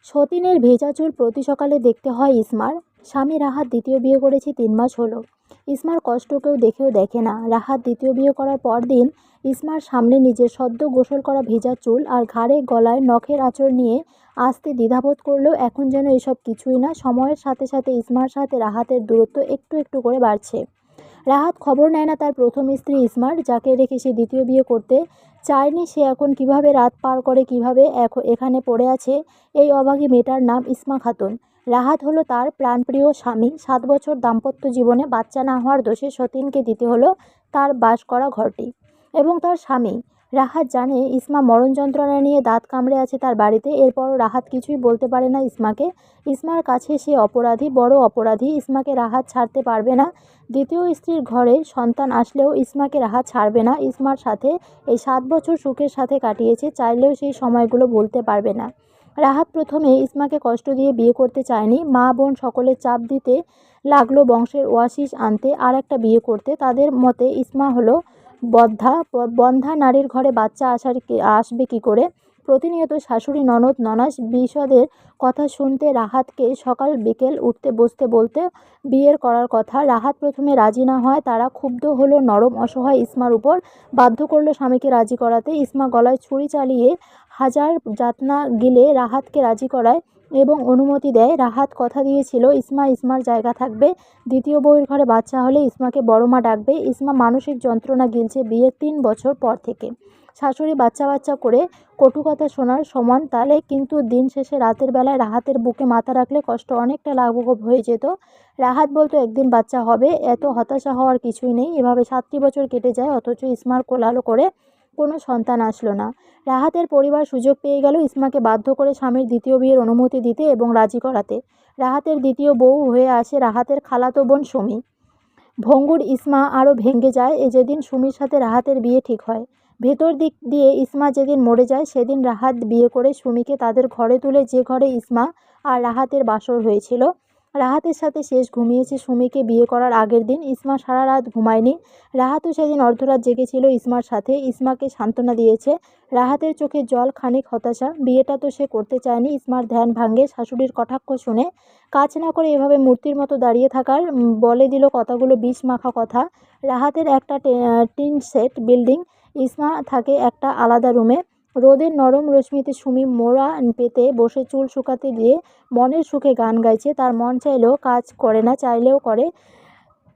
সতীনের ভেজা চুল প্রতি সকালে দেখতে হয় ইসমার। স্বামী রাহাত দ্বিতীয় বিয়ে করেছে 3 মাস হলো। ইসমার কষ্ট কেউ দেখেও দেখে না। রাহাত দ্বিতীয় বিয়ে করার পরদিন ইসমার সামনে নিজের সদ্য গোসল করা ভেজা চুল আর ঘাড়ে গলায় নখের আঁচড় নিয়ে আসতে দ্বিধাবোধ করলেও এখন যেন এসব কিছুই না। সময়ের সাথে সাথে ইসমার সাথে রাহাতের দূরত্ব একটু একটু করে বাড়ছে। রাহাত খবর নেয় না তার প্রথম স্ত্রী ইসমার, যাকে রেখে সে দ্বিতীয় বিয়ে করতে চায়নি। সে এখন কিভাবে রাত পার করে, কিভাবে এখানে পড়ে আছে। এই অভাগী মেয়েটার নাম ইসমা খাতুন। রাহাত হলো তার প্রাণপ্রিয় স্বামী। 7 বছর দাম্পত্য জীবনে বাচ্চা না হওয়ার দোষে সতীনকে দিতে হলো তার বাস করা ঘরটি এবং তার স্বামী। রাহাত জানে ইসমা মরণ যন্ত্রণা নিয়ে দাঁত কামড়ে আছে তার বাড়িতে। এরপরও রাহাত কিছুই বলতে পারে না ইসমাকে। ইসমার কাছে সে অপরাধী, বড় অপরাধী। ইসমাকে রাহাত ছাড়তে পারবে না। দ্বিতীয় স্ত্রীর ঘরে সন্তান আসলেও ইসমাকে রাহাত ছাড়বে না। ইসমার সাথে এই 7 বছর সুখের সাথে কাটিয়েছে, চাইলেও সেই সময়গুলো ভুলতে পারবে না। রাহাত প্রথমে ইসমাকে কষ্ট দিয়ে বিয়ে করতে চায়নি। মা বোন সকলে চাপ দিতে লাগলো বংশের ওয়াসিস আনতে, আর একটা বিয়ে করতে। তাদের মতে ইসমা হলো বন্ধা নারীর ঘরে বাচ্চা আসবে কি করে। প্রতিনিয়ত শাশুড়ি, ননদ, ননাস বিশদের কথা শুনতে রাহাতকে সকাল বিকেল উঠতে বসতে বলতে বিয়ের করার কথা। রাহাত প্রথমে রাজি না হয়। তারা ক্ষুব্ধ হলো নরম অসহায় ইসমার উপর। বাধ্য করলো স্বামীকে রাজি করাতে। ইসমা গলায় ছুরি চালিয়ে হাজার যাতনা গিলে রাহাতকে রাজি করায় এবং অনুমতি দেয়। রাহাত কথা দিয়েছিল ইসমার জায়গা থাকবে। দ্বিতীয় বউয়ের ঘরে বাচ্চা হলে ইসমাকে বড় মা ডাকবে। ইসমা মানসিক যন্ত্রণা গিলছে বিয়ের 3 বছর পর থেকে। শাশুড়ি বাচ্চা বাচ্চা করে কটু কথা শোনার সমান তালে, কিন্তু দিন শেষে রাতের বেলায় রাহাতের বুকে মাথা রাখলে কষ্ট অনেকটা লাঘব হয়ে যেত। রাহাত বলতো একদিন বাচ্চা হবে, এত হতাশা হওয়ার কিছুই নেই। এভাবে 7টি বছর কেটে যায়, অথচ ইসমার কোলাহল করে কোনো সন্তান আসলো না। রাহাতের পরিবার সুযোগ পেয়ে গেল ইসমাকে বাধ্য করে স্বামীর দ্বিতীয় বিয়ের অনুমতি দিতে এবং রাজি করাতে। রাহাতের দ্বিতীয় বউ হয়ে আসে রাহাতের খালাতো বোন সুমি। ভঙ্গুর ইসমা আরও ভেঙে যায় যেদিন সুমির সাথে রাহাতের বিয়ে ঠিক হয়। ভেতর দিক দিয়ে ইসমা যেদিন মরে যায় সেদিন রাহাত বিয়ে করে সুমিকে তাদের ঘরে তুলে, যে ঘরে ইসমা আর রাহাতের বাসর হয়েছিল। রাহাতের সাথে শেষ ঘুমিয়েছে সুমিকে বিয়ে করার আগের দিন। ইসমা সারা রাত ঘুমায়নি। রাহাতও সেদিন অর্ধরাত জেগেছিল ইসমার সাথে। ইসমাকে সান্ত্বনা দিয়েছে। রাহাতের চোখে জল, খানিক হতাশা। বিয়েটা তো সে করতে চায়নি। ইসমার ধ্যান ভাঙে শাশুড়ির কটাক্ষ শুনে। কাজ না করে এভাবে মূর্তির মতো দাঁড়িয়ে থাকার। বলে দিল কতগুলো বিষ মাখা কথা। রাহাতের একটা টিন সেট বিল্ডিং, ইসমা থাকে একটা আলাদা রুমে। রোদের নরম রশ্মিতে সুমি মোড়া পেতে বসে চুল শুকাতে দিয়ে মনের সুখে গান গাইছে। তার মন চাইলেও কাজ করে না, চাইলেও করে।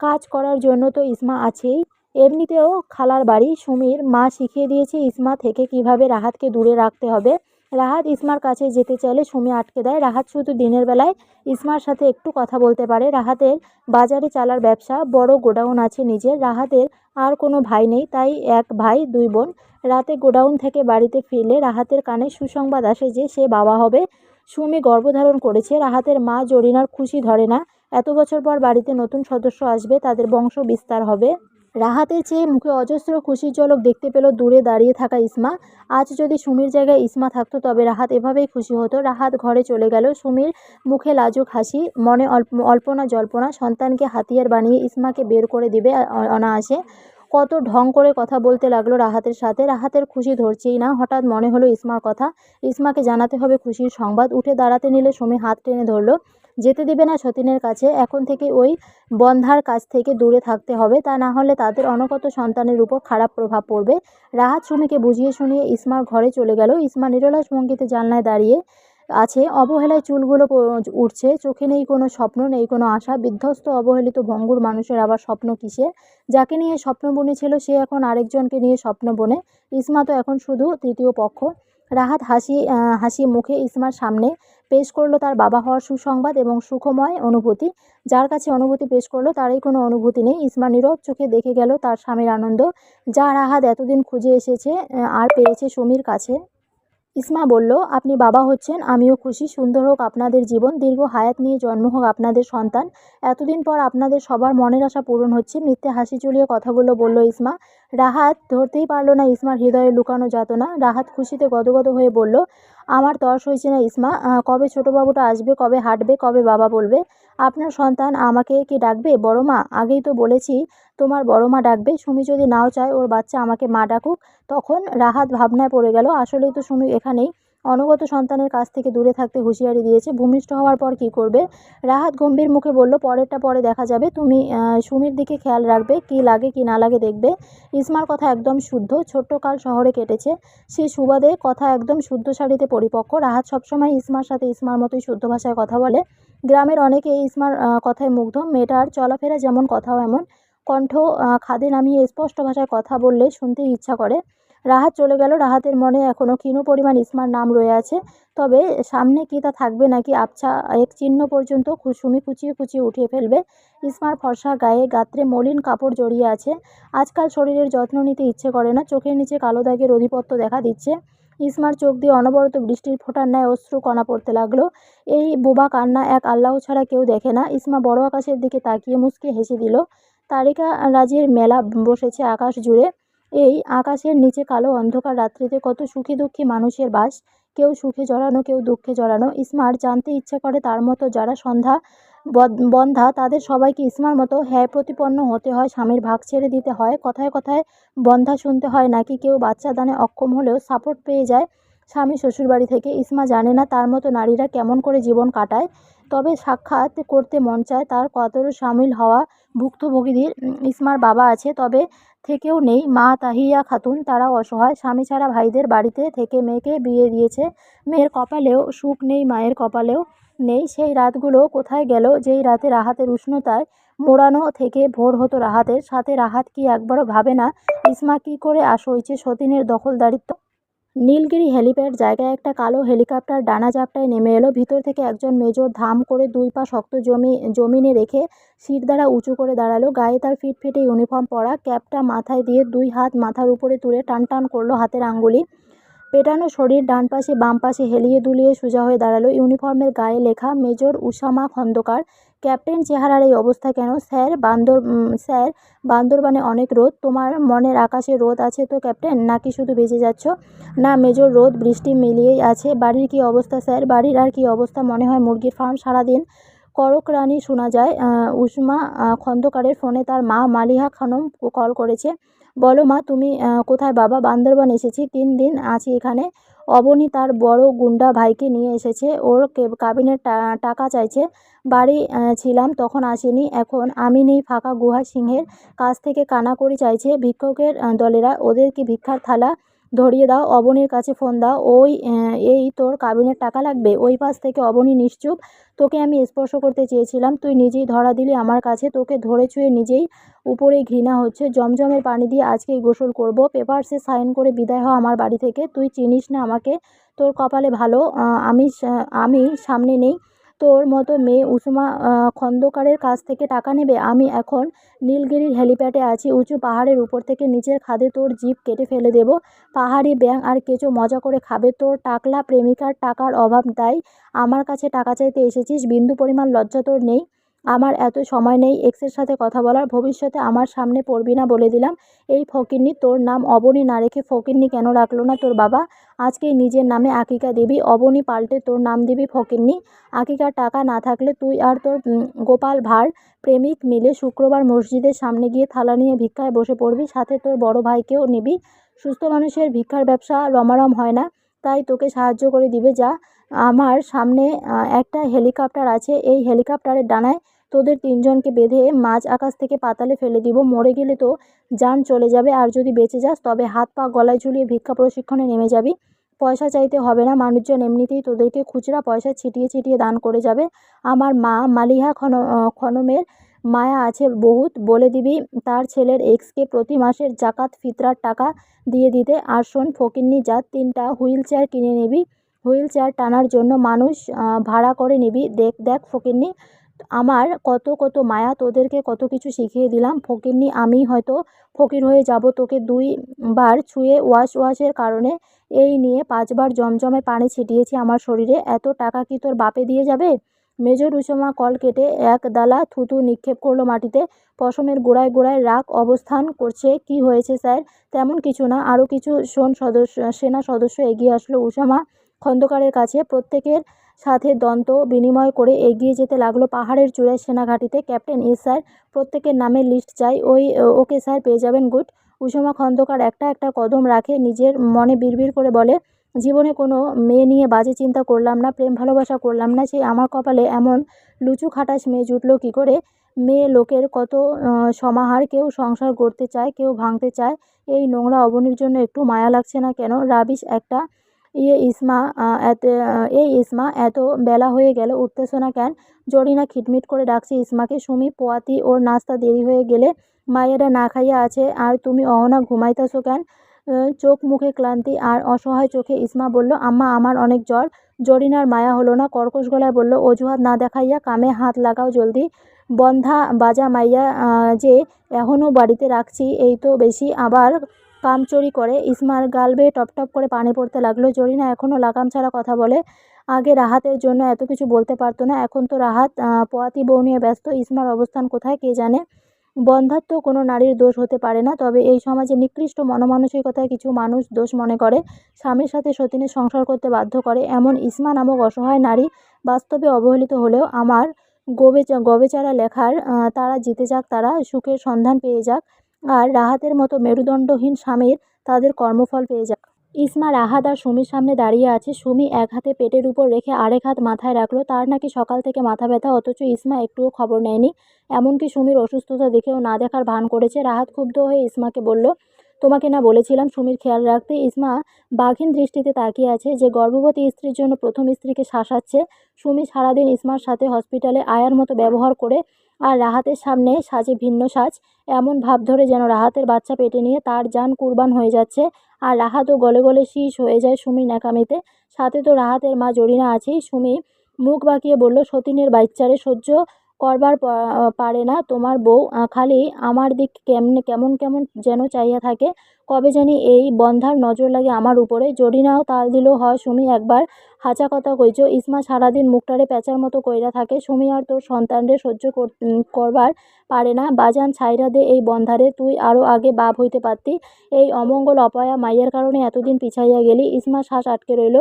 কাজ করার জন্য তো ইসমা আছেই। এমনিতেও খালার বাড়ি। সুমির মা শিখিয়ে দিয়েছে ইসমা থেকে কিভাবে রাহাতকে দূরে রাখতে হবে। রাহাত ইসমার কাছে যেতে চাইলে সুমি আটকে দেয়। রাহাত শুধু দিনের বেলায় ইসমার সাথে একটু কথা বলতে পারে। রাহাতের বাজারে চালার ব্যবসা, বড় গোডাউন আছে নিজের। রাহাতের আর কোনো ভাই নেই, তাই 1 ভাই 2 বোন। রাতে গোডাউন থেকে বাড়িতে ফিরলে রাহাতের কানে সুসংবাদ আসে যে সে বাবা হবে। সুমি গর্ভধারণ করেছে। রাহাতের মা জরিনার খুশি ধরে না। এত বছর পর বাড়িতে নতুন সদস্য আসবে, তাদের বংশ বিস্তার হবে। রাহাতের চেয়ে মুখে অজস্র খুশির ঝলক দেখতে পেল দূরে দাঁড়িয়ে থাকা ইসমা। আজ যদি সুমির জায়গায় ইসমা থাকতো তবে রাহাত এভাবেই খুশি হতো। রাহাত ঘরে চলে গেল। সুমির মুখে লাজুক হাসি, মনে অল্পনা জল্পনা। সন্তানকে হাতিয়ার বানিয়ে ইসমাকে বের করে দিবে অনায়াসে। কত ঢং করে কথা বলতে লাগলো রাহাতের সাথে। রাহাতের খুশি ধরছেই না। হঠাৎ মনে হলো ইসমার কথা। ইসমাকে জানাতে হবে খুশির সংবাদ। উঠে দাঁড়াতে নিলে সুমি হাত টেনে ধরল। যেতে দেবে না সতীনের কাছে। এখন থেকে ওই বন্ধার কাছ থেকে দূরে থাকতে হবে, তা না হলে তাদের অনাগত সন্তানের উপর খারাপ প্রভাব পড়বে। রাহাত সুমিকে বুঝিয়ে শুনিয়ে ইসমার ঘরে চলে গেল। ইসমা নিরলস ভঙ্গিতে জানলায় দাঁড়িয়ে আছে। অবহেলায় চুলগুলো উঠছে। চোখে নেই কোনো স্বপ্ন, নেই কোনো আশা। বিধ্বস্ত অবহেলিত ভঙ্গুর মানুষের আবার স্বপ্ন কিসের? যাকে নিয়ে স্বপ্ন বুনেছিল সে এখন আরেকজনকে নিয়ে স্বপ্ন বোনে। ইসমা তো এখন শুধু তৃতীয় পক্ষ। রাহাত হাসি মুখে ইসমার সামনে পেশ করলো তার বাবা হওয়ার সুসংবাদ এবং সুখময় অনুভূতি। যার কাছে অনুভূতি পেশ করলো তারই কোনো অনুভূতি নেই। ইসমা নীরব চোখে দেখে গেল তার স্বামীর আনন্দ, যা রাহাত এতদিন খুঁজে এসেছে আর পেয়েছে সুমির কাছে। ইসমা বলল, আপনি বাবা হচ্ছেন, আমিও খুশি। সুন্দর হোক আপনাদের জীবন, দীর্ঘ হায়াত নিয়ে জন্ম হোক আপনাদের সন্তান। এতদিন পর আপনাদের সবার মনের আশা পূরণ হচ্ছে। মিথ্যে হাসি চুলিয়ে কথাগুলো বলল ইসমা। রাহাত ধরতেই পারল না ইসমার হৃদয়ে লুকানো যাতনা। রাহাত খুশিতে গদগদ হয়ে বলল, আমার তর্স হয়েছে না ইসমা। কবে ছোটবাবুটা আসবে, কবে হাঁটবে, কবে বাবা বলবে? আপনার সন্তান আমাকে কি ডাকবে বড় মা? আগেই তো বলেছি তোমার বড় মা ডাকবে। সুমি যদি নাও চায় ওর বাচ্চা আমাকে মা ডাকুক। তখন রাহাত ভাবনায় পড়ে গেল। আসলেই তো সুমি এখানেই। অনুগত সন্তানের কাছ থেকে দূরে থাকতে হুঁশিয়ারি দিয়েছে। ভূমিষ্ঠ হওয়ার পর কি করবে? রাহাত গম্ভীর মুখে বলল, পরেরটা পরে দেখা যাবে। তুমি সুমির দিকে খেয়াল রাখবে, কি লাগে কি না লাগে দেখবে। ইসমার কথা একদম শুদ্ধ, ছোট্ট কাল শহরে কেটেছে, সে সুবাদে কথা একদম শুদ্ধ সারিতে পরিপক্ক। রাহাত সবসময় ইসমার সাথে ইসমার মতোই শুদ্ধ ভাষায় কথা বলে। গ্রামের অনেকে ইসমার কথায় মুগ্ধ। মেয়েটার চলাফেরা যেমন, কথাও এমন। কণ্ঠ খাদে নামিয়ে স্পষ্ট ভাষায় কথা বললে শুনতেই ইচ্ছা করে। রাহাত চলে গেল। রাহাতের মনে এখনও ক্ষীণ পরিমাণ ইসমার নাম রয়ে আছে। তবে সামনে কি তা থাকবে নাকি আবছা এক চিহ্ন পর্যন্ত সুমি কুচিয়ে কুচিয়ে উঠিয়ে ফেলবে। ইসমার ফর্সা গায়ে গাত্রে মলিন কাপড় জড়িয়ে আছে। আজকাল শরীরের যত্ন নিতে ইচ্ছে করে না। চোখের নিচে কালো দাগের অধিপত্য দেখা দিচ্ছে। ইসমার চোখ দিয়ে অনবরত বৃষ্টির ফোঁটার ন্যায় অশ্রু কণা পড়তে লাগলো। এই বোবা কান্না এক আল্লাহ ছাড়া কেউ দেখে না। ইসমা বড় আকাশের দিকে তাকিয়ে মুচকি হেসে দিল। তারিকা রাজির মেলা বসেছে আকাশ জুড়ে। এই আকাশের নিচে কালো অন্ধকার রাত্রিতে কত সুখী দুঃখী মানুষের বাস। কেউ সুখে জড়ানো, কেউ দুঃখে জড়ানো। ইসমার জানতে ইচ্ছে করে তার মতো যারা সন্ধ্যা বন্ধা, তাদের সবাইকে ইসমার মতো হ্যায় প্রতিপন্ন হতে হয়, স্বামীর ভাগ ছেড়ে দিতে হয়, কথায় কথায় বন্ধা শুনতে হয়, নাকি কেউ বাচ্চা দানে অক্ষম হলেও সাপোর্ট পেয়ে যায় স্বামী শ্বশুরবাড়ি থেকে। ইসমা জানে না তার মতো নারীরা কেমন করে জীবন কাটায়। তবে সাক্ষাৎ করতে মন চায় তার কতর সামিল হওয়া ভুক্তভোগীদের। ইসমার বাবা আছে, তবে থেকেও নেই মা তাহিয়া খাতুন। তারাও অসহায়, স্বামী ছাড়া ভাইদের বাড়িতে থেকে মেয়েকে বিয়ে দিয়েছে। মেয়ের কপালেও সুখ নেই, মায়ের কপালেও নেই। সেই রাতগুলো কোথায় গেল যেই রাতে রাহাতের উষ্ণতায় মোড়ানো থেকে ভোর হতো রাহাতের সাথে? রাহাত কি একবারও ভাবে না ইসমা কি করে সইছে সতীনের দখলদারিত্ব? নীলগিরি হেলিপ্যাড জায়গায় একটা কালো হেলিকপ্টার ডানা ঝাপটায় নেমে এলো। ভিতর থেকে একজন মেজর ধাম করে দুই পা শক্ত জমিনে রেখে শিরদাঁড়া উঁচু করে দাঁড়ালো। গায়ে তার ফিটফিটে ইউনিফর্ম পরা, ক্যাপটা মাথায় দিয়ে দুই হাত মাথার উপরে তুলে টান টান করলো হাতের আঙ্গুলি। পেটানো শরীর ডান পাশে বাম পাশে হেলিয়ে দুলিয়ে সোজা হয়ে দাঁড়ালো। ইউনিফর্মের গায়ে লেখা মেজর উসামা খন্দকার। ক্যাপ্টেন, চেহারার এই অবস্থা কেন? স্যার, বান্দরবানে অনেক রোদ। তোমার মনের আকাশে রোদ আছে তো ক্যাপ্টেন, নাকি শুধু বেঁচে যাচ্ছ? না মেজর, রোদ বৃষ্টি মিলিয়েই আছে। বাড়ির কি অবস্থা স্যার? বাড়ির আর কি অবস্থা, মনে হয় মুরগির ফার্ম। সারাদিন করকরানি শোনা যায়। উসমা খন্দকারের ফোনে তার মা মালিহা খানম কল করেছে। বলো মা, তুমি কোথায় বাবা? বান্দরবান এসেছি, 3 দিন আছি এখানে। অবনী তার বড় গুন্ডা ভাইকে নিয়ে এসেছে, ওর কাবিনের টাকা চাইছে। বাড়ি ছিলাম তখন আসেনি, এখন আমি নেই ফাঁকা গুহা সিংহের কাছ থেকে কানাকড়ি চাইছে ভিক্ষুকের দলেরা। ওদের কি ভিক্ষার থালা ধরিয়ে দাও, অবনীর কাছে ফোন দাও। এই তোর কাবিনের টাকা লাগবে? ওই পাশ থেকে অবনী নিশ্চুপ। তোকে আমি স্পর্শ করতে চেয়েছিলাম, তুই নিজেই ধরা দিলি আমার কাছে। তোকে ধরে ছুঁয়ে নিজেই উপরেই ঘৃণা হচ্ছে। জমজমের পানি দিয়ে আজকেই গোসল করব। পেপারসে সাইন করে বিদায় হ আমার বাড়ি থেকে। তুই চিনিস না আমাকে। তোর কপালে ভালো আমি সামনে নেই। তোর মতো মেয়ে উসমা খন্দকারের কাছ থেকে টাকা নেবে? আমি এখন নীলগিরির হেলিপ্যাডে আছি, উঁচু পাহাড়ের উপর থেকে নিচের খাদে তোর জিভ কেটে ফেলে দেব। পাহাড়ি ব্যাঙ আর কেঁচো মজা করে খাবে। তোর টাকলা প্রেমিকার টাকার অভাব, তাই আমার কাছে টাকা চাইতে এসেছিস? বিন্দু পরিমাণ লজ্জা তোর নেই? আমার এত সময় নেই এক্সের সাথে কথা বলার। ভবিষ্যতে আমার সামনে পড়বি না বলে দিলাম। এই ফকিন্নি, তোর নাম অবনী না রেখে ফকিন্নি কেন রাখলো না তোর বাবা? আজকেই নিজের নামে আকিকা দিবি, অবনী পাল্টে তোর নাম দিবি ফকিন্নি। আকিকার টাকা না থাকলে তুই আর তোর গোপাল ভাঁড় প্রেমিক মিলে শুক্রবার মসজিদের সামনে গিয়ে থালা নিয়ে ভিক্ষায় বসে পড়বি, সাথে তোর বড় ভাইকেও নিবি। সুস্থ মানুষের ভিক্ষার ব্যবসা রমারম হয় না, তাই তোকে সাহায্য করে দিবে যা। আমার সামনে একটা হেলিকপ্টার আছে, এই হেলিকপ্টারের ডানায় তোদের 3 জনকে বেঁধে মাঝ আকাশ থেকে পাতালে ফেলে দিব। মরে গেলে তো জান চলে যাবে, আর যদি বেঁচে যাস তবে হাত পা গলায় ঝুলিয়ে ভিক্ষা প্রশিক্ষণে নেমে যাবি। পয়সা চাইতে হবে না, মানুষজন এমনিতেই তোদেরকে খুচরা পয়সা ছিটিয়ে ছিটিয়ে দান করে যাবে। আমার মা মালিহা খনমের মায়া আছে বহুত, বলে দিবি তার ছেলের এক্সকে প্রতি মাসের জাকাত ফিতরার টাকা দিয়ে দিতে। আর শোন ফকিন্নি জাত, 3টা হুইল চেয়ার কিনে নিবি। হুইল চেয়ার টানার জন্য মানুষ ভাড়া করে নিবি। দেখ দেখ ফকিন্নি, আমার কত কত মায়া, তোদেরকে কত কিছু শিখিয়ে দিলাম। ফকিন্নি, আমি হয়তো ফকির হয়ে যাব তোকে 2 বার ছুঁয়ে ওয়াশের কারণে। এই নিয়ে 5 বার জমজমে পানি ছিটিয়েছি আমার শরীরে। এত টাকা কি তোর বাপে দিয়ে যাবে? মেজর উসামা কল কেটে এক দালা থুতু নিক্ষেপ করলো মাটিতে। পশমের গোড়ায় গোড়ায় রাগ অবস্থান করছে। কি হয়েছে স্যার? তেমন কিছু না। আরও কিছু সেনা সদস্য এগিয়ে আসলো উসামা খন্দকারের কাছে। প্রত্যেকের সাথে দন্ত বিনিময় করে এগিয়ে যেতে লাগলো পাহাড়ের চূড়ায় সেনাঘাঁটিতে। ক্যাপ্টেন, এস স্যার, প্রত্যেকের নামের লিস্ট চাই। ওকে স্যার, পেয়ে যাবেন। গুড। উসামা খন্দকার একটা একটা কদম রাখে, নিজের মনে বিড়বিড় করে বলে, জীবনে কোনো মেয়ে নিয়ে বাজে চিন্তা করলাম না, প্রেম ভালোবাসা করলাম না, সেই আমার কপালে এমন লুচু খাটাস মেয়ে জুটলো কী করে? মেয়ে লোকের কত সমাহার, কেউ সংসার গড়তে চায়, কেউ ভাঙতে চায়। এই নোংরা অবনীর জন্য একটু মায়া লাগছে না কেন? রাবিশ একটা। ইসমা, ইসমা, এত বেলা হয়ে গেল, উঠতেছ না কেন? জরিনা খিটমিট করে ডাকছে ইসমাকে। সুমি, পোয়াতি, ওর নাস্তা দেরি হয়ে গেলে মাইয়ারা না খাইয়া আছে, আর তুমি অহনা ঘুমাইতেছো কেন? চোখ মুখে ক্লান্তি আর অসহায় চোখে ইসমা বলল, আম্মা আমার অনেক জ্বর। জরিনার মায়া হলো না, কর্কশ গলায় বলল, অজুহাত না দেখাইয়া কামে হাত লাগাও জলদি। বন্ধা বাজা মাইয়া যে এখনও বাড়িতে রাখছি, এই তো বেশি, আবার কামচুরি করে। ইসমার গাল বেয়ে টপ টপ করে পানি পড়তে লাগলো। জরিনা এখনও লাগাম ছাড়া কথা বলে। আগে রাহাতের জন্য এত কিছু বলতে পারতো না, এখন তো রাহাত পোয়াতি বউ নিয়ে ব্যস্ত। ইসমার অবস্থান কোথায় কে জানে। বন্ধ্যাত্ব কোনো নারীর দোষ হতে পারে না, তবে এই সমাজে নিকৃষ্ট মনমানসিকতায় কিছু মানুষ দোষ মনে করে স্বামীর সাথে সতীনের সংসার করতে বাধ্য করে। এমন ইসমা নামক অসহায় নারী বাস্তবে অবহেলিত হলেও আমার গবেচারা লেখার তারা জিতে যাক, তারা সুখের সন্ধান পেয়ে যাক, আর রাহাতের মতো মেরুদণ্ডহীন স্বামীর তাদের কর্মফল পেয়ে যাক। ইসমা রাহাত আর সুমির সামনে দাঁড়িয়ে আছে। সুমি এক হাতে পেটের উপর রেখে আরেক হাত মাথায় রাখলো। তার নাকি সকাল থেকে মাথা ব্যথা, অথচ ইসমা একটুও খবর নেয়নি। এমনকি সুমির অসুস্থতা দেখেও না দেখার ভান করেছে। রাহাত ক্ষুব্ধ হয়ে ইসমাকে বলল, তোমাকে না বলেছিলাম সুমির খেয়াল রাখতে? ইসমা বাঘিন দৃষ্টিতে তাকিয়ে আছে, যে গর্ভবতী স্ত্রীর জন্য প্রথম স্ত্রীকে শাসাচ্ছে। সুমি সারাদিন ইসমার সাথে হসপিটালে আয়ার মতো ব্যবহার করে, আর রাহাতের সামনে সাজে ভিন্ন সাজ, এমন ভাব ধরে যেন রাহাতের বাচ্চা পেটে নিয়ে তার জান কুরবান হয়ে যাচ্ছে। আর রাহাতও গলে গলে শীষ হয়ে যায় সুমির ন্যাকামিতে। সাথে তো রাহাতের মা জরিনা আছেই। সুমি মুখ বাঁকিয়ে বলল, সতীনের বাচ্চারে সহ্য করবার পারে না তোমার বউ? খালি আমার দিক কেমন কেমন যেন চাইয়া থাকে। কবে জানি এই বন্ধার নজর লাগে আমার উপরে। জরিনাও তাল দিল, হয় সুমি একবার হাঁচা কথা কইছ। ইসমা সারাদিন মুখটারে প্যাঁচার মতো কইরা থাকে। সুমি আর তোর সন্তানরে সহ্য করবার পারে না। বাজান ছাইরা দে এই বন্ধারে, তুই আরও আগে বাপ হইতে পারতি। এই অমঙ্গল অপয়া মাইয়ের কারণে এতদিন পিছাইয়া গেলি। ইসমা শ্বাস আটকে রইল।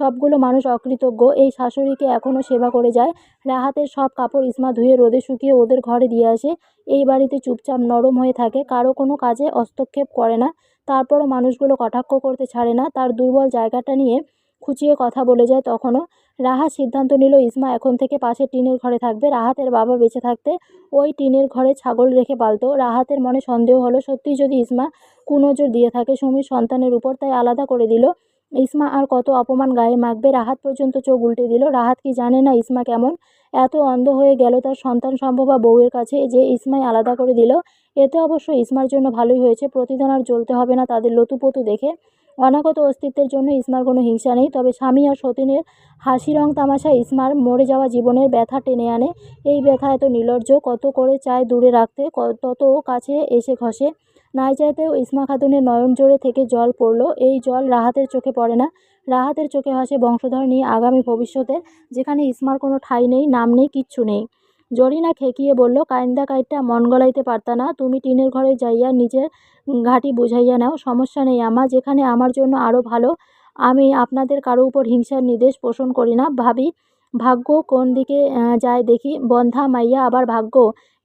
সবগুলো মানুষ অকৃতজ্ঞ, এই শাশুড়িকে এখনও সেবা করে যায়। রাহাতের সব কাপড় ইসমা ধুয়ে রোদে শুকিয়ে ওদের ঘরে দিয়ে আসে। এই বাড়িতে চুপচাপ নরম হয়ে থাকে, কারো কোনো কাজে হস্তক্ষেপ করে না। তারপরও মানুষগুলো কটাক্ষ করতে ছাড়ে না। তার দুর্বল জায়গাটা নিয়ে খুঁচিয়ে কথা বলে যায়। তখনও রাহাত সিদ্ধান্ত নিল ইসমা এখন থেকে পাশের টিনের ঘরে থাকবে। রাহাতের বাবা বেঁচে থাকতে ওই টিনের ঘরে ছাগল রেখে পালতো। রাহাতের মনে সন্দেহ হলো, সত্যিই যদি ইসমা কুনজর দিয়ে থাকে সুমির সন্তানের উপর, তাই আলাদা করে দিল। ইসমা আর কত অপমান গায়ে মাখবে? রাহাত পর্যন্ত চোখ উল্টে দিল। রাহাত কি জানে না ইসমা কেমন? এত অন্ধ হয়ে গেল তার সন্তান সম্ভবা বউয়ের কাছে, যে ইসমাই আলাদা করে দিল। এতে অবশ্য ইসমার জন্য ভালোই হয়েছে, প্রতিদিন আর জ্বলতে হবে না তাদের লতুপতু দেখে। অনাগত অস্তিত্বের জন্য ইসমার কোনো হিংসা নেই, তবে স্বামী আর সতীনের হাসি রং তামাশা ইসমার মরে যাওয়া জীবনের ব্যথা টেনে আনে। এই ব্যথা এত নির্লজ্জ, কত করে চায় দূরে রাখতে, তত কাছে এসে ঘষে। নাই চাইতেও ইসমা খাতুনের নয়ন জোড়ে থেকে জল পড়ল। এই জল রাহাতের চোখে পড়ে না। রাহাতের চোখে ভাসে বংশধর নিয়ে আগামী ভবিষ্যতের, যেখানে ইসমার কোনো ঠাঁই নেই, নাম নেই, কিচ্ছু নেই। জরিনা খেকিয়ে বলল, কাইন্দা কাইটটা মন গলাইতে পারতা না? তুমি টিনের ঘরে যাইয়া নিজের ঘাঁটি বুঝাইয়া নাও। সমস্যা নেই আমা, যেখানে আমার জন্য আরও ভালো। আমি আপনাদের কারো উপর হিংসার নির্দেশ পোষণ করি না। ভাবি ভাগ্য কোন দিকে যায় দেখি। বন্ধা মাইয়া আবার ভাগ্য?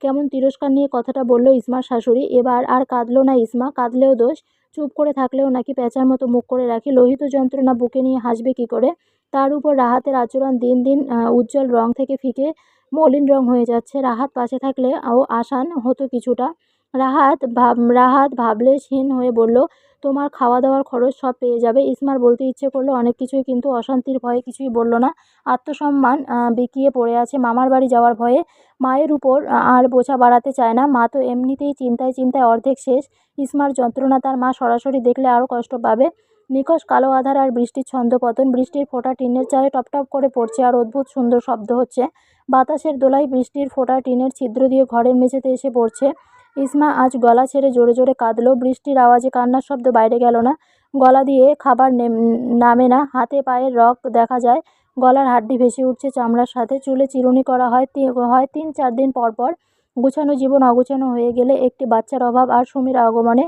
কেমন তিরস্কার নিয়ে কথাটা বলল ইসমার শাশুড়ি। এবার আর কাঁদল না ইসমা। কাঁদলেও দোষ, চুপ করে থাকলেও নাকি প্যাঁচার মতো মুখ করে রাখি। লোহিত যন্ত্রণা বুকে নিয়ে হাসবে কি করে? তার উপর রাহাতের আচরণ দিন দিন উজ্জ্বল রং থেকে ফিকে মলিন রং হয়ে যাচ্ছে। রাহাত পাশে থাকলে ও আসান হতো কিছুটা। রাহাত ভাবলেশহীন হয়ে বলল, তোমার খাওয়া দাওয়ার খরচ সব পেয়ে যাবে। ইসমার বলতে ইচ্ছে করলো অনেক কিছুই, কিন্তু অশান্তির ভয়ে কিছুই বলল না। আত্মসম্মান বিকিয়ে পড়ে আছে মামার বাড়ি যাওয়ার ভয়ে। মায়ের উপর আর বোঝা বাড়াতে চায় না। মা তো এমনিতেই চিন্তায় চিন্তায় অর্ধেক শেষ। ইসমার যন্ত্রণা তার মা সরাসরি দেখলে আরও কষ্ট পাবে। নিকষ কালো আঁধার আর বৃষ্টির ছন্দপতন। বৃষ্টির ফোঁটা টিনের চালে টপটপ করে পড়ছে, আর অদ্ভুত সুন্দর শব্দ হচ্ছে। বাতাসের দোলায় বৃষ্টির ফোঁটা টিনের ছিদ্র দিয়ে ঘরের মেঝেতে এসে পড়ছে। ইসমা আজ গলা ছেড়ে জোরে জোরে কাঁদল। বৃষ্টির আওয়াজে কান্নার শব্দ বাইরে গেল না। গলা দিয়ে খাবার নামে না। হাতে পায়ের রগ দেখা যায়। গলার হাড্ডি ভেসে উঠছে চামড়ার সাথে। চুলে চিরুনি করা হয় 3-4 দিন পর পর। গুছানো জীবন অগুছানো হয়ে গেলে একটি বাচ্চার অভাব আর সুমির আগমনে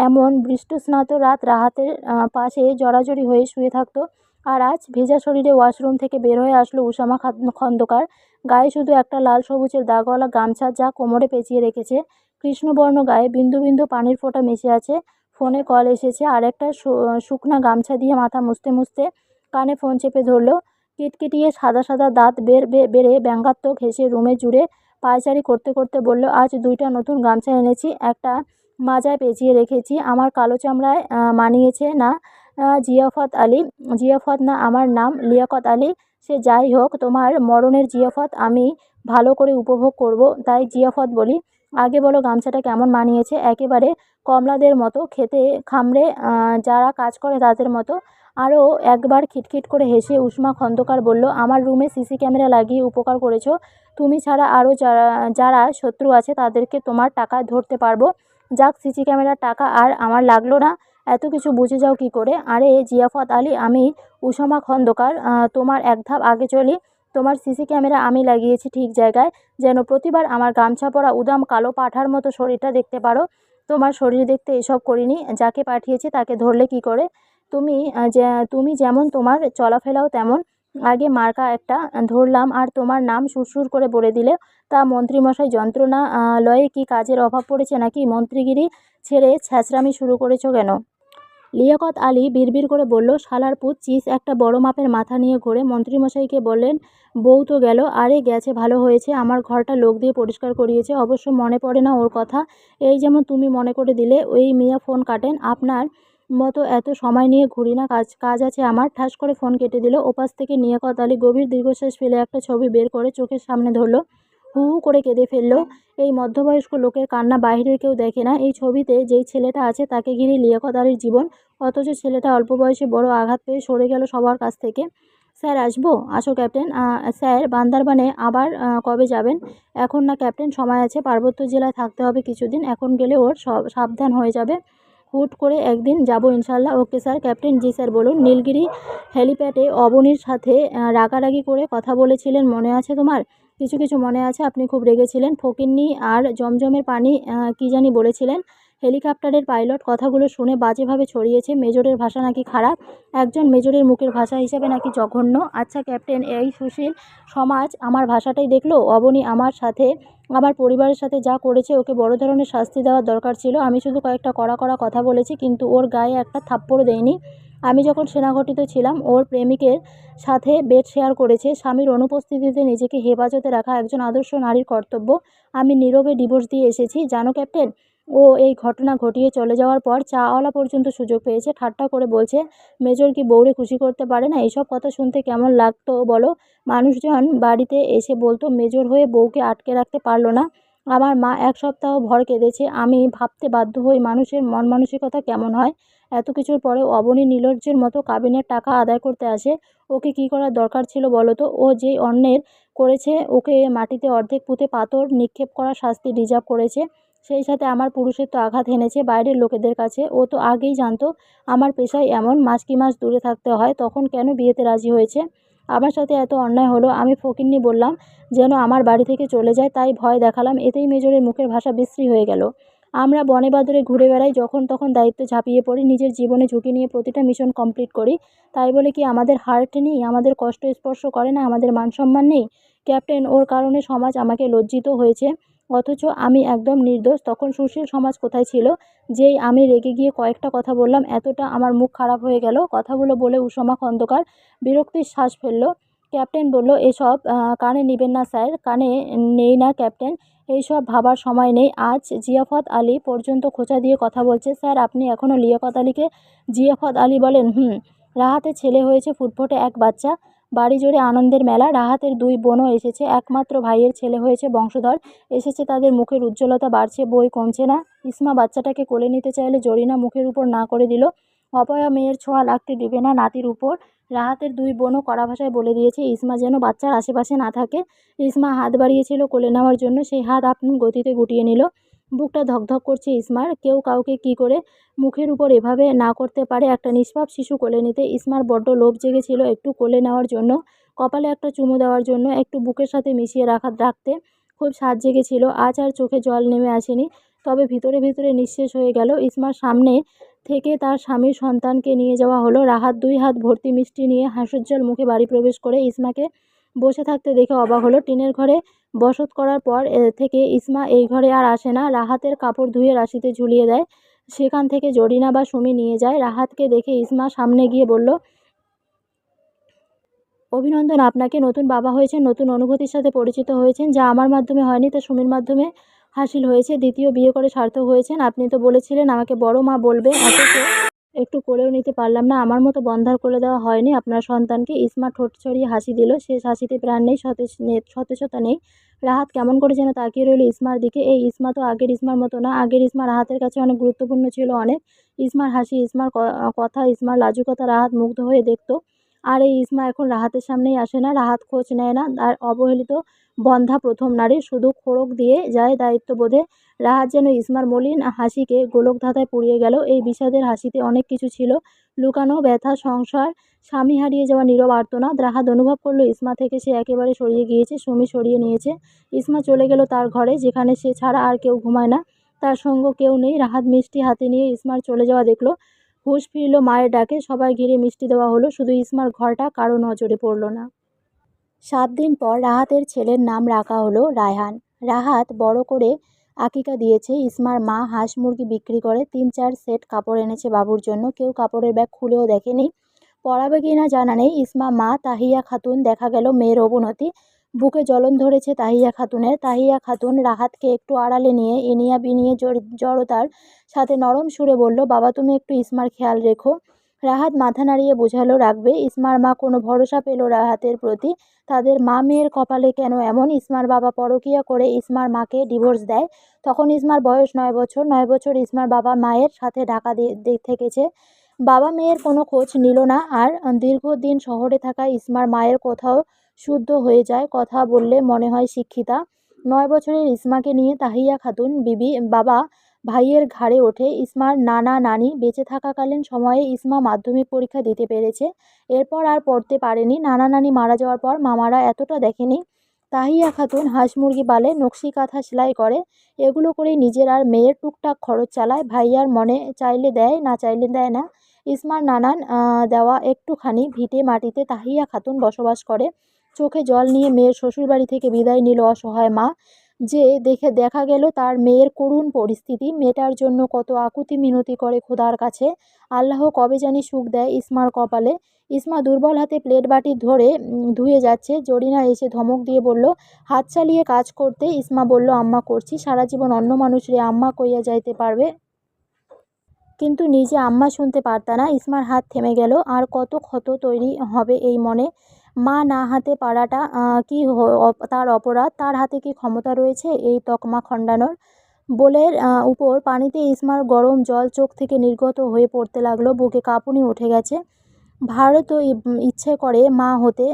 এমন বৃষ্টিস্নাত রাত রাহাতের পাশে জড়াজড়ি হয়ে শুয়ে থাকতো। আর আজ ভেজা শরীরে ওয়াশরুম থেকে বের হয়ে আসলো উসামা খন্দকার। গায়ে শুধু একটা লাল সবুজের দাগওয়ালা গামছা, যা কোমরে পেঁচিয়ে রেখেছে। কৃষ্ণবর্ণ গায়ে বিন্দু বিন্দু পানির ফোঁটা মিশে আছে। ফোনে কল এসেছে। আর একটা শুকনা গামছা দিয়ে মাথা মুছতে মুছতে কানে ফোন চেপে ধরল। কিটকিটিয়ে সাদা সাদা দাঁত বেড়ে ব্যঙ্গাত্মক হেসে রুমে জুড়ে পায়চারি করতে করতে বলল, আজ 2টা নতুন গামছা এনেছি, একটা মাজায় পেঁচিয়ে রেখেছি। আমার কালো চামড়ায় মানিয়েছে না। জিয়াফত আলী, জিয়াফত না, আমার নাম লিয়াকত আলী। সে যাই হোক, তোমার মরণের জিয়াফত আমি ভালো করে উপভোগ করব, তাই জিয়াফত বলি। আগে বলো গামছাটা কেমন মানিয়েছে? একেবারে কমলাদের মতো খেতে, খামড়ে যারা কাজ করে তাদের মতো। আরও একবার খিটখিট করে হেসে উষ্মা খন্দকার বলল, আমার রুমে সিসি ক্যামেরা লাগিয়ে উপকার করেছো। তুমি ছাড়া আরও যারা যারা শত্রু আছে তাদেরকে তোমার টাকায় ধরতে পারবো। যাক, সিসি ক্যামেরার টাকা আর আমার লাগলো না। এত কিছু বুঝে যাও কি করে? আরে জিয়াফত আলী, আমি উসামা খন্দকার, তোমার এক ধাপ আগে চলি। তোমার সিসি ক্যামেরা আমি লাগিয়েছি ঠিক জায়গায়, যেন প্রতিবার আমার গামছা পরা উদাম কালো পাঁঠার মতো শরীরটা দেখতে পারো। তোমার শরীর দেখতে এসব করিনি। যাকে পাঠিয়েছি তাকে ধরলে কি করে? তুমি যেমন, তোমার চলাফেরাও তেমন। আগে মার্কা একটা ধরলাম আর তোমার নাম সুরসুর করে বলে দিলে। তা মন্ত্রীমশাই, যন্ত্রণা লয়ে কি কাজের অভাব পড়েছে নাকি? মন্ত্রীগিরি ছেড়ে ছ্যাঁচড়ামি শুরু করেছো কেন? লিয়াকত আলী বিড়বিড় করে বলল, শালার পুত চিজ একটা বড় মাপের মাথা নিয়ে ঘোরে। মন্ত্রীমশাইকে বললেন, বউ তো গেল। আরে গেছে ভালো হয়েছে, আমার ঘরটা লোক দিয়ে পরিষ্কার করিয়েছে। অবশ্য মনে পড়ে না ওর কথা। এই যেমন তুমি মনে করে দিলে। ওই মিয়া ফোন কাটেন, আপনার মতো এত সময় নিয়ে ঘুরি না, কাজ কাজ আছে আমার। ঠাস করে ফোন কেটে দিল। ওপাশ থেকে লিয়াকত আলী গভীর দীর্ঘশ্বাস ফেলে একটা ছবি বের করে চোখের সামনে ধরল। হু হু করে কেঁদে ফেলল। এই মধ্যবয়স্ক লোকের কান্না বাইরের কেউ দেখে না। এই ছবিতে যেই ছেলেটা আছে তাকে ঘিরে লিয়াকত আলীর জীবন। অথচ ছেলেটা অল্প বয়সে বড় আঘাত পেয়ে সরে গেল সবার কাছ থেকে। স্যার আসবো? আসো ক্যাপ্টেন। স্যার, বান্দারবানে আবার কবে যাবেন? এখন না ক্যাপ্টেন, সময় আছে। পার্বত্য জেলায় থাকতে হবে কিছুদিন। এখন গেলে ওর সাবধান হয়ে যাবে। হুট করে একদিন যাব ইনশাল্লাহ। Okay sir. ক্যাপ্টেন, জি স্যার বলুন। নীলগিরি হেলিপ্যাডে অবনীর সাথে রাগারাগি করে কথা বলেছিলেন, মনে আছে তোমার? কিছু কিছু মনে আছে। আপনি খুব রেগেছিলেন। ফকিন্নি আর জমজমের পানি কি জানি বলেছিলেন। হেলিকপ্টারের পাইলট কথাগুলো শুনে বাজেভাবে ছড়িয়েছে। মেজরের ভাষা নাকি খারাপ। একজন মেজরের মুখের ভাষা হিসেবে নাকি জঘন্য। আচ্ছা ক্যাপ্টেন, এই সুশীল সমাজ আমার ভাষাটাই দেখলো? অবনী আমার সাথে, আমার পরিবারের সাথে যা করেছে, ওকে বড় ধরনের শাস্তি দেওয়ার দরকার ছিল। আমি শুধু কয়েকটা কড়া কড়া কথা বলেছি, কিন্তু ওর গায়ে একটা থাপ্পড়ও দেয়নি। আমি যখন সেনাঘটিত ছিলাম, ওর প্রেমিকের সাথে বেড শেয়ার করেছে। স্বামীর অনুপস্থিতিতে নিজেকে হেফাজতে রাখা একজন আদর্শ নারীর কর্তব্য। আমি নীরবে ডিভোর্স দিয়ে এসেছি, জানো ক্যাপ্টেন? ও এই ঘটনা ঘটিয়ে চলে যাওয়ার পর চাওয়ালা পর্যন্ত সুযোগ পেয়েছে। ঠাট্টা করে বলছে, মেজর কি বউরে খুশি করতে পারে না? এইসব কথা শুনতে কেমন লাগতো বলো? মানুষজন বাড়িতে এসে বলতো, মেজর হয়ে বউকে আটকে রাখতে পারলো না। আমার মা 1 সপ্তাহ ভর কেঁদেছে। আমি ভাবতে বাধ্য হই মানুষের মন মানসিকতা কেমন হয়। এত কিছুর পরেও অবনী নির্লজ্জের মতো কাবিনের টাকা আদায় করতে আসে। ওকে কি করার দরকার ছিল বলো তো? ও যে অন্যের করেছে, ওকে মাটিতে অর্ধেক পুঁতে পাথর নিক্ষেপ করার শাস্তি ডিজার্ভ করেছে। সেই সাথে আমার পুরুষত্ব আঘাত হেনেছে বাইরের লোকেদের কাছে। ও তো আগেই জানতো আমার পেশায় এমন। মাস কি মাস দূরে থাকতে হয়, তখন কেন বিয়েতে রাজি হয়েছে? আমার সাথে এত অন্যায় হলো। আমি ফকিন্নি বললাম যেন আমার বাড়ি থেকে চলে যায়, তাই ভয় দেখালাম। এতেই মেজরের মুখের ভাষা বিশ্রী হয়ে গেল। আমরা বনে বাদরে ঘুরে বেড়াই, যখন তখন দায়িত্ব ঝাঁপিয়ে পড়ি, নিজের জীবনে ঝুঁকি নিয়ে প্রতিটা মিশন কমপ্লিট করি। তাই বলে কি আমাদের হার্ট নেই? আমাদের কষ্ট স্পর্শ করে না? আমাদের মান সম্মান নেই? ক্যাপ্টেন, ওর কারণে সমাজ আমাকে লজ্জিত হয়েছে, অথচ আমি একদম নির্দোষ। তখন সুশীল সমাজ কোথায় ছিল? যেই আমি রেগে গিয়ে কয়েকটা কথা বললাম, এতটা আমার মুখ খারাপ হয়ে গেল। কথাগুলো বলে উষমা খন্দকার বিরক্তির শ্বাস ফেলল। ক্যাপ্টেন বলল, এসব কানে নিবেন না স্যার। কানে নেই না ক্যাপ্টেন, এইসব ভাবার সময় নেই। আজ জিয়াফত আলী পর্যন্ত খোঁচা দিয়ে কথা বলছে। স্যার, আপনি এখনও লিয়াকত আলীকে জিয়াফত আলী বলেন? হুম। রাহাতের ছেলে হয়েছে ফুটফুটে এক বাচ্চা। বাড়ি জুড়ে আনন্দের মেলা। রাহাতের 2 বোনও এসেছে। একমাত্র ভাইয়ের ছেলে হয়েছে বংশধর। এসেছে, তাদের মুখের উজ্জ্বলতা বাড়ছে, বই কমছে না। ইসমা বাচ্চাটাকে কোলে নিতে চাইলে জরিনা মুখের উপর না করে দিল। অপয়া মেয়ের ছোঁয়া লাগতে দিবে না নাতির উপর। রাহাতের 2 বোনও কড়া ভাষায় বলে দিয়েছে ইসমা যেন বাচ্চার আশেপাশে না থাকে। ইসমা হাত বাড়িয়েছিল কোলে নেওয়ার জন্য, সেই হাত আপন গতিতে গুটিয়ে নিল। বুকটা ধকধক করছে ইসমার। কেউ কাউকে কি করে মুখের উপর এভাবে না করতে পারে? একটা নিষ্পাপ শিশু কোলে নিতে ইসমার বড্ড লোভ জেগেছিল, একটু কোলে নেওয়ার জন্য, কপালে একটা চুমু দেওয়ার জন্য, একটু বুকের সাথে মিশিয়ে রাখতে খুব স্বাদ জেগেছিল। আজ আর চোখে জল নেমে আসেনি, তবে ভিতরে ভিতরে নিঃশেষ হয়ে গেল। ইসমার সামনে থেকে তার স্বামীর সন্তানকে নিয়ে যাওয়া হলো। রাহাত 2 হাত ভর্তি মিষ্টি নিয়ে হাস্যোজ্জ্বল মুখে বাড়ি প্রবেশ করে ইসমাকে বসে থাকতে দেখে অবাক হলো। টিনের ঘরে বসত করার পর থেকে ইসমা এই ঘরে আর আসে না। রাহাতের কাপড় ধুয়ে রাশিতে ঝুলিয়ে দেয়। সেখান থেকে জরিনা বা সুমি নিয়ে যায়। রাহাতকে দেখে ইসমা সামনে গিয়ে বলল, অভিনন্দন আপনাকে, নতুন বাবা হয়েছেন, নতুন অনুভূতির সাথে পরিচিত হয়েছেন, যা আমার মাধ্যমে হয়নি তা সুমির মাধ্যমে হাসিল হয়েছে। দ্বিতীয় বিয়ে করে সার্থক হয়েছেন। আপনি তো বলেছিলেন আমাকে বড় মা বলবে, অথচ একটু কোলেও নিতে পারলাম না। আমার মতো বন্ধার কোলে দেওয়া হয়নি আপনার সন্তানকে। ইসমা ঠোঁট ছড়িয়ে হাসি দিল। শেষ হাসিতে প্রাণ নেই, সতেজতা নেই। রাহাত কেমন করে যেন তাকিয়ে রইল ইসমার দিকে। এই ইসমা তো আগের ইসমার মতো না। আগের ইসমা রাহাতের কাছে অনেক গুরুত্বপূর্ণ ছিল, অনেক। ইসমার হাসি, ইসমার কথা, ইসমার লাজুকতা রাহাত মুগ্ধ হয়ে দেখত। আর এই ইসমা এখন রাহাতের সামনেই আসে না, রাহাত খোঁজ নেয় না। আর অবহেলিত বন্ধ্যা প্রথম নারী, শুধু খোরক দিয়ে যায় দায়িত্ববোধে। রাহাত যেন ইসমার মলিন হাসিকে গোলকধাঁধায় পুড়িয়ে গেল। এই বিষাদের হাসিতে অনেক কিছু ছিল লুকানো, ব্যথা, সংসার, স্বামী হারিয়ে যাওয়া নীরব আর্তনাদ। রাহাত অনুভব করলো ইসমা থেকে সে একেবারে সরিয়ে গিয়েছে, সুমি সরিয়ে নিয়েছে। ইসমা চলে গেল তার ঘরে, যেখানে সে ছাড়া আর কেউ ঘুমায় না, তার সঙ্গ কেউ নেই। রাহাত মিষ্টি হাতে নিয়ে ইসমার চলে যাওয়া দেখলো। হুঁশ ফিরল মায়ের ডাকে। সবাই ঘিরে মিষ্টি দেওয়া হলো, শুধু ইসমার ঘরটা কারো নজরে পড়ল না। 7 দিন পর রাহাতের ছেলের নাম রাখা হলো রায়হান। রাহাত বড় করে আকিকা দিয়েছে। ইসমার মা হাঁস মুরগি বিক্রি করে 3-4 সেট কাপড় এনেছে বাবুর জন্য। কেউ কাপড়ের ব্যাগ খুলেও দেখেনি। পড়াবে কিনা জানা নেই। ইসমা মা তাহিয়া খাতুন, দেখা গেল মেয়ের অবনতি। বুকে জ্বলন ধরেছে তাহিয়া খাতুনের। তাহিয়া খাতুন রাহাতকে একটু আড়ালে নিয়ে এনিয়া বিনিয়ে জড়তার সাথে নরম সুরে বলল, বাবা তুমি একটু ইসমার খেয়াল রেখো। রাহাত মাথা নাড়িয়ে বোঝালো রাখবে। ইসমার মা কোনো ভরসা পেল রাহাতের প্রতি? তাদের মা মেয়ের কপালে কেন এমন? ইসমার বাবা পরকীয়া করে ইসমার মাকে ডিভোর্স দেয়। তখন ইসমার বয়স 9 বছর। 9 বছর ইসমার বাবা মায়ের সাথে ঢাকা থেকেছে। বাবা মেয়ের কোনো খোঁজ নিল না। আর দীর্ঘদিন শহরে থাকা ইসমার মায়ের কোথাও শুদ্ধ হয়ে যায়, কথা বললে মনে হয় শিক্ষিতা। 9 বছরের ইসমাকে নিয়ে তাহিয়া খাতুন বিবি বাবা ভাইয়ের ঘাড়ে ওঠে। ইসমার নানা নানি বেঁচে থাকাকালীন সময়ে ইসমা মাধ্যমিক পরীক্ষা দিতে পেরেছে, এরপর আর পড়তে পারেনি। নানা নানি মারা যাওয়ার পর মামারা এতটা দেখেনি। তাহিয়া খাতুন হাঁস মুরগি পালে, নকশি কাঁথা সেলাই করে। এগুলো করেই নিজের আর মেয়ের টুকটাক খরচ চালায়। ভাইয়ার মনে চাইলে দেয়, না চাইলে দেয় না। ইসমার নানান দেওয়া একটুখানি ভিটে মাটিতে তাহিয়া খাতুন বসবাস করে। চোখে জল নিয়ে মেয়ের শ্বশুরবাড়ি থেকে বিদায় নিল অসহায় মা। যে দেখা গেল তার মেয়ের করুণ পরিস্থিতি। মেয়েটার জন্য কত আকুতি মিনতি করে খোদার কাছে। আল্লাহ কবে জানি সুখ দেয় ইসমার কপালে। ইসমা দুর্বল হাতে প্লেট বাটি ধরে ধুয়ে যাচ্ছে। জরিনা এসে ধমক দিয়ে বলল, হাত চালিয়ে কাজ করতে। ইসমা বলল, আম্মা করছি। সারা জীবন অন্য মানুষরে আম্মা কইয়া যাইতে পারবে, কিন্তু নিজে আম্মা শুনতে পারতা না। ইসমার হাত থেমে গেল। আর কত ক্ষত তৈরি হবে এই মনে। মা না হাতে পারাটা কি তার অপরাধ? তার হাতে কি ক্ষমতা রয়েছে এই তকমা খণ্ডানোর? বোলের উপর পানিতে ইসমার গরম জল চোখ থেকে নির্গত হয়ে পড়তে লাগলো। বুকে কাঁপুনি উঠে গেছে। ভারও তো ইচ্ছে করে মা হতে,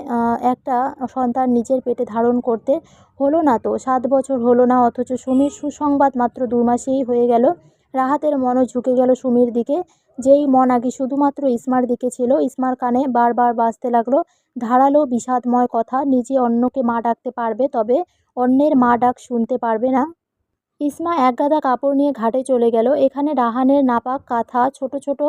একটা সন্তান নিজের পেটে ধারণ করতে। হলো না তো, 7 বছর হলো না। অথচ সুমির সুসংবাদ মাত্র 2 মাসেই হয়ে গেল। রাহাতের মনও ঝুঁকে গেল সুমির দিকে, যেই মন আগে শুধুমাত্র ইসমার দিকে ছিল। ইসমার কানে বারবার বাজতে লাগলো ধারালো বিষাদময় কথা, নিজে অন্যকে মা ডাকতে পারবে, তবে অন্যের মা ডাক শুনতে পারবে না। ইসমা একগাদা কাপড় নিয়ে ঘাটে চলে গেল। এখানে রাহানের নাপাক কাঁথা, ছোট ছোট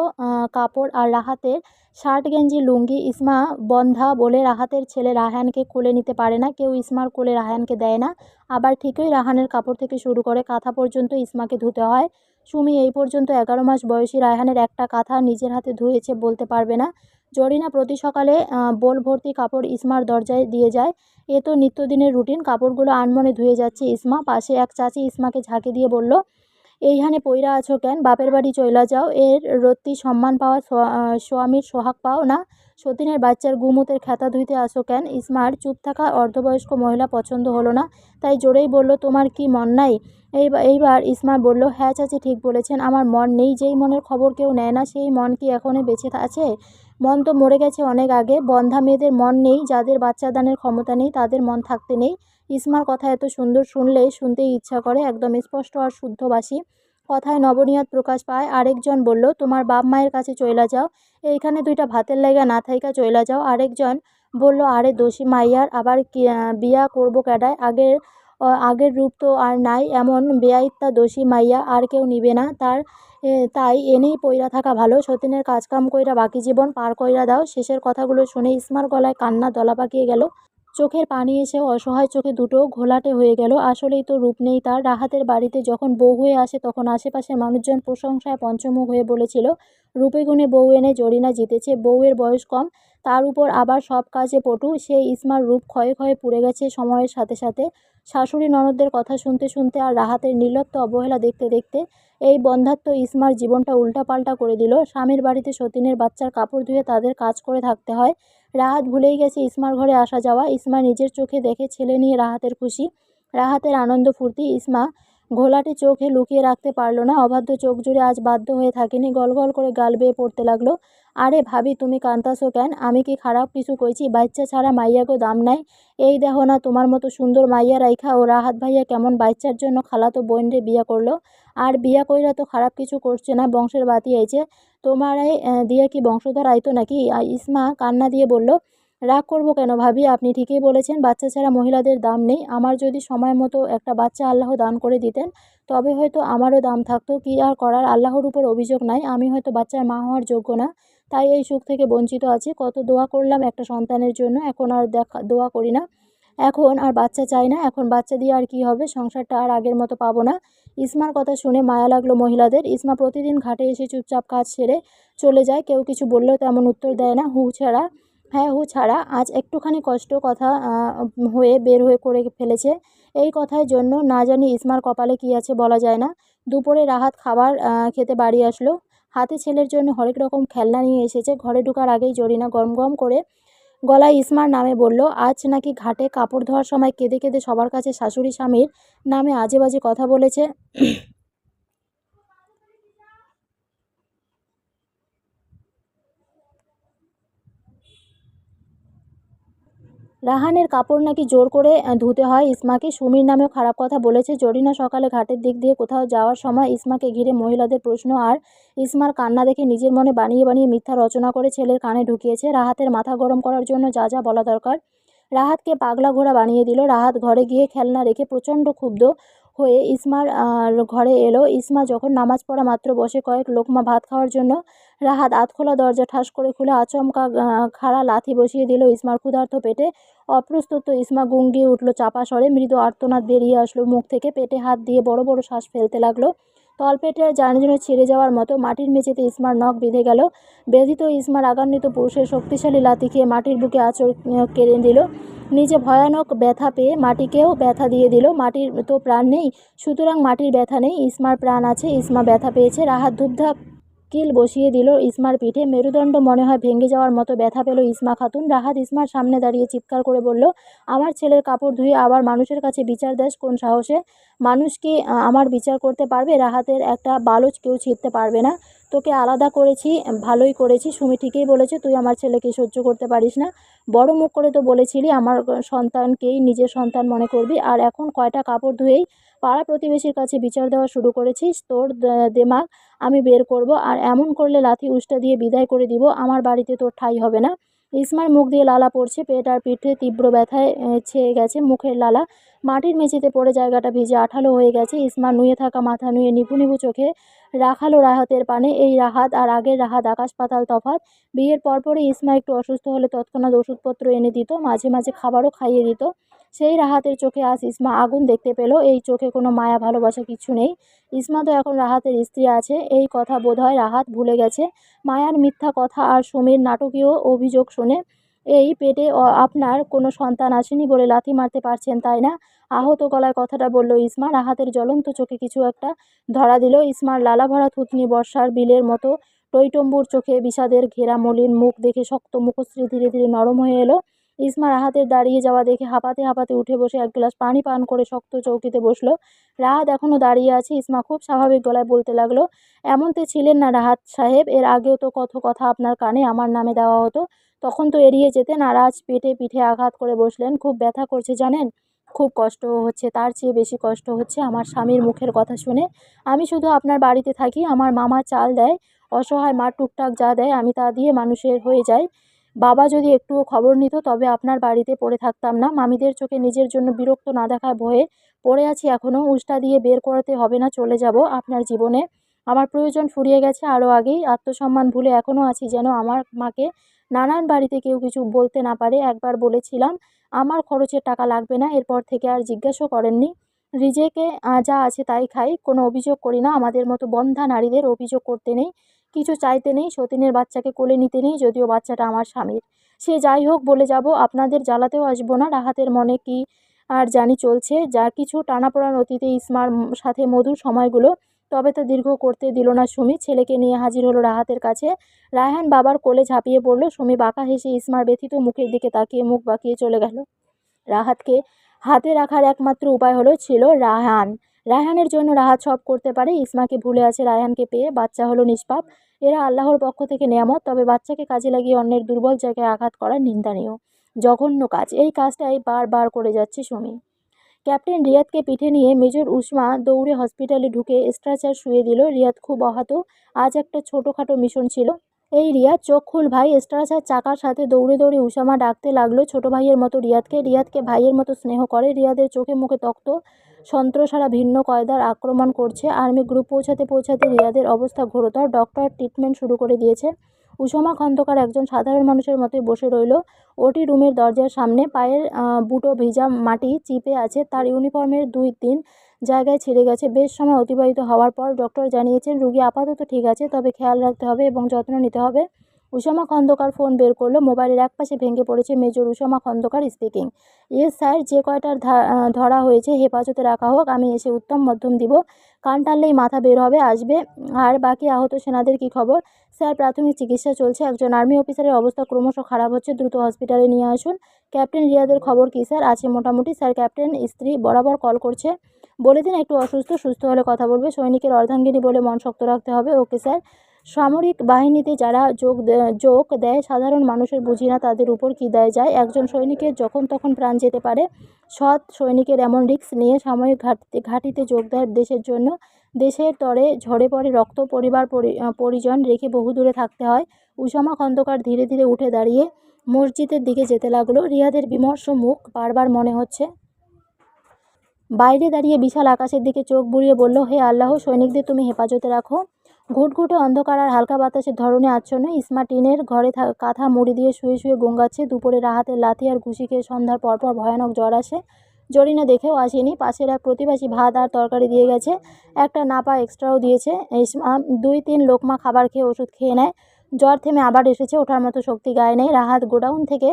কাপড় আর রাহাতের শার্ট গেঞ্জি লুঙ্গি। ইসমা বন্ধ্যা বলে রাহাতের ছেলে রায়হানকে কোলে নিতে পারে না। কেউ ইসমার কোলে রায়হানকে দেয় না। আবার ঠিকই রাহানের কাপড় থেকে শুরু করে কাঁথা পর্যন্ত ইসমাকে ধুতে হয়। সুমি এই পর্যন্ত 11 মাস বয়সী রায়হানের একটা কাঁথা নিজের হাতে ধুয়েছে বলতে পারবে না। জরিনা প্রতি সকালে বোল ভর্তি কাপড় ইসমার দরজায় দিয়ে যায়। এ তো নিত্যদিনের রুটিন। কাপড়গুলো আনমনে ধুয়ে যাচ্ছে ইসমা। পাশে এক চাচি ইসমাকে ঝাঁকি দিয়ে বলল, এইখানে পইরা আছো কেন? বাপের বাড়ি চইলা যাও। এর রত্তি সম্মান পাওয়া স্বামীর সোহাগ পাও না? সতীনের বাচ্চার গুমুতের খেতা ধুইতে আসো কেন? ইসমার চুপ থাকা অর্ধবয়স্ক মহিলা পছন্দ হলো না, তাই জোরেই বলল, তোমার কি মন নাই? এইবার ইসমা বলল, হ্যাঁ চাচি ঠিক বলেছেন, আমার মন নেই। যেই মনের খবর কেউ নেয় না, সেই মন কি এখনো বেঁচে আছে? মন তো মরে গেছে অনেক আগে। বন্ধ্যা মেয়েদের মন নেই, যাদের বাচ্চা দানের ক্ষমতা নেই, তাদের মন থাকতে নেই। ইসমার কথা এত সুন্দর, শুনতেই ইচ্ছা করে, একদম স্পষ্ট আর শুদ্ধভাষী কথায় নবনিয়ত প্রকাশ পায়। আরেকজন বলল, তোমার বাপ মায়ের কাছে চইলা যাও, এইখানে 2টা ভাতের লাইগা না থাইকা চইলা যাও। আরেকজন বলল, আরে দোষী মাইয়ার আবার বিয়া করবো ক্যাডায়? আগের রূপ তো আর নাই। এমন বেয়াইত্তা দোষী মাইয়া আর কেউ নিবে না। তাই এনেই পইরা থাকা ভালো। সতীনের কাজকাম কইরা বাকি জীবন পার কইরা দাও। শেষের কথাগুলো শুনে ইসমার গলায় কান্না দলা পাকিয়ে গেল। চোখের পানি এসে অসহায় চোখে দুটো ঘোলাটে হয়ে গেল। আসলেই তো রূপ নেই তার। রাহাতের বাড়িতে যখন বউ হয়ে আসে তখন আশেপাশের মানুষজন প্রশংসায় পঞ্চমুখ হয়ে বলেছিল, রূপে গুণে বউ এনে জরিনা জিতেছে। বউয়ের বয়স কম, তার উপর আবার সব কাজে পটু। সেই ইসমার রূপ ক্ষয়ে ক্ষয়ে পুড়ে গেছে সময়ের সাথে সাথে। শাশুড়ি ননদদের কথা শুনতে শুনতে আর রাহাতের নির্লিপ্ত অবহেলা দেখতে দেখতে এই বন্ধ্যাত্ব ইসমার জীবনটা উল্টাপাল্টা করে দিল। স্বামীর বাড়িতে সতীনের বাচ্চার কাপড় ধুয়ে তাদের কাজ করে থাকতে হয়। রাহাত ভুলেই গেছে ইসমার ঘরে আসা যাওয়া। ইসমা নিজের চোখে দেখে ছেলে নিয়ে রাহাতের খুশি, রাহাতের আনন্দ ফুর্তি। ইসমা ঘোলাটে চোখে লুকিয়ে রাখতে পারল না। অবাধ্য চোখ জুড়ে আজ বাধ্য হয়ে থাকেনি, গলগল করে গাল বেয়ে পড়তে লাগলো। আরে ভাবি, তুমি কান্তাছো কেন? আমি কি খারাপ কিছু কইছি? বাচ্চা ছাড়া মাইয়াগো দাম নাই। এই দেখো না, তোমার মতো সুন্দর মাইয়া রাইখা ও রাহাত ভাইয়া কেমন বাচ্চার জন্য খালাতো বোনরে বিয়া করলো। আর বিয়া কইরা তো খারাপ কিছু করছে না, বংশের বাতি আইছে। তোমারাই দিয়ে কি বংশধর আইতো নাকি? ইসমা কান্না দিয়ে বলল, রাগ করবো কেন ভাবি? আপনি ঠিকই বলেছেন, বাচ্চা ছাড়া মহিলাদের দাম নেই। আমার যদি সময় মতো একটা বাচ্চা আল্লাহ দান করে দিতেন তবে হয়তো আমারও দাম থাকতো। কি আর করার, আল্লাহর উপর অভিযোগ নাই। আমি হয়তো বাচ্চার মা হওয়ার যোগ্য না, তাই এই সুখ থেকে বঞ্চিত আছি। কত দোয়া করলাম একটা সন্তানের জন্য, এখন আর দোয়া করি না। এখন আর বাচ্চা চাই না। এখন বাচ্চা দিয়ে আর কি হবে? সংসারটা আর আগের মতো পাবো না। ইসমার কথা শুনে মায়া লাগলো মহিলাদের। ইসমা প্রতিদিন ঘাটে এসে চুপচাপ কাজ সেরে চলে যায়। কেউ কিছু বললেও তেমন উত্তর দেয় না, হু ছাড়া। হ্যাঁ, হু ছাড়া। আজ একটুখানি কষ্ট কথা হয়ে বের হয়ে করে ফেলেছে। এই কথার জন্য না জানি ইসমার কপালে কি আছে বলা যায় না। দুপুরে রাহাত খাবার খেতে বাড়ি আসলো। হাতে ছেলের জন্য হরেক রকম খেলনা নিয়ে এসেছে। ঘরে ঢোকার আগেই জরিনা গম গম করে গলায় ইসমার নামে বলল, আজ নাকি ঘাটে কাপড় ধোয়ার সময় কেঁদে কেঁদে সবার কাছে শাশুড়ি স্বামীর নামে আজে বাজে কথা বলেছে। রাহানের কাপড় নাকি জোর করে ধুতে হয় ইসমাকে। সুমির নামেও খারাপ কথা বলেছে। জরিনা সকালে ঘাটের দিক দিয়ে কোথাও যাওয়ার সময় ইসমাকে ঘিরে মহিলাদের প্রশ্ন আর ইসমার কান্না দেখে নিজের মনে বানিয়ে বানিয়ে মিথ্যা রচনা করে ছেলের কানে ঢুকিয়েছে। রাহাতের মাথা গরম করার জন্য যা যা বলা দরকার রাহাতকে পাগলা ঘোড়া বানিয়ে দিল। রাহাত ঘরে গিয়ে খেলনা রেখে প্রচণ্ড ক্ষুব্ধ হয়ে ইসমার ঘরে এলো। ইসমা যখন নামাজ পড়া মাত্র বসে কয়েক লোকমা ভাত খাওয়ার জন্য, রাহাত আধখোলা দরজা ঠাস করে খুলে আচমকা খাড়া লাথি বসিয়ে দিল ইসমার ক্ষুধার্ত পেটে। অপ্রস্তুত ইসমা গুঙ্গিয়ে উঠল চাপা স্বরে। মৃদু আর্তনাদ বেরিয়ে আসলো মুখ থেকে। পেটে হাত দিয়ে বড় বড় শ্বাস ফেলতে লাগলো। তলপেটে যেন ছিঁড়ে যাওয়ার মতো। মাটির মেঝেতে ইসমার নখ বিঁধে গেল। ব্যথিত ইসমা রাগান্বিত পুরুষের শক্তিশালী লাথি খেয়ে মাটির বুকে আঁচড় কেড়ে দিল। নিজে ভয়ানক ব্যথা পেয়ে মাটিকেও ব্যথা দিয়ে দিল। মাটির তো প্রাণ নেই, সুতরাং মাটির ব্যথা নেই, ইসমার প্রাণ আছে। ইসমা ব্যথা পেয়েছে। রাহাত ধূপধাপ কিল বসিয়ে দিল ইসমার পিঠে। মেরুদণ্ড মনে হয় ভেঙে যাওয়ার মতো ব্যথা পেল ইসমা খাতুন। রাহাত ইসমার সামনে দাঁড়িয়ে চিৎকার করে বলল, আমার ছেলের কাপড় ধুয়ে আবার মানুষের কাছে বিচার দেশ কোন সাহসে? মানুষ কি আমার বিচার করতে পারবে? রাহাতের একটা বালচ কেউ ছিঁড়তে পারবে না। তোকে আলাদা করেছি, ভালোই করেছি। সুমি ঠিকই বলেছে, তুই আমার ছেলেকে সহ্য করতে পারিস না। বড় মুখ করে তো বলেছিলি আমার সন্তানকেই নিজের সন্তান মনে করবি, আর এখন কয়টা কাপড় ধুয়েই পাড়া প্রতিবেশীর কাছে বিচার দেওয়া শুরু করেছিস। তোর দেমাগ আমি বের করব, আর এমন করলে লাথি উষ্টা দিয়ে বিদায় করে দিব। আমার বাড়িতে তোর ঠাঁই হবে না। ইসমার মুখ দিয়ে লালা পড়ছে। পেট আর পিঠে তীব্র ব্যথায় ছেয়ে গেছে। মুখের লালা মাটির মেঝেতে পড়ে জায়গাটা ভিজে আঠালো হয়ে গেছে। ইসমা নুয়ে থাকা মাথা নুয়ে নিভু নিভু চোখে রাখালো রাহাতের পানে। এই রাহাত আর আগের রাহাত আকাশ পাতাল তফাৎ। বিয়ের পরপরই ইসমা একটু অসুস্থ হলে তৎক্ষণাৎ ওষুধপত্র এনে দিত, মাঝে মাঝে খাবারও খাইয়ে দিত। সেই রাহাতের চোখে আজ ইসমা আগুন দেখতে পেল। এই চোখে কোনো মায়া ভালোবাসা কিছু নেই। ইসমা তো এখন রাহাতের স্ত্রী আছে, এই কথা বোধহয় রাহাত ভুলে গেছে। মায়ার মিথ্যা কথা আর সুমির নাটকীয় অভিযোগ শুনে এই পেটে আপনার কোনো সন্তান আসেনি বলে লাথি মারতে পারছেন তাই না? আহত গলায় কথাটা বলল ইসমা। রাহাতের জ্বলন্ত চোখে কিছু একটা ধরা দিল। ইসমার লালা ভরা থুতনি বর্ষার বিলের মতো টইটম্বুর চোখে বিষাদের ঘেরা মলিন মুখ দেখে শক্ত মুখশ্রী ধীরে ধীরে নরম হয়ে এলো। ইসমা রাহাতের দাঁড়িয়ে যাওয়া দেখে হাঁপাতে হাঁপাতে উঠে বসে এক গ্লাস পানি পান করে শক্ত চৌকিতে বসলো। রাহাত এখনো দাঁড়িয়ে আছে। ইসমা খুব স্বাভাবিক গলায় বলতে লাগলো, এমনতে ছিলেন না রাহাত সাহেব? এর আগেও তো কত কথা আপনার কানে আমার নামে দেওয়া হতো, তখন তো এড়িয়ে যেতেন। আর আজ পেটে পিঠে আঘাত করে বসলেন। খুব ব্যথা করছে জানেন? খুব কষ্ট হচ্ছে, তার চেয়ে বেশি কষ্ট হচ্ছে আমার স্বামীর মুখের কথা শুনে। আমি শুধু আপনার বাড়িতে থাকি, আমার মামা চাল দেয়, অসহায় মা টুকটাক যা দেয় আমি তা দিয়ে মানুষের হয়ে যাই। বাবা যদি একটুও খবর নিত তবে আপনার বাড়িতে পড়ে থাকতাম না। মামিদের চোখে নিজের জন্য বিরক্ত না দেখায় ভয়ে পড়ে আছি এখনও। উষ্টা দিয়ে বের করাতে হবে না, চলে যাব আপনার জীবনে। আমার প্রয়োজন ফুরিয়ে গেছে আরও আগেই। আত্মসম্মান ভুলে এখনও আছি যেন আমার মাকে নানান বাড়িতে কেউ কিছু বলতে না পারে। একবার বলেছিলাম আমার খরচের টাকা লাগবে না। এরপর থেকে আর জিজ্ঞাসাও করেননি। রিজেকে যা আছে তাই খাই, কোনো অভিযোগ করি না। আমাদের মতো বন্ধ্যা নারীদের অভিযোগ করতে নেই, কিছু চাইতে নেই, সতীনের বাচ্চাকে কোলে নিতে নেই, যদিও বাচ্চাটা আমার স্বামীর। সে যাই হোক বলে যাব, আপনাদের জ্বালাতেও আসবো না। রাহাতের মনে কি আর জানি চলছে, যা কিছু টানাপোড়ান অতীতে ইসমার সাথে মধুর সময়গুলো, তবে তা দীর্ঘ করতে দিল না সুমি। ছেলেকে নিয়ে হাজির হলো রাহাতের কাছে। রায়হান বাবার কোলে ঝাঁপিয়ে পড়ল। সুমি বাঁকা হেসে ইসমার ব্যথিত মুখের দিকে তাকিয়ে মুখ বাঁকিয়ে চলে গেল। রাহাতকে হাতে রাখার একমাত্র উপায় ছিল রায়হান। রায়হানের জন্য রাহাত সব করতে পারে। ইসমাকে ভুলে আছে রায়হানকে পেয়ে। বাচ্চা হলো নিষ্পাপ, এরা আল্লাহর পক্ষ থেকে নেয়ামত। তবে বাচ্চাকে কাজে লাগিয়ে অন্যের দুর্বল জায়গায় আঘাত করা নিন্দানীয়, জঘন্য কাজ। এই কাজটাই বার করে যাচ্ছে সুমি। ক্যাপ্টেন রিয়াদকে পিঠে নিয়ে মেজর উসমা দৌড়ে হসপিটালে ঢুকে স্ট্রেচার শুয়ে দিল। রিয়াদ খুব আহত। আজ একটা ছোটোখাটো মিশন ছিল। এই রিয়াদ, চোখ খুল ভাই। স্ট্রেচার চাকার সাথে দৌড়ে দৌড়ে উসামা ডাকতে লাগলো ছোট ভাইয়ের মতো রিয়াদকে। রিয়াদকে ভাইয়ের মতো স্নেহ করে। রিয়াদের চোখে মুখে তক্ত। সন্ত্রসারা ভিন্ন কয়দার আক্রমণ করছে। আর্মি গ্রুপ পৌঁছাতে পৌঁছাতে রিয়াদের অবস্থা ঘোরতর। ডক্টর ট্রিটমেন্ট শুরু করে দিয়েছে। উসামা খন্দকার একজন সাধারণ মানুষের মতোই বসে রইল ওটি রুমের দরজার সামনে। পায়ের বুটো ভিজা মাটি চিপে আছে। তার ইউনিফর্মের 2-3 জায়গায় ছিঁড়ে গেছে। বেশ সময় অতিবাহিত হওয়ার পর ডক্টর জানিয়েছেন রোগী আপাতত ঠিক আছে, তবে খেয়াল রাখতে হবে এবং যত্ন নিতে হবে। উসামা খন্দকার ফোন বের করলো। মোবাইলের একপাশে ভেঙে পড়েছে। Major Usama Khandaker speaking. Yes sir, যে কয়টার ধরা হয়েছে হেফাজতে রাখা হোক। আমি এসে উত্তম মধ্যম দিব। কান টানলেই মাথা বের হবে আসবে। আর বাকি আহত সেনাদের কি খবর? স্যার, প্রাথমিক চিকিৎসা চলছে। একজন আর্মি অফিসারের অবস্থা ক্রমশ খারাপ হচ্ছে, দ্রুত হসপিটালে নিয়ে আসুন। ক্যাপ্টেন রিয়াদের খবর কী স্যার? আছে মোটামুটি স্যার। ক্যাপ্টেন স্ত্রী বরাবর কল করছে, বলে দিন একটু অসুস্থ, সুস্থ হলে কথা বলবে। সৈনিকের অর্ধাঙ্গিনী বলে মন শক্ত রাখতে হবে। Okay sir. সামরিক বাহিনীতে যারা যোগ দেয় সাধারণ মানুষের বুঝি না তাদের উপর কী দেয় যায়। একজন সৈনিকের যখন তখন প্রাণ যেতে পারে। সৎ সৈনিকের এমন রিস্ক নিয়ে সামরিক ঘাঁটিতে যোগ দেয় দেশের জন্য। দেশের তরে ঝরে পড়ে রক্ত, পরিবার পরিজন রেখে বহুদূরে থাকতে হয়। উসামা খন্দকার ধীরে ধীরে উঠে দাঁড়িয়ে মসজিদের দিকে যেতে লাগলো। রিয়াদের বিমর্ষ মুখ বারবার মনে হচ্ছে। বাইরে দাঁড়িয়ে বিশাল আকাশের দিকে চোখ বুলিয়ে বলল, হে আল্লাহ, সৈনিকদের তুমি হেফাজতে রাখো। ঘুটঘুটে অন্ধকার আর হালকা বাতাসের ধরনে আচ্ছন্ন। ইসমা টিনের ঘরে কাঁথা মুড়ি দিয়ে শুয়ে শুয়ে গোঙ্গাচ্ছে। দুপুরে রাহাতের লাথি আর ঘুষি খেয়ে সন্ধ্যার পরপর ভয়ানক জ্বর আসে। জরিনা দেখেও আসেনি। পাশের এক প্রতিবাসী ভাত আর তরকারি দিয়ে গেছে, একটা নাপা এক্সট্রাও দিয়েছে। ইসমা 2-3 লোকমা খাবার খেয়ে ওষুধ খেয়ে নেয়। জ্বর থেমে আবার এসেছে। ওঠার মতো শক্তি গায়ে নেই। রাহাত গোডাউন থেকে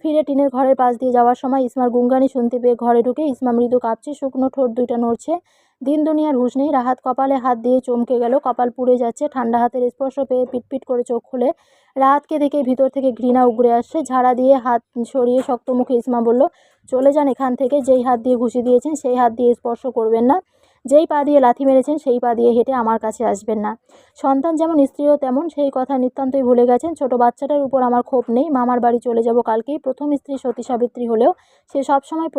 ফিরে টিনের ঘরের পাশ দিয়ে যাওয়ার সময় ইসমার গুঙ্গানি শুনতে পেয়ে ঘরে ঢুকে। ইসমা মৃদু কাঁপছে, শুকনো ঠোঁট দুইটা নড়ছে। দিন দুনিয়ার হুঁশ নেই। রাহাত কপালে হাত দিয়ে চমকে গেল। কপাল পুড়ে যাচ্ছে। ঠান্ডা হাতের স্পর্শ পেয়ে পিটপিট করে চোখ খুলে। রাহাতকে দেখে ভিতর থেকে ঘৃণা উগড়ে আসছে। ঝাড়া দিয়ে হাত সরিয়ে শক্ত মুখে ইসমা বলল, চলে যান এখান থেকে। যেই হাত দিয়ে ঘুষি দিয়েছেন সেই হাত দিয়ে স্পর্শ করবেন না। যেই পা দিয়ে লাথি মেরেছেন সেই পা দিয়ে হেঁটে আমার কাছে আসবেন না। সন্তান যেমন স্ত্রীও তেমন, সেই কথা নিতান্তই ভুলে গেছেন। ছোট বাচ্চাটার উপর আমার ক্ষোভ নেই। মামার বাড়ি চলে যাব কালকেই। প্রথম স্ত্রী সতী সাবিত্রী হলেও সে সবসময়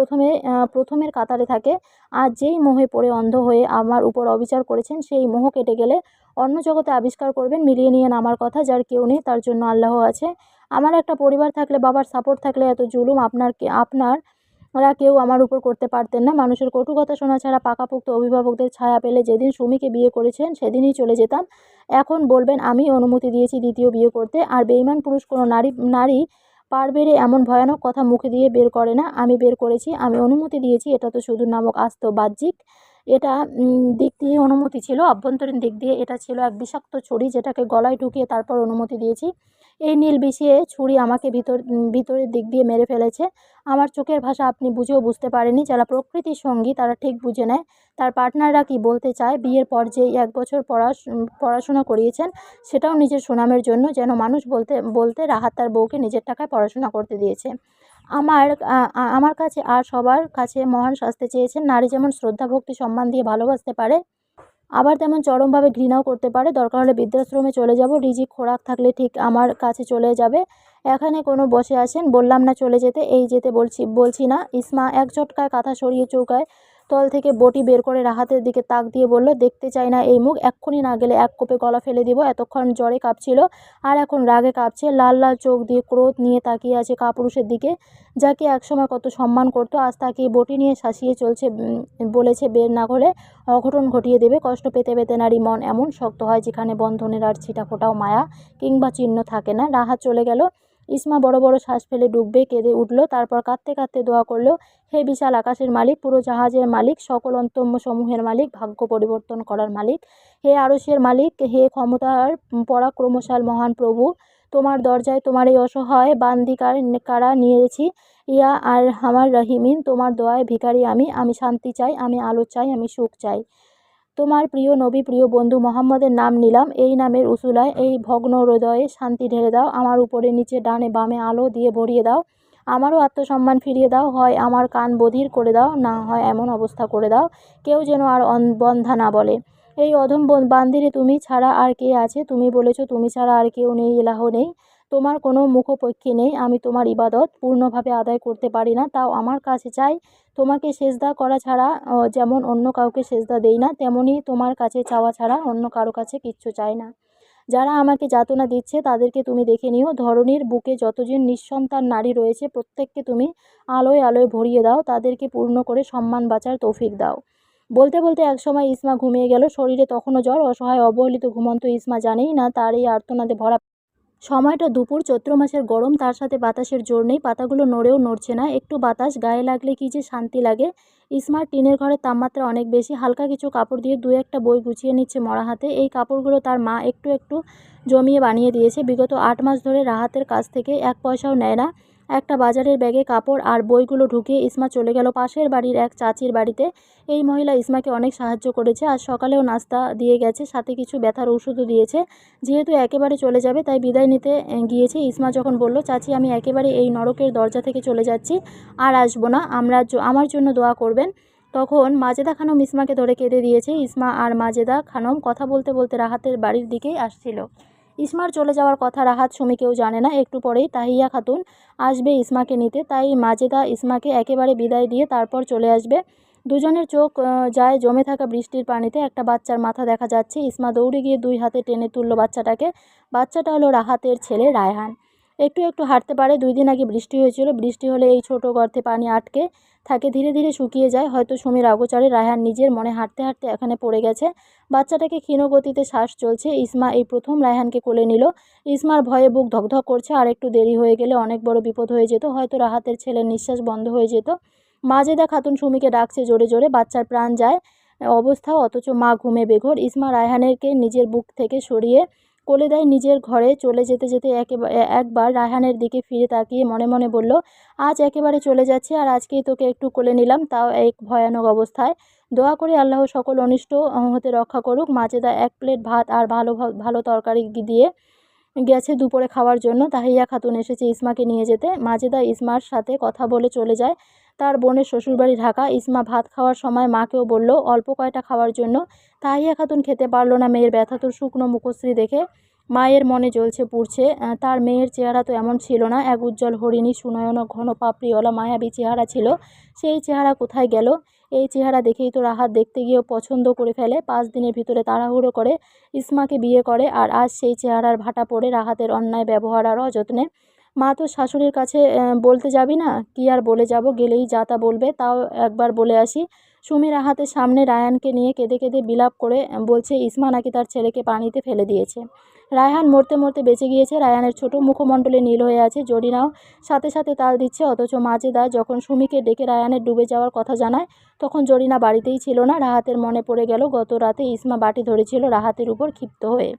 প্রথমের কাতারে থাকে। আজ যেই মোহে পড়ে অন্ধ হয়ে আমার উপর অবিচার করেছেন, সেই মোহ কেটে গেলে অন্য জগতে আবিষ্কার করবেন। মিলিয়ে নিয়েন আমার কথা। যার কেউ নেই তার জন্য আল্লাহ আছে। আমার একটা পরিবার থাকলে, বাবার সাপোর্ট থাকলে এত জুলুম আপনারা কেউ আমার উপর করতে পারতেন না। মানুষের কটু কথা শোনা ছাড়া পাকাপোক্ত অভিভাবকদের ছায়া পেলে যেদিন সুমিকে বিয়ে করেছেন সেদিনই চলে যেতাম। এখন বলবেন আমি অনুমতি দিয়েছি দ্বিতীয় বিয়ে করতে। আর বেঈমান পুরুষ কোনো নারী পার বেড়ে এমন ভয়ানক কথা মুখে দিয়ে বের করে না। আমি বের করেছি, আমি অনুমতি দিয়েছি। এটা তো শুধু নামক আস্ত বাহ্যিক। এটা দিক দিয়ে অনুমতি ছিল, অভ্যন্তরীণ দিক দিয়ে এটা ছিল এক বিষাক্ত ছুরি, যেটাকে গলায় ঢুকিয়ে তারপর অনুমতি দিয়েছি। এই নীল বিষিয়ে ছুরি আমাকে ভিতরের দিক দিয়ে মেরে ফেলেছে। আমার চোখের ভাষা আপনি বুঝেও বুঝতে পারেননি। যারা প্রকৃতির সঙ্গী তারা ঠিক বুঝে নেয় তার পার্টনাররা কি বলতে চায়। বিয়ের পর যেই 1 বছর পড়াশোনা করিয়েছেন, সেটাও নিজের সুনামের জন্য, যেন মানুষ বলতে রাহাত তার বউকে নিজের টাকায় পড়াশোনা করতে দিয়েছে। আমার কাছে আর সবার কাছে মহান শাস্তি চেয়েছেন। নারী যেমন শ্রদ্ধা, ভক্তি, সম্মান দিয়ে ভালোবাসতে পারে, আবার তেমন চরমভাবে ঘৃণাও করতে পারে। দরকার হলে বৃদ্ধাশ্রমে চলে যাব। রিজিক খোরাক থাকলে ঠিক আমার কাছে চলে যাবে। এখানে কোনো বসে আছেন, বললাম না চলে যেতে। এই যেতে বলছি না। ইসমা এক ঝটকায় কাঁথা সরিয়ে চৌকায় তল থেকে বটি বের করে রাহাতের দিকে তাক দিয়ে বলল, দেখতে চাই না এই মুখ। এক্ষুনি না গেলে এক কোপে গলা ফেলে দিব। এতক্ষণ জ্বরে কাঁপছিল আর এখন রাগে কাঁপছে। লাল লাল চোখ দিয়ে ক্রোধ নিয়ে তাকিয়ে আছে কাপুরুষের দিকে, যাকে একসময় কত সম্মান করতো। আজ তাকিয়ে বটি নিয়ে শাসিয়ে চলছে। বলেছে বের না হলে অঘটন ঘটিয়ে দেবে। কষ্ট পেতে পেতে নারী মন এমন শক্ত হয় যেখানে বন্ধনের আর ছিটা ফোটাও মায়া কিংবা চিহ্ন থাকে না। রাহাত চলে গেল। ইসমা বড় বড় শ্বাস ফেলে ডুববে কেঁদে উঠল। তারপর কাঁদতে কাঁদতে দোয়া করল, হে বিশাল আকাশের মালিক, পুরো জাহাজের মালিক, সকল অন্তম্য সমূহের মালিক, ভাগ্য পরিবর্তন করার মালিক, হে আরশের মালিক, হে ক্ষমতার পরাক্রমশাল মহান প্রভু, তোমার দরজায় তোমার এই অসহায় বান্দিকার কারা নিয়েছি। ইয়া আর হামার রহিমিন, তোমার দোয়ায় ভিখারি আমি শান্তি চাই, আমি আলো চাই, আমি সুখ চাই। তোমার প্রিয় নবী প্রিয় বন্ধু মোহাম্মদের নাম নিলাম, এই নামের উসুলায় এই ভগ্ন হৃদয়ে শান্তি ঢেলে দাও। আমার উপরে নিচে ডানে বামে আলো দিয়ে ভরিয়ে দাও। আমারও আত্মসম্মান ফিরিয়ে দাও। হয় আমার কান বধির করে দাও, না হয় এমন অবস্থা করে দাও কেউ যেন আর বন্ধা না বলে, এই অধম বান্দিরে তুমি ছাড়া আর কে আছে? তুমি বলেছ তুমি ছাড়া আর কেউ নেই, ইলাহ নেই, তোমার কোনো মুখপক্ষী নেই। আমি তোমার ইবাদত পূর্ণভাবে আদায় করতে পারি না, তাও আমার কাছে চাই। তোমাকে সেজদা করা ছাড়া যেমন অন্য কাউকে সেজদা দেই না, তেমনি তোমার কাছে চাওয়া ছাড়া অন্য কারো কাছে কিচ্ছু চাই না। যারা আমাকে যাতনা দিচ্ছে তাদেরকে তুমি দেখে নিও। ধরনীর বুকে যতজন নিঃসন্তান নারী রয়েছে প্রত্যেককে তুমি আলোয় আলোয় ভরিয়ে দাও, তাদেরকে পূর্ণ করে সম্মান বাঁচার তৌফিক দাও। বলতে বলতে একসময় ইসমা ঘুমিয়ে গেল। শরীরে তখনও জ্বর। অসহায় অবহেলিত ঘুমন্ত ইসমা জানেই না তার এই আর্তনাদে ভরা সময়টা দুপুর। চৈত্র মাসের গরম, তার সাথে বাতাসের জোর নেই, পাতাগুলো নড়েও নড়ছে না। একটু বাতাস গায়ে লাগলে কি যে শান্তি লাগে। ইসমার টিনের ঘরের তাপমাত্রা অনেক বেশি। হালকা কিছু কাপড় দিয়ে দু একটা বই গুছিয়ে নিচ্ছে মরা হাতে। এই কাপড়গুলো তার মা একটু একটু জমিয়ে বানিয়ে দিয়েছে। বিগত 8 মাস ধরে রাহাতের কাছ থেকে 1 পয়সাও নেয় না। একটা বাজারের ব্যাগে কাপড় আর বইগুলো ঢুকিয়ে ইসমা চলে গেল পাশের বাড়ির এক চাচির বাড়িতে। এই মহিলা ইসমাকে অনেক সাহায্য করেছে। আজ সকালেও নাস্তা দিয়ে গেছে, সাথে কিছু ব্যথার ওষুধও দিয়েছে। যেহেতু একেবারে চলে যাবে তাই বিদায় নিতে গিয়েছে। ইসমা যখন বলল, চাচি আমি একেবারে এই নরকের দরজা থেকে চলে যাচ্ছি, আর আসবো না, আমার জন্য দোয়া করবেন, তখন মাজেদা খানম ইসমাকে ধরে কেঁদে দিয়েছে। ইসমা আর মাজেদা খানম কথা বলতে বলতে রাহাতের বাড়ির দিকেই আসছিল। ইসমার চলে যাওয়ার কথা রাহাত সুমিকেও জানে না। একটু পরেই তাহিয়া খাতুন আসবে ইসমাকে নিতে, তাই মাজেদা ইসমাকে একেবারে বিদায় দিয়ে তারপর চলে আসবে। দুজনের চোখ যায় জমে থাকা বৃষ্টির পানিতে। একটা বাচ্চার মাথা দেখা যাচ্ছে। ইসমা দৌড়ে গিয়ে 2 হাতে টেনে তুলল বাচ্চাটাকে। বাচ্চাটা হলো রাহাতের ছেলে রায়হান। একটু একটু হাঁটতে পারে। 2 দিন আগে বৃষ্টি হয়েছিল। বৃষ্টি হলে এই ছোট গর্তে পানি আটকে থাকে, ধীরে ধীরে শুকিয়ে যায়। হয়তো সুমির অগোচরে রায়হান নিজের মনে হাঁটতে হাঁটতে এখানে পড়ে গেছে। বাচ্চাটাকে ক্ষীণ গতিতে শ্বাস চলছে। ইসমা এই প্রথম রায়হানকে কোলে নিল। ইসমার ভয়ে বুক ধকধক করছে। আর একটু দেরি হয়ে গেলে অনেক বড় বিপদ হয়ে যেত। হয়তো রাহাতের ছেলের নিঃশ্বাস বন্ধ হয়ে যেত। মাজেদা খাতুন সুমিকে ডাকছে জোরে জোরে। বাচ্চার প্রাণ যায় অবস্থা, অথচ মা ঘুমে বেঘোর। ইসমা রায়হানেরকে নিজের বুক থেকে সরিয়ে কোলে দেয়। নিজের ঘরে চলে যেতে যেতে একবার রায়হানের দিকে ফিরে তাকিয়ে মনে মনে বলল, আজ একেবারে চলে যাচ্ছি, আর আজকেই তোকে একটু কোলে নিলাম, তাও এক ভয়ানক অবস্থায়। দোয়া করি আল্লাহ সকল অনিষ্ট হতে রক্ষা করুক। মাজেদা 1 প্লেট ভাত আর ভালো ভালো তরকারি দিয়ে গেছে দুপুরে খাওয়ার জন্য। তাহিয়া খাতুন এসেছে ইসমাকে নিয়ে যেতে। মাজেদা ইসমার সাথে কথা বলে চলে যায় তার বোনের শ্বশুরবাড়ি ঢাকা। ইসমা ভাত খাওয়ার সময় মাকেও বলল অল্প কয়টা খাওয়ার জন্য। তাহিয়া খাতুন খেতে পারল না মেয়ের ব্যথাতুর শুকনো মুখশ্রী দেখে। মায়ের মনে জ্বলছে পুড়ছে। তার মেয়ের চেহারা তো এমন ছিল না। এক উজ্জ্বল হরিণী সুনয়ন ঘন পাপড়িওয়ালা মায়াবী চেহারা ছিল। সেই চেহারা কোথায় গেল? এই চেহারা দেখেই তো রাহাত দেখতে গিয়েও পছন্দ করে ফেলে। 5 দিনের ভিতরে তাড়াহুড়ো করে ইসমাকে বিয়ে করে, আর আজ সেই চেহারার ভাটা পড়ে রাহাতের অন্যায় ব্যবহার আর অযত্নে। মা তো শাশুড়ির কাছে বলতে যাবি না? কি আর বলে যাব, গেলেই যা তা বলবে, তাও একবার বলে আসি। সুমি রাহাতের সামনে রায়হানকে নিয়ে কেঁদে কেঁদে বিলাপ করে বলছে ইসমা নাকি তার ছেলেকে পানিতে ফেলে দিয়েছে। রায়হান মরতে মরতে বেঁচে গিয়েছে। রায়হানের ছোট মুখমণ্ডলে নীল হয়ে আছে। জরিনাও সাথে সাথে তাল দিচ্ছে। অথচ মাজেদা যখন সুমিকে ডেকে রায়হানের ডুবে যাওয়ার কথা জানায় তখন জরিনা বাড়িতেই ছিল না। রাহাতের মনে পড়ে গেল গত রাতে ইসমা বাটি ধরেছিল রাহাতের উপর ক্ষিপ্ত হয়ে।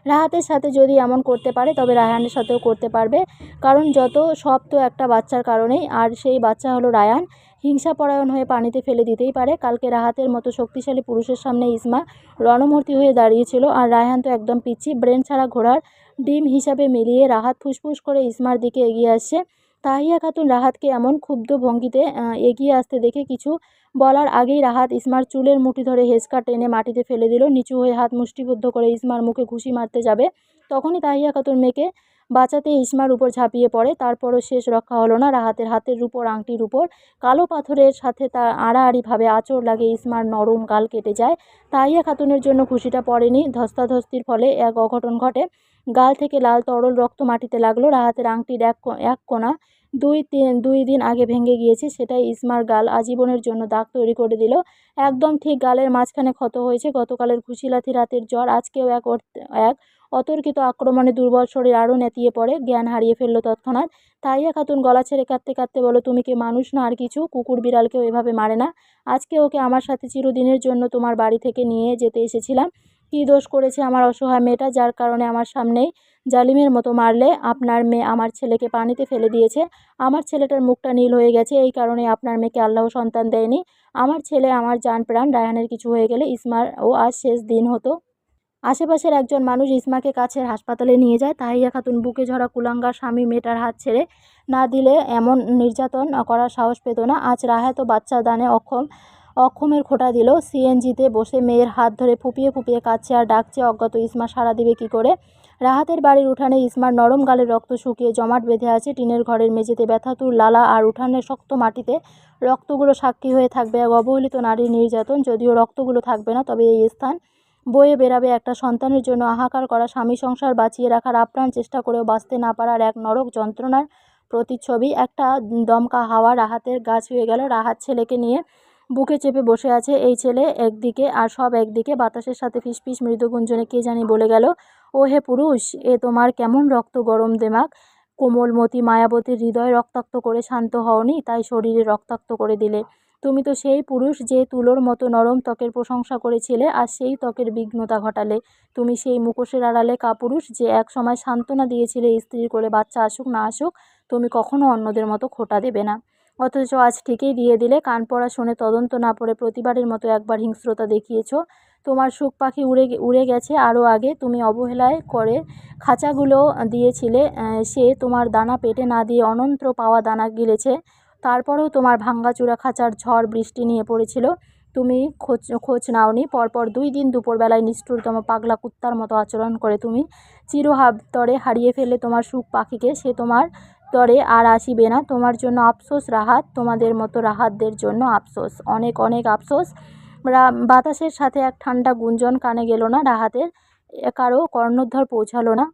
রাহাতের সাথে যদি এমন করতে পারে তবে রায়হানের সাথেও করতে পারবে, কারণ যত সব তো একটা বাচ্চার কারণেই, আর সেই বাচ্চা হলো রায়হান। হিংসাপরায়ণ হয়ে পানিতে ফেলে দিতেই পারে। কালকে রাহাতের মতো শক্তিশালী পুরুষের সামনে ইসমা রণমূর্তি হয়ে দাঁড়িয়েছিল, আর রায়হান তো একদম পিচ্ছি, ব্রেন ছাড়া ঘোড়ার ডিম হিসাবে মিলিয়ে। রাহাত ফুসফুস করে ইসমার দিকে এগিয়ে আসছে। তাহিয়া খাতুন রাহাতকে এমন ক্ষুব্ধ ভঙ্গিতে এগিয়ে আসতে দেখে কিছু বলার আগেই রাহাত ইসমার চুলের মুঠি ধরে হেঁচকা টেনে মাটিতে ফেলে দিল। নিচু হয়ে হাত মুষ্টিবদ্ধ করে ইসমার মুখে ঘুষি মারতে যাবে, তখনই তাহিয়া খাতুন মেয়েকে বাঁচাতে ইসমার উপর ঝাঁপিয়ে পড়ে। তারপরও শেষ রক্ষা হলো না। রাহাতের হাতের উপর আংটির উপর কালো পাথরের সাথে তা আড়াআড়িভাবে আঁচড় লাগে। ইসমার নরম গাল কেটে যায়। তাহিয়া খাতুনের জন্য ঘুষিটা পড়েনি। ধস্তাধস্তির ফলে এক অঘটন ঘটে। গাল থেকে লাল তরল রক্ত মাটিতে লাগলো। রাহাতের আংটির এক কোণা 2 দিন আগে ভেঙে গিয়েছে। সেটাই ইসমার গাল আজীবনের জন্য দাগ তৈরি করে দিল। একদম ঠিক গালের মাঝখানে ক্ষত হয়েছে। গতকালের ঘুষিলাথি, রাতের জ্বর, আজকেও এক অতর্কিত আক্রমণে দুর্বল শরীর আরও নেতিয়ে পড়ে, জ্ঞান হারিয়ে ফেলল তৎক্ষণাৎ। তাহিয়া খাতুন গলা ছেড়ে কাঁদতে কাঁদতে বলো, তুমি কি মানুষ না আর কিছু? কুকুর বিড়ালকেও এভাবে মারে না। আজকে ওকে আমার সাথে চিরদিনের জন্য তোমার বাড়ি থেকে নিয়ে যেতে এসেছিলাম। কী দোষ করেছে আমার অসহায় মেয়েটা, যার কারণে আমার সামনেই জালিমের মতো মারলে? আপনার মেয়ে আমার ছেলেকে পানিতে ফেলে দিয়েছে। আমার ছেলেটার মুখটা নীল হয়ে গেছে, এই কারণে আপনার মেয়েকে আল্লাহ সন্তান দেয়নি। আমার ছেলে আমার জান প্রাণ। রায়হানের কিছু হয়ে গেলে ইসমার ও আজ শেষ দিন হতো। আশেপাশের একজন মানুষ ইসমাকে কাছের হাসপাতালে নিয়ে যায়। তাহিয়া খাতুন বুকে ঝরা কুলাঙ্গার স্বামী মেয়েটার হাত ছেড়ে না দিলে এমন নির্যাতন করার সাহস পেত না। আজ রাহাতও বাচ্চা দানে অক্ষমের খোঁটা দিল। সিএনজিতে বসে মেয়ের হাত ধরে ফুপিয়ে ফুপিয়ে কাঁদছে আর ডাকছে। অজ্ঞাত ইসমা সাড়া দিবে কী করে? রাহাতের বাড়ির উঠানে ইসমার নরম গালের রক্ত শুকিয়ে জমাট বেঁধে আছে। টিনের ঘরের মেঝেতে ব্যথাতুর লালা আর উঠানের শক্ত মাটিতে রক্তগুলো সাক্ষী হয়ে থাকবে এক অবহেলিত নারীর নির্যাতন। যদিও রক্তগুলো থাকবে না, তবে এই স্থান বয়ে বেরাবে একটা সন্তানের জন্য হাহাকার করা স্বামী সংসার বাঁচিয়ে রাখার আপ্রাণ চেষ্টা করেও বাঁচতে না পারার এক নরক যন্ত্রণার প্রতিচ্ছবি। একটা দমকা হাওয়া রাহাতের গা ছুঁয়ে গেল। রাহাত ছেলেকে নিয়ে বুকে চেপে বসে আছে। এই ছেলে একদিকে আর সব একদিকে। বাতাসের সাথে ফিসফিস মৃদু গুঞ্জনে কে জানি বলে গেল, ও হে পুরুষ, এ তোমার কেমন রক্ত গরম দেমাগ? কোমলমতি মায়াবতীর হৃদয় রক্তাক্ত করে শান্ত হওনি, তাই শরীরে রক্তাক্ত করে দিলে। তুমি তো সেই পুরুষ যে তুলোর মতো নরম ত্বকের প্রশংসা করেছিলে, আর সেই ত্বকের বিঘ্নতা ঘটালে। তুমি সেই মুখোশের আড়ালে কাপুরুষ যে এক সময় সান্ত্বনা দিয়েছিলে স্ত্রীর কোলে বাচ্চা আসুক না আসুক তুমি কখনো অন্যদের মতো খোঁটা দেবে না। অথচ আজ ঠিকই দিয়ে দিলে। কান পড়া শুনে তদন্ত না পড়ে প্রতিবারের মতো একবার হিংস্রতা দেখিয়েছ। তোমার সুখ পাখি উড়ে গেছে আরও আগে। তুমি অবহেলায় করে খাঁচাগুলো দিয়েছিলে, সে তোমার দানা পেটে না দিয়ে অনন্ত পাওয়া দানা গিলেছে। তারপরেও তোমার ভাঙ্গাচূড়া খাঁচার ঝড় বৃষ্টি নিয়ে পড়েছিল, তুমি খোঁজ নাওনি। পরপর 2 দিন দুপুরবেলায় নিষ্ঠুরতম পাগলা কুত্তার মতো আচরণ করে তুমি চিরতরে হারিয়ে ফেললে তোমার সুখ পাখিকে। সে তোমার তরে আর আসিবে না। তোমার জন্য আফসোস রাহাত, তোমাদের মতো রাহাতদের জন্য আফসোস, অনেক অনেক আফসোস। বাতাসের সাথে এক ঠান্ডা গুঞ্জন কানে গেল না রাহাতের, কারো কর্ণোদ্ধার পৌঁছালো না।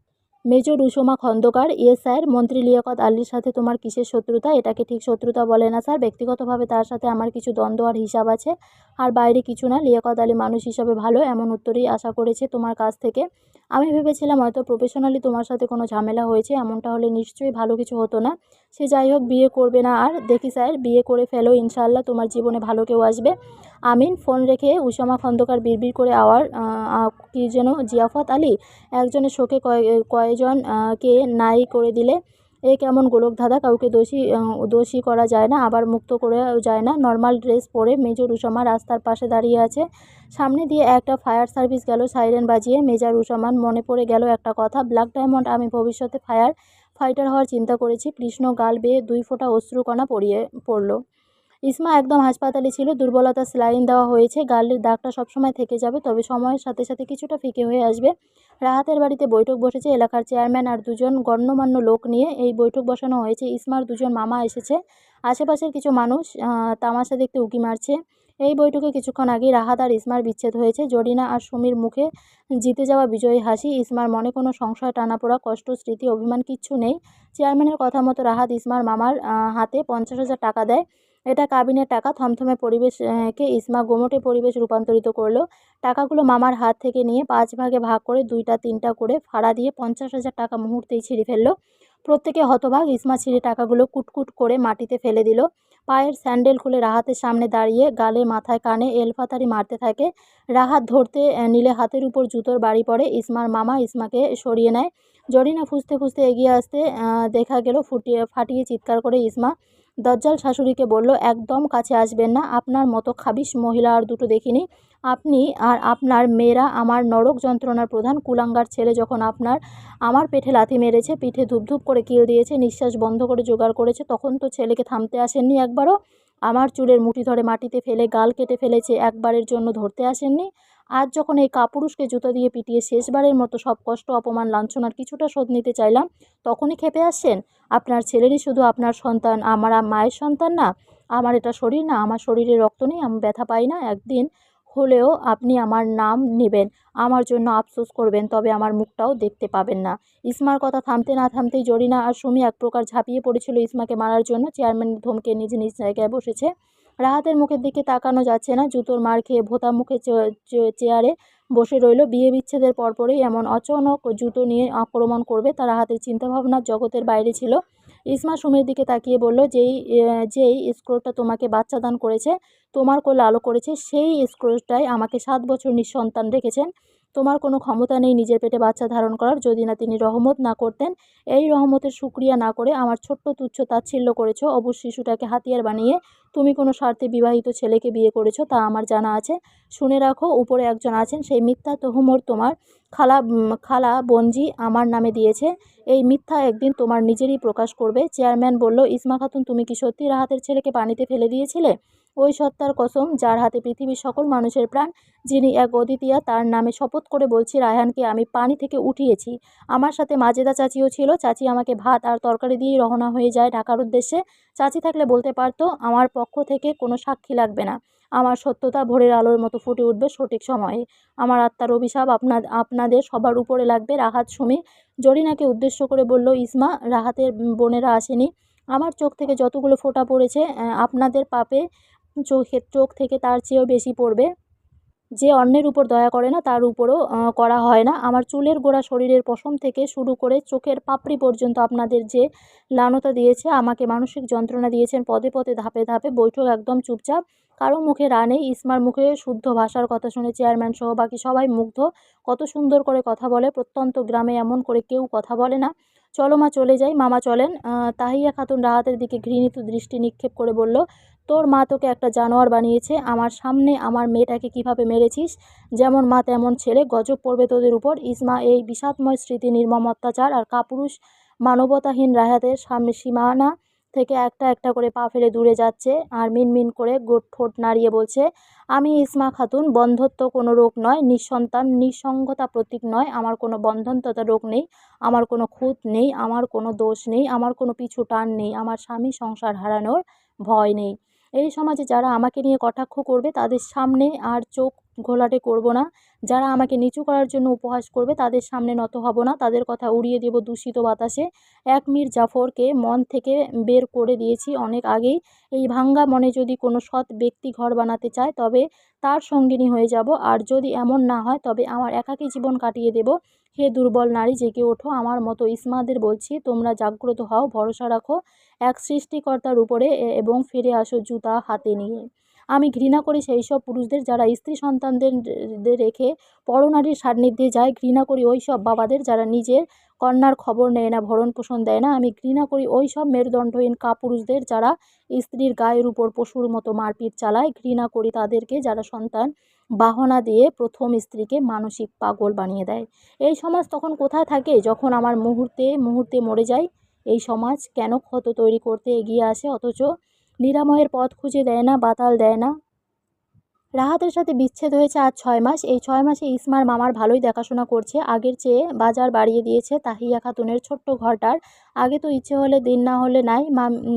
Major Rushoma Khandaker, yes sir. মন্ত্রী লিয়াকত আলীর সাথে তোমার কিসের শত্রুতা? এটাকে ঠিক শত্রুতা বলে না স্যার। ব্যক্তিগতভাবে তার সাথে আমার কিছু দ্বন্দ্ব আর হিসাব আছে, আর বাইরে কিছু না। লিয়াকত আলী মানুষ হিসাবে ভালো, এমন উত্তরই আশা করেছে তোমার কাছ থেকে। আমি ভেবেছিলাম হয়তো প্রফেশনালি তোমার সাথে কোনো ঝামেলা হয়েছে। এমনটা হলে নিশ্চয়ই ভালো কিছু হতো না। সে যাই হোক, বিয়ে করবে না আর? দেখি স্যার, বিয়ে করে ফেলো, ইনশাআল্লাহ তোমার জীবনে ভালো কেউ আসবে। আমিন। ফোন রেখে উসামা খন্দকার বিড়বিড় করে কি যেন জিয়াফত আলী, একজনের শোকে কয়জন কে নাই করে দিলে। এ কেমন গোলকধাঁধা! কাউকে দোষী করা যায় না, আবার মুক্ত করেও যায় না। নর্মাল ড্রেস পরে মেজর উসামা রাস্তার পাশে দাঁড়িয়ে আছে। সামনে দিয়ে একটা ফায়ার সার্ভিস গেল সাইরেন বাজিয়ে। মেজর উসামার মনে পড়ে গেল একটা কথা, ব্ল্যাক ডায়মন্ড, আমি ভবিষ্যতে ফাইটার হওয়ার চিন্তা করেছি। কৃষ্ণ গাল বেয়ে 2 ফোঁটা অশ্রুকণা পড়ল। ইসমা একদম হাসপাতালে ছিল, দুর্বলতার স্যালাইন দেওয়া হয়েছে। গালের দাগটা সবসময় থেকে যাবে, তবে সময়ের সাথে সাথে কিছুটা ফিকে হয়ে আসবে। রাহাতের বাড়িতে বৈঠক বসেছে এলাকার চেয়ারম্যান আর 2 জন গণ্যমান্য লোক নিয়ে। এই বৈঠক বসানো হয়েছে। ইসমার 2 জন মামা এসেছে। আশেপাশের কিছু মানুষ তামাশা দেখতে উঁকি মারছে। এই বৈঠকে কিছুক্ষণ আগেই রাহাত আর ইসমার বিচ্ছেদ হয়েছে। জরিনা আর সুমির মুখে জিতে যাওয়া বিজয়ী হাসি। ইসমার মনে কোনো সংশয়, টানাপোড়া, কষ্ট, স্মৃতি, অভিমান কিচ্ছু নেই। চেয়ারম্যানের কথা মতো রাহাত ইসমার মামার হাতে 50,000 টাকা দেয়। এটা কাবিনের টাকা। থমথমে পরিবেশকে ইসমা গোমটে পরিবেশ রূপান্তরিত করল। টাকাগুলো মামার হাত থেকে নিয়ে 5 ভাগে ভাগ করে 2টা 3টা করে ফাড়া দিয়ে 50,000 টাকা মুহূর্তেই ছিঁড়ে ফেলল। প্রত্যেকে হতবাক। ইসমা ছিঁড়ে টাকাগুলো কুটকুট করে মাটিতে ফেলে দিল। পায়ের স্যান্ডেল খুলে রাহাতের সামনে দাঁড়িয়ে গালে মাথায় কানে এলফাতারি মারতে থাকে। রাহাত ধরতে নিলে হাতের উপর জুতোর বাড়ি পড়ে। ইসমার মামা ইসমাকে সরিয়ে নেয়। জরিনা ফুঁসতে ফুঁসতে এগিয়ে আসতে দেখা গেল ফাটিয়ে চিৎকার করে ইসমা দজ্জাল শাশুড়িকে বলল, একদম কাছে আসবেন না, আপনার মতো খাবিশ মহিলা আর দুটো দেখিনি। আপনি আর আপনার মেয়েরা আমার নরক যন্ত্রণার প্রধান। কুলাঙ্গার ছেলে যখন আমার পেটে লাথি মেরেছে, পিঠে ধুপধুপ করে কিল দিয়েছে, নিঃশ্বাস বন্ধ করে জোগাড় করেছে, তখন তো ছেলেকে থামতে আসেননি একবারও। আমার চুলের মুঠি ধরে মাটিতে ফেলে গাল কেটে ফেলেছে, একবারের জন্য ধরতে আসেননি। আজ যখন এই কাপুরুষকে জুতো দিয়ে পিটিয়ে শেষবারের মতো সব কষ্ট, অপমান, লাঞ্ছনার কিছুটা শোধ নিতে চাইলাম, তখনই ক্ষেপে আসছেন। আপনার ছেলেরই শুধু আপনার সন্তান, আমার মায়ের সন্তান না। আমার এটা শরীর না, আমার শরীরে রক্ত নেই, আমি ব্যথা পাই না। একদিন হলেও আপনি আমার নাম নেবেন, আমার জন্য আফসোস করবেন, তবে আমার মুখটাও দেখতে পাবেন না। ইসমার কথা থামতে না থামতেই জরিনা আর সুমি এক প্রকার ঝাঁপিয়ে পড়েছিল ইসমাকে মারার জন্য। চেয়ারম্যানের ধমকে নিজ নিজ জায়গায় বসেছে। রাহাতের মুখের দিকে তাকানো যাচ্ছে না। জুতোর মার খেয়ে ভোঁতা মুখে চেয়ারে বসে রইল। বিয়ে বিচ্ছেদের পরপরই এমন অচানক জুতো নিয়ে আক্রমণ করবে তার হাতের চিন্তাভাবনার জগতের বাইরে ছিল। ইসমা সুমির দিকে তাকিয়ে বলল, যেই স্ক্রোটা তোমাকে বাচ্চা দান করেছে, তোমার কোলে আলো করেছে, সেই স্ক্রোটাই আমাকে 7 বছর নিঃসন্তান রেখেছেন। তোমার কোনো ক্ষমতা নেই নিজের পেটে বাচ্চা ধারণ করার, যদি না তিনি রহমত না করতেন। এই রহমতের শুকরিয়া না করে আমার ছোট্ট তুচ্ছ তাচ্ছিল্য করেছো, অবুঝ শিশুটাকে হাতিয়ার বানিয়ে তুমি কোনো স্বার্থে বিবাহিত ছেলেকে বিয়ে করেছো, তা আমার জানা আছে। শুনে রাখো, উপরে একজন আছেন, সেই মিথ্যা তহুমর তোমার খালা বনজি আমার নামে দিয়েছে। এই মিথ্যা একদিন তোমার নিজেরই প্রকাশ করবে। চেয়ারম্যান বলল, ইসমা খাতুন, তুমি কি সত্যি রাহাতের ছেলেকে পানিতে ফেলে দিয়েছিলে? ওই সত্তার কসম যার হাতে পৃথিবীর সকল মানুষের প্রাণ, যিনি এক অদ্বিতীয়া, তার নামে শপথ করে বলছি, রায়হানকে আমি পানি থেকে উঠিয়েছি। আমার সাথে মাজেদা চাচিও ছিল। চাচি আমাকে ভাত আর তরকারি দিয়েই রওনা হয়ে যায় ঢাকার উদ্দেশ্যে। চাচি থাকলে বলতে পারতো, আমার পক্ষ থেকে কোনো সাক্ষী লাগবে না, আমার সত্যতা ভোরের আলোর মতো ফুটে উঠবে সঠিক সময়ে। আমার আত্মার অভিশাপ আপনাদের সবার উপরে লাগবে। রাহাত সুমি জরিনাকে উদ্দেশ্য করে বলল, ইসমা, রাহাতের বোনেরা আসেনি। আমার চোখ থেকে যতগুলো ফোঁটা পড়েছে, আপনাদের পাপে চোখ থেকে তার চেয়েও বেশি পড়বে। যে অন্যের উপর দয়া করে না তার উপরও করা হয় না। আমার চুলের গোড়া, শরীরের পশম থেকে শুরু করে চোখের পাপড়ি পর্যন্ত আপনাদের যে লানতা দিয়েছে, আমাকে মানসিক যন্ত্রণা দিয়েছেন পদে পদে, ধাপে ধাপে। বৈঠক একদম চুপচাপ, কারো মুখে রা নেই। ইসমার মুখে শুদ্ধ ভাষার কথা শুনে চেয়ারম্যান সহ বাকি সবাই মুগ্ধ। কত সুন্দর করে কথা বলে, প্রত্যন্ত গ্রামে এমন করে কেউ কথা বলে না। চলো মা, চলে যাই। মামা চলেন। তাহিয়া খাতুন রাহাতের দিকে ঘৃণিত দৃষ্টি নিক্ষেপ করে বলল, তোর মা তোকে একটা জানোয়ার বানিয়েছে। আমার সামনে আমার মেয়েটাকে কিভাবে মেরেছিস! যেমন মা তেমন ছেলে, গজব পড়বে তোদের উপর। ইসমা, এই বিষাদময় স্মৃতি, নির্মম অত্যাচার আর কাপুরুষ মানবতাহীন রাহাতের সামনে সীমানা থেকে একটা একটা করে পা ফেলে দূরে যাচ্ছে আর মিনমিন করে ঠোঁট নাড়িয়ে বলছে, আমি ইসমা খাতুন, বন্ধ্যত্ব কোনো রোগ নয়, নিঃসন্তান নিঃসঙ্গতা প্রতীক নয়, আমার কোনো বন্ধন তথা রোগ নেই, আমার কোনো খুঁত নেই, আমার কোনো দোষ নেই, আমার কোনো পিছু টান নেই, আমার স্বামী সংসার হারানোর ভয় নেই। এই সমাজে যারা আমাকে নিয়ে কটাক্ষ করবে তাদের সামনে আর চোখ ঘোলাটে করব না। যারা আমাকে নিচু করার জন্য উপহাস করবে তাদের সামনে নত হব না, তাদের কথা উড়িয়ে দেব দূষিত বাতাসে। এক মীর জাফরকে মন থেকে বের করে দিয়েছি অনেক আগেই। এই ভাঙ্গা মনে যদি কোনো সৎ ব্যক্তি ঘর বানাতে চায় তবে তার সঙ্গিনী হয়ে যাব, আর যদি এমন না হয় তবে আমার একাকী জীবন কাটিয়ে দেব। হে দুর্বল নারী, জেগে ওঠো। আমার মতো ইসমাদের বলছি, তোমরা জাগ্রত হও, ভরসা রাখো এক সৃষ্টিকর্তার উপরে এবং ফিরে আসো জুতা হাতে নিয়ে। আমি ঘৃণা করি সেই সব পুরুষদের যারা স্ত্রী সন্তানদের রেখে পরনারীর সান্নিধ্যে যায়। ঘৃণা করি ওই সব বাবাদের যারা নিজের কন্যার খবর নেয় না, ভরণ পোষণ দেয় না। আমি ঘৃণা করি ওই সব মেরুদণ্ডহীন কাপুরুষদের যারা স্ত্রীর গায়ের উপর পশুর মতো মারপিট চালায়। ঘৃণা করি তাদেরকে যারা সন্তান বাহনা দিয়ে প্রথম স্ত্রীকে মানসিক পাগল বানিয়ে দেয়। এই সমাজ তখন কোথায় থাকে যখন আমার মুহূর্তে মুহূর্তে মরে যায়? এই সমাজ কেন ক্ষত তৈরি করতে এগিয়ে আসে অথচ নিরাময়ের পথ খুঁজে দেয় না, বাতাল দেয় না? রাহাতের সাথে বিচ্ছেদ হয়েছে আজ 6 মাস। এই 6 মাসে ইসমার মামার ভালোই দেখাশোনা করছে, আগের চেয়ে বাজার বাড়িয়ে দিয়েছে তাহিয়া খাতুনের ছোট্ট ঘরটার। আগে তো ইচ্ছে হলে দিন, না হলে নাই।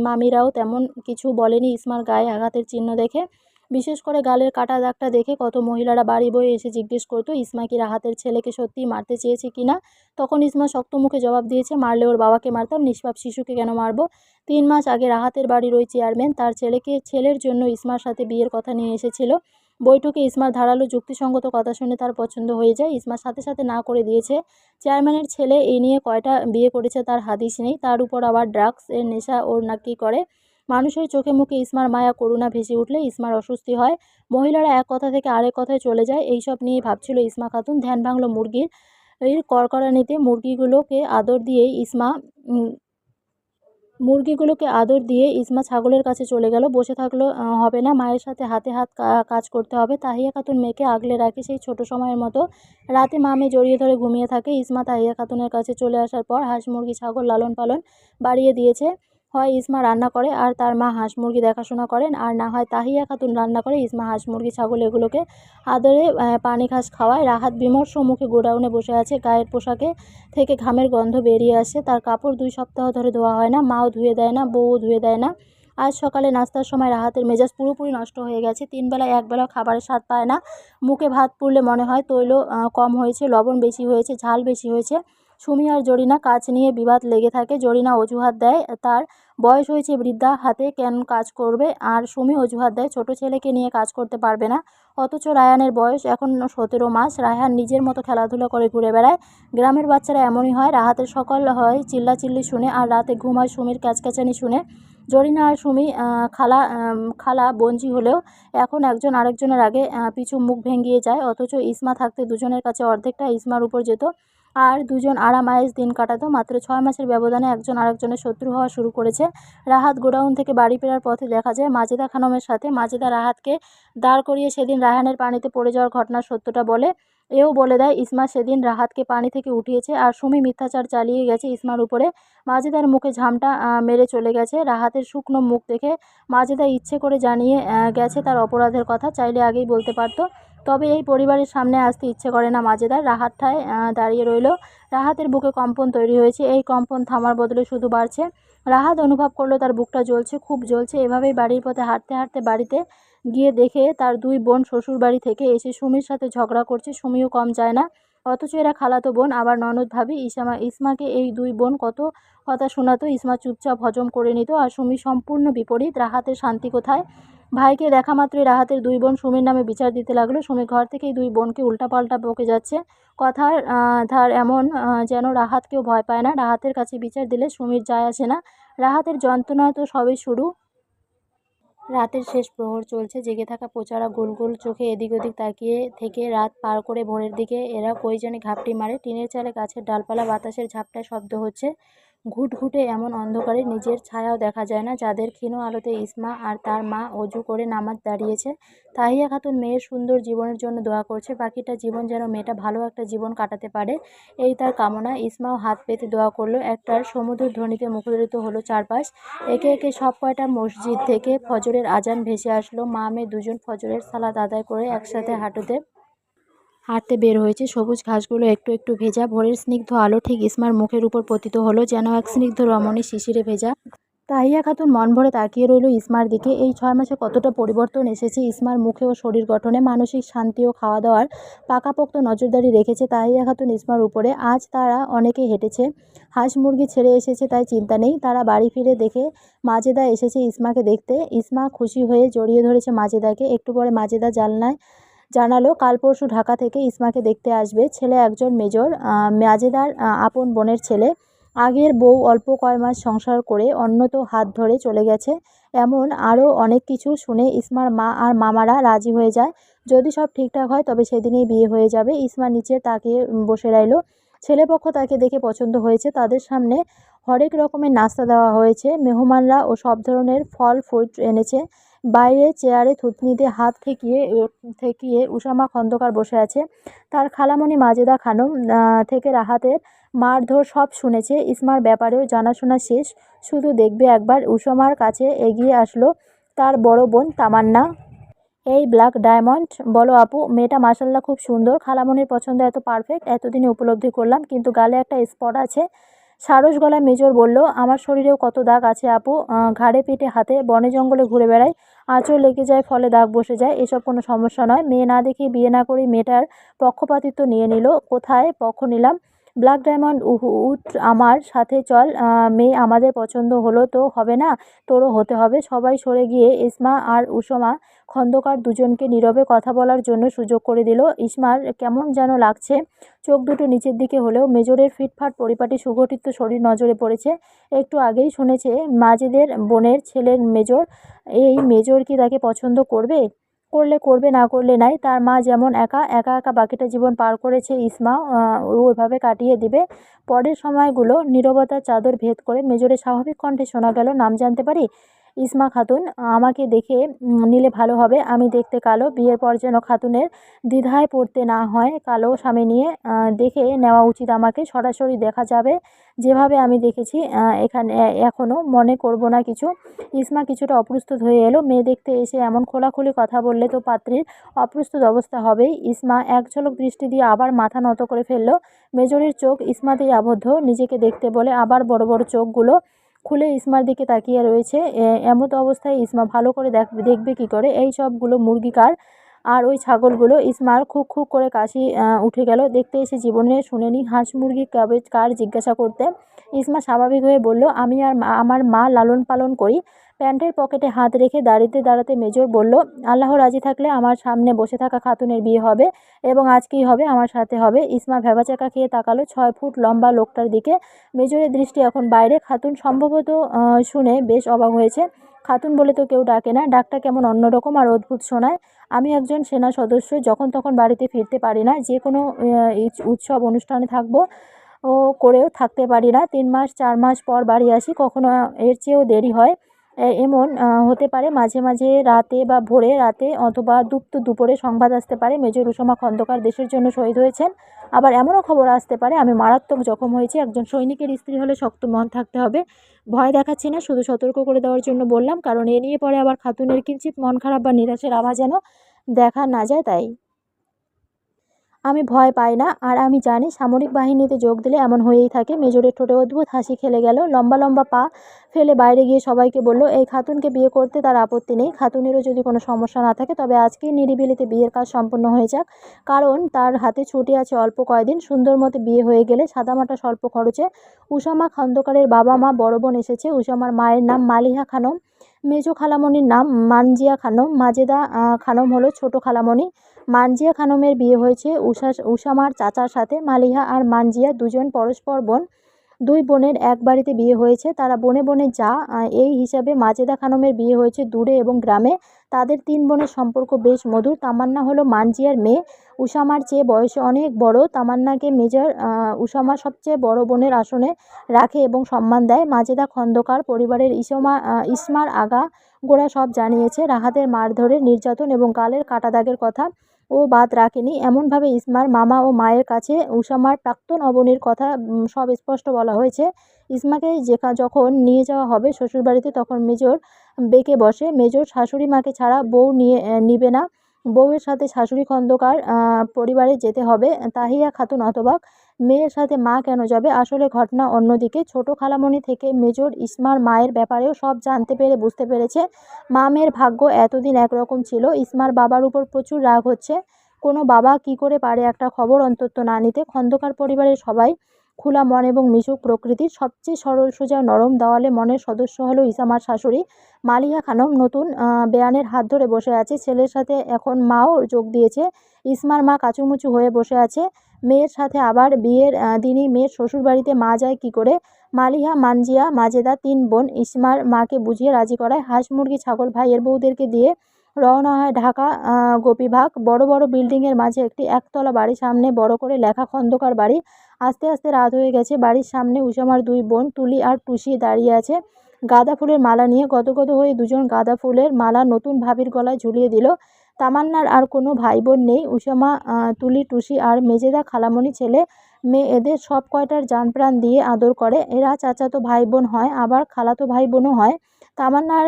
মামিরাও তেমন কিছু বলেনি ইসমার গায়ে আঘাতের চিহ্ন দেখে। বিশেষ করে গালের কাটা দাগটা দেখে কত মহিলারা বাড়ি বয়ে এসে জিজ্ঞেস করতো, ইসমা কি রাহাতের ছেলেকে সত্যিই মারতে চেয়েছে কিনা। তখন ইসমা শক্ত মুখে জবাব দিয়েছে, মারলে ওর বাবাকে মারতাম, নিষ্পাপ শিশুকে কেন মারবো। 3 মাস আগে রাহাতের বাড়ির ওই চেয়ারম্যান তার ছেলের জন্য ইসমার সাথে বিয়ের কথা নিয়ে এসেছিল। বৈঠকে ইসমার ধারালো যুক্তিসঙ্গত কথা শুনে তার পছন্দ হয়ে যায়। ইসমার সাথে সাথে না করে দিয়েছে। চেয়ারম্যানের ছেলে এই নিয়ে কয়টা বিয়ে করেছে তার হাদিস নেই, তার উপর আবার ড্রাগস এর নেশা ওর নাকি করে। মানুষের চোখে মুখে ইসমার মায়া করুণা ভেসে উঠলে ইসমার অস্বস্তি হয়। মহিলারা এক কথা থেকে আরেক কথায় চলে যায়। এইসব নিয়ে ভাবছিল ইসমা খাতুন। ধ্যান ভাঙল মুরগির কড়কড়ানিতে। মুরগিগুলোকে আদর দিয়ে ইসমা ছাগলের কাছে চলে গেল। বসে থাকলো হবে না, মায়ের সাথে হাতে হাত কাজ করতে হবে। তাহিয়া খাতুন মেয়েকে আগলে রাখে সেই ছোট সময়ের মতো। রাতে মা মেয়ে জড়িয়ে ধরে ঘুমিয়ে থাকে। ইসমা তাহিয়া খাতুনের কাছে চলে আসার পর হাঁস মুরগি ছাগল লালন পালন বাড়িয়ে দিয়েছে। হয় ইসমা রান্না করে আর তার মা হাঁস মুরগি দেখাশোনা করেন, আর না হয় তাহিয়া খাতুন রান্না করে, ইসমা হাঁস মুরগি ছাগল এগুলোকে আদরে পানি ঘাস খাওয়ায়। রাহাত বিমর্ষ মুখে গোডাউনে বসে আছে। গায়ের পোশাকে থেকে ঘামের গন্ধ বেরিয়ে আসছে। তার কাপড় 2 সপ্তাহ ধরে ধোয়া হয় না, মাও ধুয়ে দেয় না, বউও ধুয়ে দেয় না। আজ সকালে নাস্তার সময় রাহাতের মেজাজ পুরোপুরি নষ্ট হয়ে গেছে। 3 বেলায় একবেলা খাবারের স্বাদ পায় না। মুখে ভাত পুড়লে মনে হয় তৈল কম হয়েছে, লবণ বেশি হয়েছে, ঝাল বেশি হয়েছে। সুমি আর জরিনা কাজ নিয়ে বিবাদ লেগে থাকে। জরিনা অজুহাত দেয় তার বয়স হয়েছে বৃদ্ধা, হাতে কেন কাজ করবে। আর সুমি অজুহাত দেয় ছোট ছেলেকে নিয়ে কাজ করতে পারবে না। অথচ রায়ানের বয়স এখন 17 মাস। রায়হান নিজের মতো খেলাধুলা করে ঘুরে বেড়ায়। গ্রামের বাচ্চারা এমনই হয়, রাহাতের সকাল হয় চিল্লাচিল্লি শুনে আর রাতে ঘুম হয় সুমির ক্যাচক্যাচানি শুনে। জরিনা আর সুমি খালা বঞ্জি হলেও এখন একজন আরেকজনের আগে পিছু মুখ ভেঙিয়ে যায়। অথচ ইসমা থাকতে দুজনের কাছে অর্ধেকটা ইসমার উপর যেত আর দুজন আরাম-আয়েশ দিন কাটাতো। মাত্র 6 মাসের ব্যবধানে একজন আরেকজনের শত্রু হওয়া শুরু করেছে। রাহাত গোডাউন থেকে বাড়ি ফেরার পথে দেখা যায় মাজেদা খানমের সাথে। মাজেদা রাহাতকে দাঁড় করিয়ে সেদিন রায়হানের পানিতে পড়ে যাওয়ার ঘটনার সত্যটা বলে। এও বলে দেয় ইসমা সেদিন রাহাতকে পানি থেকে উঠিয়েছে আর সুমি মিথ্যাচার চালিয়ে গেছে ইসমার উপরে। মাজেদার মুখে ঝামটা মেরে চলে গেছে। রাহাতের শুকনো মুখ দেখে মাজেদা ইচ্ছে করে জানিয়ে গেছে তার অপরাধের কথা, চাইলে আগেই বলতে পারত। তবে এই পরিবারের সামনে আসতে ইচ্ছে করে না মাজেদার। রাহাত ঠায় দাঁড়িয়ে রইল। রাহাতের বুকে কম্পন তৈরি হয়েছে, এই কম্পন থামার বদলে শুধু বাড়ছে। রাহাত অনুভব করলো তার বুকটা জ্বলছে, খুব জ্বলছে। এভাবেই বাড়ির পথে হাঁটতে হাঁটতে বাড়িতে গিয়ে দেখে তার দুই বোন শ্বশুর বাড়ি থেকে এসে সুমির সাথে ঝগড়া করছে। সুমিও কম যায় না, অথচ এরা খালাতো বোন আবার ননদ ভাবি। ইসমাকে এই দুই বোন কত কথা শোনাতো, ইসমা চুপচাপ হজম করে নিত। আর সুমি সম্পূর্ণ বিপরীত। রাহাতের শান্তি কোথায়? ভাইকে দেখা মাত্রই রাহাতের দুই বোন সুমির নামে বিচার দিতে লাগলো। সুমি ঘর থেকেই দুই বোনকে উল্টাপাল্টা বকে যাচ্ছে। কথার ধার এমন যেন রাহাত কেউ ভয় পায় না। রাহাতের কাছে বিচার দিলে সুমির যায় আসে না। রাহাতের যন্ত্রণা তো সবে শুরু। রাতের শেষ প্রহর চলছে। জেগে থাকা প্রজারা গোল গোল চোখে এদিক ওদিক তাকিয়ে থেকে রাত পার করে ভোরের দিকে এরা কই জানি ঘাপটি মারে। টিনের চালে গাছের ডালপালা বাতাসের ঝাপটায় শব্দ হচ্ছে। ঘুটঘুটে এমন অন্ধকারে নিজের ছায়াও দেখা যায় না। যাদের ক্ষীণ আলোতে ইসমা আর তার মা অজু করে নামাজ দাঁড়িয়েছে। তাহিয়া খাতুন মেয়ের সুন্দর জীবনের জন্য দোয়া করছে। বাকিটা জীবন যেন মেয়েটা ভালো একটা জীবন কাটাতে পারে, এই তার কামনা। ইসমাও হাত পেতে দোয়া করলো। একটার সমুদ্র ধ্বনিতে মুখরিত হলো চারপাশ। একে একে সব কয়টা মসজিদ থেকে ফজরের আজান ভেসে আসলো। মা মেয়ে দুজন ফজরের সালাত আদায় করে একসাথে হাঁটতে বের হয়েছে। সবুজ ঘাসগুলো একটু একটু ভেজা। ভোরের স্নিগ্ধ আলো ঠিক ইসমার মুখের উপর পতিত হলো, যেন এক স্নিগ্ধ রমণী শিশিরে ভেজা। তাহিয়া খাতুন মন ভরে তাকিয়ে রইল ইসমার দিকে। এই 6 মাসে কতটা পরিবর্তন এসেছে ইসমার মুখে ও শরীর গঠনে। মানসিক শান্তি ও খাওয়া দাওয়ার পাকাপোক্ত নজরদারি রেখেছে তাহিয়া খাতুন ইসমার উপরে। আজ তারা অনেকে হেঁটেছে, হাঁস মুরগি ছেড়ে এসেছে, তাই চিন্তা নেই। তারা বাড়ি ফিরে দেখে মাজেদা এসেছে ইসমাকে দেখতে। ইসমা খুশি হয়ে জড়িয়ে ধরেছে মাজেদাকে। একটু পরে মাজেদা জানালো কাল পরশু ঢাকা থেকে ইসমাকে দেখতে আসবে। ছেলে একজন মেজর, মাজেদার আপন বোনের ছেলে। আগের বউ অল্প কয় মাস সংসার করে অন্য তো হাত ধরে চলে গেছে। এমন আরও অনেক কিছু শুনে ইসমার মা আর মামারা রাজি হয়ে যায়। যদি সব ঠিকঠাক হয় তবে সেদিনেই বিয়ে হয়ে যাবে। ইসমা নিচে তাকিয়ে বসে রইল। ছেলেপক্ষ তাকে দেখে পছন্দ হয়েছে। তাদের সামনে হরেক রকমের নাস্তা দেওয়া হয়েছে। মেহমানরা ও সব ধরনের ফল ফ্রুট এনেছে। বাইরে চেয়ারে থুতনিতে হাত ঠেকিয়ে উসামা খন্দকার বসে আছে। তার খালামণি মাজেদা খানম থেকে রাহাতের মারধর সব শুনেছে। ইসমার ব্যাপারেও জানাশোনা শেষ। শুধু দেখবে একবার। উসামার কাছে এগিয়ে আসলো তার বড় বোন তামান্না। এই ব্ল্যাক ডায়মন্ড, বলো আপু, মেয়েটা মাশাল্লাহ খুব সুন্দর। খালামণির পছন্দ এত পারফেক্ট এতদিনে উপলব্ধি করলাম, কিন্তু গালে একটা স্পট আছে। সারস গলায় মেজর বলল, আমার শরীরেও কত দাগ আছে আপু, ঘাড়ে পিঠে হাতে বনে জঙ্গলে ঘুরে বেড়াই, আঁচড় লেগে যায় ফলে দাগ বসে যায়, এসব কোনো সমস্যা নয়। মেয়ে না দেখে বিয়ে না করেই মেয়েটার পক্ষপাতিত্ব নিয়ে নিল। কোথায় পক্ষ নিলাম? ব্ল্যাক ডায়মন্ড, উঠ আমার সাথে চল। মেয়ে আমাদের পছন্দ হলো তো হবে না, তোরও হতে হবে। সবাই সরে গিয়ে ইসমা আর উসমা খন্দকার দুজনকে নীরবে কথা বলার জন্য সুযোগ করে দিল। ইসমার কেমন যেন লাগছে। চোখ দুটো নিচের দিকে হলেও মেজরের ফিটফাট পরিপাটি সুগঠিত শরীর নজরে পড়েছে। একটু আগেই শুনেছে মাজেদের বোনের ছেলের মেজর। এই মেজর কি তাকে পছন্দ করবে? করলে করবে, না করলে নাই। তার মা যেমন একা একা বাকিটা জীবন পার করেছে, ইসমা ওইভাবে কাটিয়ে দিবে। পরের সময়গুলো নীরবতার চাদর ভেদ করে মেজরের স্বাভাবিক কণ্ঠে শোনা গেল, নাম জানতে পারি? ইসমা খাতুন। আমাকে দেখে নিলে ভালো হবে, আমি দেখতে কালো। বিয়ের পর যেন খাতুনের দ্বিধায় পড়তে না হয়। কালো স্বামী নিয়ে দেখে নেওয়া উচিত আমাকে। সরাসরি দেখা যাবে যেভাবে আমি দেখেছি এখানে। এখনও মনে করব না কিছু। ইসমা কিছুটা অপ্রস্তুত হয়ে এলো। মেয়ে দেখতে এসে এমন খোলাখুলি কথা বললে তো পাত্রীর অপ্রস্তুত অবস্থা হবেই। ইসমা এক ঝলক দৃষ্টি দিয়ে আবার মাথা নত করে ফেলল। মেজরের চোখ ইসমাতেই আবদ্ধ। নিজেকে দেখতে বলে আবার বড় বড় চোখগুলো খুলে ইসমার দিকে তাকিয়ে রয়েছে। এমত অবস্থায় ইসমা ভালো করে দেখবে কি করে? এই সবগুলো মুরগি কার? আর ওই ছাগলগুলো। ইসমার খুব খুব করে কাশি উঠে গেল। দেখতে এসে জীবনে শুনেনি হাঁস মুরগি কবে কার জিজ্ঞাসা করতে। ইসমা স্বাভাবিক হয়ে বলল, আমি আর আমার মা লালন পালন করি। প্যান্টের পকেটে হাত রেখে দাঁড়াতে দাঁড়াতে মেজর বলল, আল্লাহ রাজি থাকলে আমার সামনে বসে থাকা খাতুনের বিয়ে হবে, এবং আজকেই হবে, আমার সাথে হবে। ইসমা ভ্যাবাচাকা খেয়ে তাকালো 6 ফুট লম্বা লোকটার দিকে। মেজরের দৃষ্টি এখন বাইরে। খাতুন সম্ভবত শুনে বেশ অবাক হয়েছে। খাতুন বলে তো কেউ ডাকে না, ডাকটা কেমন অন্যরকম আর অদ্ভুত শোনায়। আমি একজন সেনা সদস্য, যখন তখন বাড়িতে ফিরতে পারি না, যে কোনো উৎসব অনুষ্ঠানে থাকবো ও করেও থাকতে পারি না। 3 মাস 4 মাস পর বাড়ি আসি, কখনো এর চেয়েও দেরি হয়। এমন হতে পারে মাঝে মাঝে রাতে বা ভোরে রাতে, অথবা দুপুরে সংবাদ আসতে পারে মেজর রুশমা খন্দকার দেশের জন্য শহীদ হয়েছেন। আবার এমনও খবর আসতে পারে আমি মারাত্মক জখম হয়েছি। একজন সৈনিকের স্ত্রী হলে শক্ত মন থাকতে হবে। ভয় দেখাচ্ছি না, শুধু সতর্ক করে দেওয়ার জন্য বললাম, কারণ এ নিয়ে পরে আবার খাতুনের কিঞ্চিত মন খারাপ বা নিরাশের আভা যেন দেখা না যায়, তাই। আমি ভয় পাই না, আর আমি জানি সামরিক বাহিনীতে যোগ দিলে এমন হয়েই থাকে। মেজরের ঠোঁটে অদ্ভুত হাসি খেলে গেল। লম্বা লম্বা পা ফেলে বাইরে গিয়ে সবাইকে বলল, এই খাতুনকে বিয়ে করতে তার আপত্তি নেই। খাতুনেরও যদি কোনো সমস্যা না থাকে, তবে আজকেই নিরিবিলিতে বিয়ের কাজ সম্পন্ন হয়ে যাক, কারণ তার হাতে ছুটি আছে অল্প কয়দিন। সুন্দর মতো বিয়ে হয়ে গেলে সাদামাটা স্বল্প খরচে। উসামা খন্দকারের বাবা মা বড় বোন এসেছে। উসামার মায়ের নাম মালিহা খানম, মেজো খালামণির নাম মানজিয়া খানম, মাজেদা খানম হলো ছোট খালামণি। মানজিয়া খানমের বিয়ে হয়েছে উসামার চাচার সাথে। মালিহা আর মানজিয়া দুজন পরস্পর বোন। দুই বোনের এক বাড়িতে বিয়ে হয়েছে, তারা বনে বনে যা। এই হিসাবে মাজেদা খানমের বিয়ে হয়েছে দূরে এবং গ্রামে। তাদের 3 বোনের সম্পর্ক বেশ মধুর। তামান্না হলো মানজিয়ার মেয়ে, উসামার চেয়ে বয়সে অনেক বড়। তামান্নাকে মেজর উসামা সবচেয়ে বড় বোনের আসনে রাখে এবং সম্মান দেয়। মাজেদা খন্দকার পরিবারের ইসমার আগা গোড়া সব জানিয়েছে। রাহাতের মারধরের, নির্যাতন এবং গালের কাটা দাগের কথা ও বাদ রাখেনি। এমনভাবে ইসমার মামা ও মায়ের কাছে উসামার প্রাক্তন অবনীর কথা সব স্পষ্ট বলা হয়েছে। ইসমাকে যখন নিয়ে যাওয়া হবে শ্বশুরবাড়িতে, তখন মেজর বেঁকে বসে। মেজর শাশুড়ি মাকে ছাড়া বউ নিবে না। বউয়ের সাথে শাশুড়ি খন্দকার পরিবারে যেতে হবে। তাহিয়া খাতুন হতবাক, মেয়ের সাথে মা কেন যাবে? আসলে ঘটনা অন্যদিকে। ছোট খালামণি থেকে মেজর ইসমার মায়ের ব্যাপারেও সব জানতে পেরে বুঝতে পেরেছে মা মেয়ের ভাগ্য এতদিন একরকম ছিল। ইসমার বাবার উপর প্রচুর রাগ হচ্ছে। কোনো বাবা কি করে পারে একটা খবর অন্তত না নিতে। খন্দকার পরিবারের সবাই খোলা মন এবং মিশুক প্রকৃতির। সবচেয়ে সরল সোজা নরম দেওয়ালে মনের সদস্য হলো ইসামার শাশুড়ি মালিহা খানম। নতুন বেয়ানের হাত ধরে বসে আছে। ছেলের সাথে এখন মাও যোগ দিয়েছে। ইসমার মা কাচুমুচু হয়ে বসে আছে। মেয়ের সাথে আবার বিয়ের দিনই মেয়ের শ্বশুরবাড়িতে মা যায় কি করে? মালিহা, মানজিয়া, মাজেদা 3 বোন ইসমার মাকে বুঝিয়ে রাজি করায়। হাঁস মুরগি ছাগল ভাইয়ের বউদেরকে দিয়ে রওনা হয় ঢাকা গোপীবাগ। বড় বড় বিল্ডিংয়ের মাঝে একটি একতলা বাড়ি, সামনে বড় করে লেখা খন্দকার বাড়ি। আস্তে আস্তে রাত হয়ে গেছে। বাড়ির সামনে উসামার 2 বোন তুলি আর টুসি দাঁড়িয়ে আছে গাঁদা ফুলের মালা নিয়ে। গদগদ হয়ে দুজন গাঁদা ফুলের মালা নতুন ভাবির গলায় ঝুলিয়ে দিল। তামান্নার আর কোনো ভাই বোন নেই। উসামা, তুলি, টুসি আর মেজেদা খালামণি ছেলে মেয়ে, এদের সব কয়টার জান প্রাণ দিয়ে আদর করে। এরা চাচাতো ভাই বোন হয়, আবার খালাতো ভাই বোনও হয়। তামান্নার